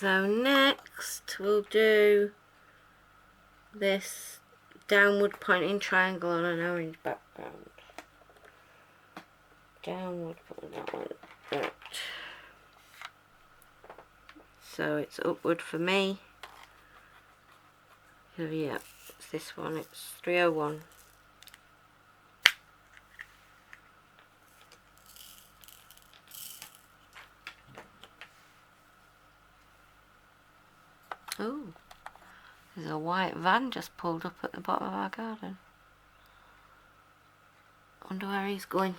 [SPEAKER 1] So next we'll do this downward pointing triangle on an orange background. Downward pointing, that one. Right. So it's upward for me. So yeah, it's this one, it's 301. Oh, there's a white van just pulled up at the bottom of our garden. Wonder where he's going.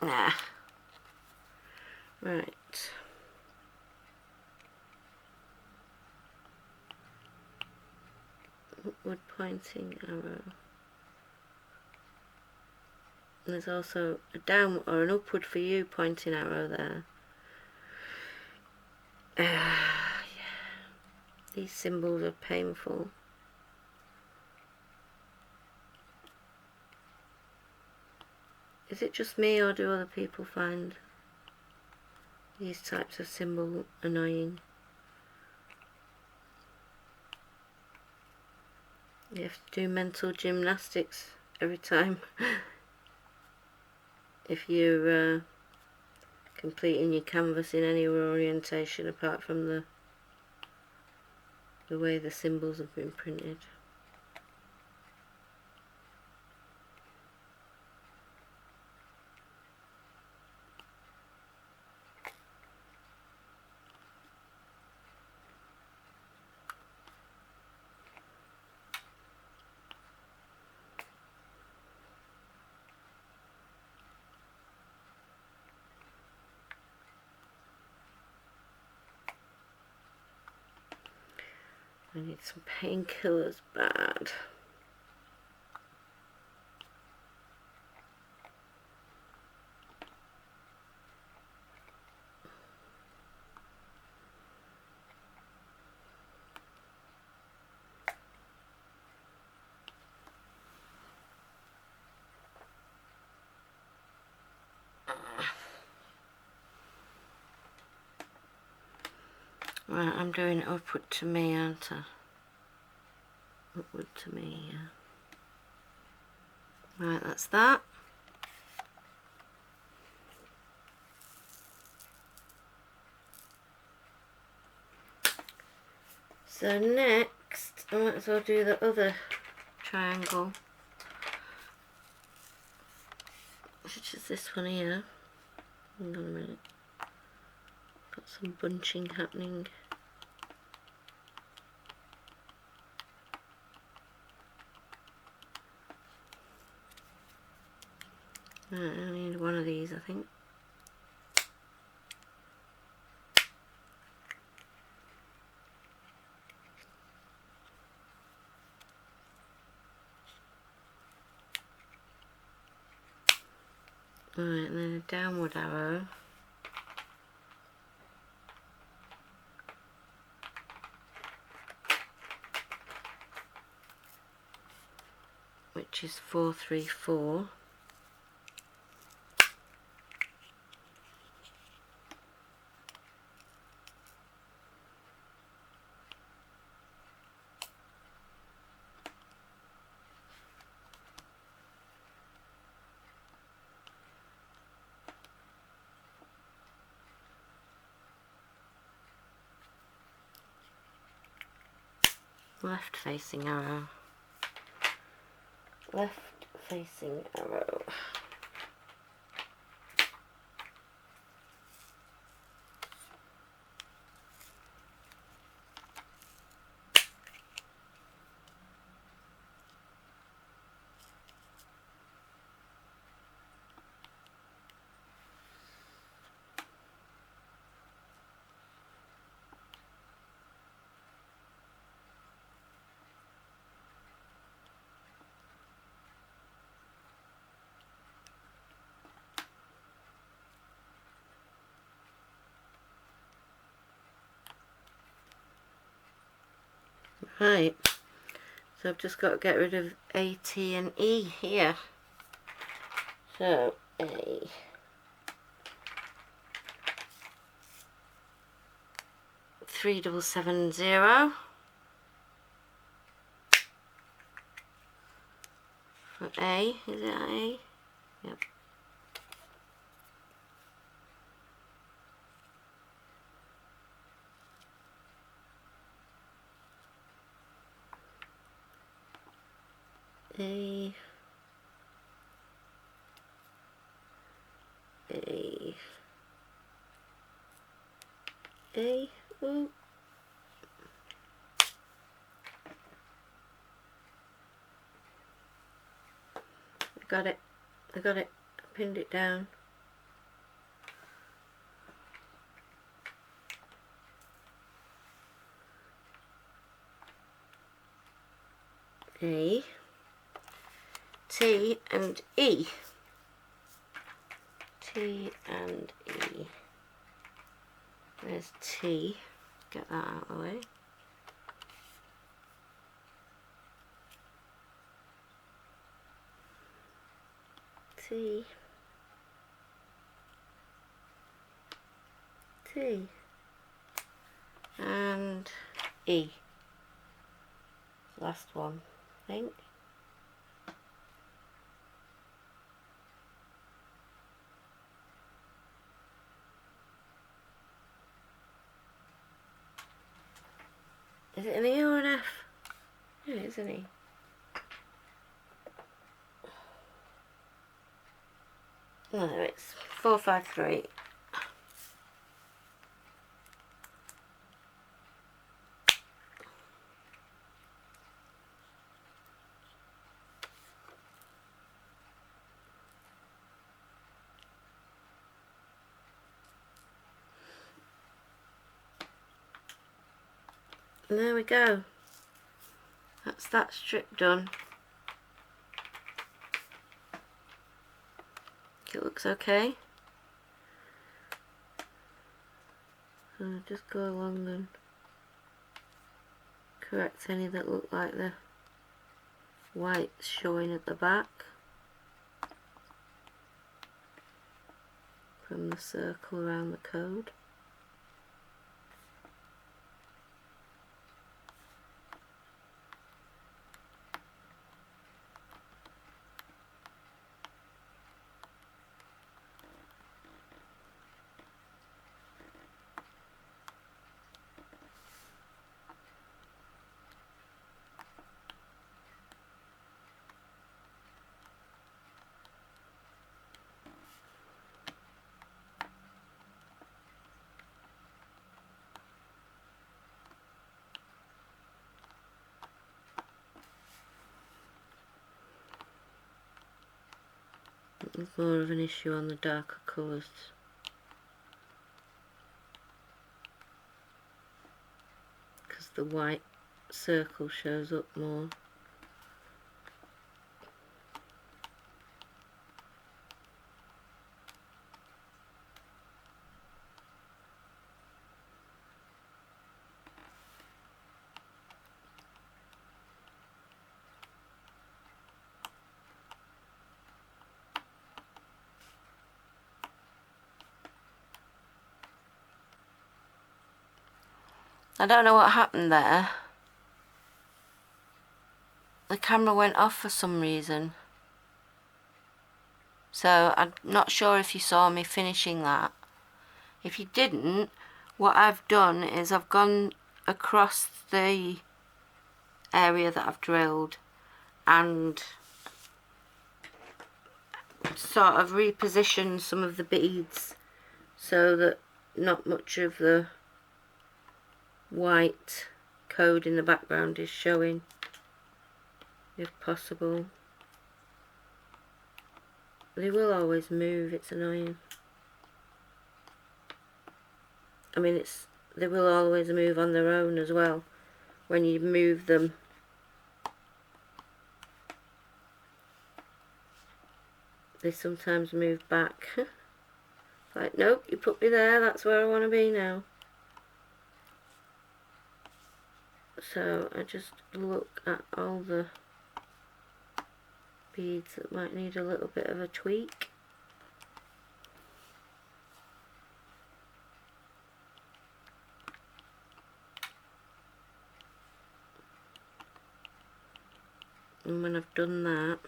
[SPEAKER 1] Nah. Right. Upward pointing arrow. And there's also a down or an upward for you pointing arrow there. Yeah. These symbols are painful. Is it just me, or do other people find these types of symbol annoying? You have to do mental gymnastics every time if you're completing your canvas in any orientation apart from the way the symbols have been printed. I need some painkillers bad. Right, I'm doing it upward to me, aren't I? Upward to me, yeah. Right, that's that. So next, I might as well do the other triangle, which is this one here. Hang on a minute. Got some bunching happening. Right, I need one of these, I think. Right, and then a downward arrow. Which is 4, 3, 4. Left facing arrow. Left facing arrow. Right, so I've just got to get rid of A, T and E here. So, A. Three 770 for A, is it A? Yep. A, A, E. Ooh. Got it. I got it. I pinned it down. A, T and E. T and E. There's T. Get that out of the way. T. T. And E. Last one, I think. Is it an E or an F? Yeah, it is an E. No, it's 453. And there we go. That's that strip done. It looks okay. So I'll just go along and correct any that look like the white's showing at the back from the circle around the code. There's more of an issue on the darker colours. Because the white circle shows up more. I don't know what happened there. The camera went off for some reason. So I'm not sure if you saw me finishing that. If you didn't, what I've done is I've gone across the area that I've drilled and sort of repositioned some of the beads so that not much of the white code in the background is showing, if possible. They will always move, it's annoying. I mean, they will always move on their own as well when you move them. They sometimes move back. Like, nope, you put me there, that's where I want to be now. So I just look at all the beads that might need a little bit of a tweak. And when I've done that,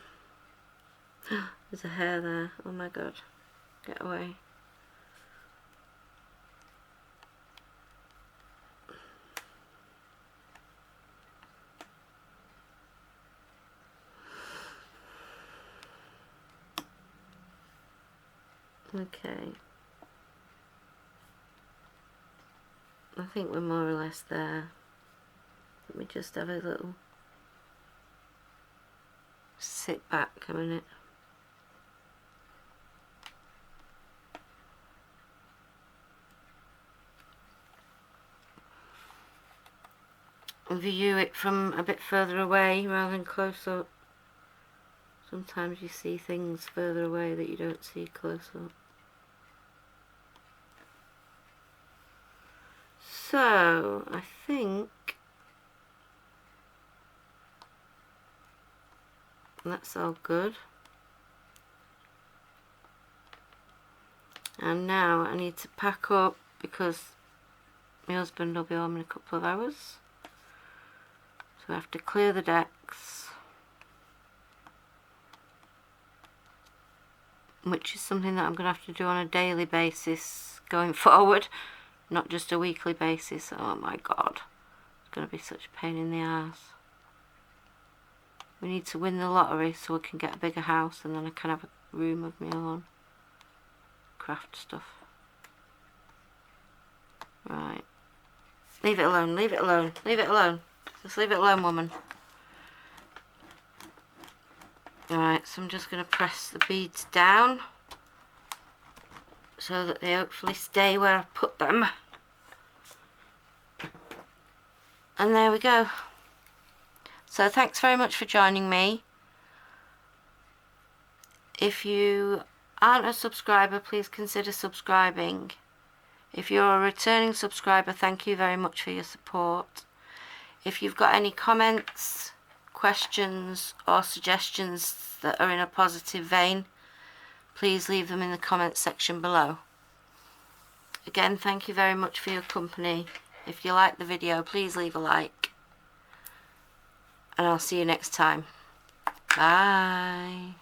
[SPEAKER 1] there's a hair there, oh my god, get away. Okay. I think we're more or less there. Let me just have a little sit back a minute. View it from a bit further away rather than close up. Sometimes you see things further away that you don't see close up. So, I think that's all good. And now I need to pack up because my husband will be home in a couple of hours. So I have to clear the decks, which is something that I'm going to have to do on a daily basis going forward, not just a weekly basis. Oh my god, it's going to be such a pain in the ass. We need to win the lottery so we can get a bigger house, and then I can have a room of my own. Craft stuff. Right. Leave it alone, leave it alone, leave it alone. Just leave it alone, woman. Alright, so I'm just going to press the beads down so that they hopefully stay where I put them. And there we go. So thanks very much for joining me. If you aren't a subscriber, please consider subscribing. If you're a returning subscriber, thank you very much for your support. If you've got any comments, questions or suggestions that are in a positive vein, please leave them in the comments section below. Again, thank you very much for your company. If you like the video, please leave a like. And I'll see you next time. Bye.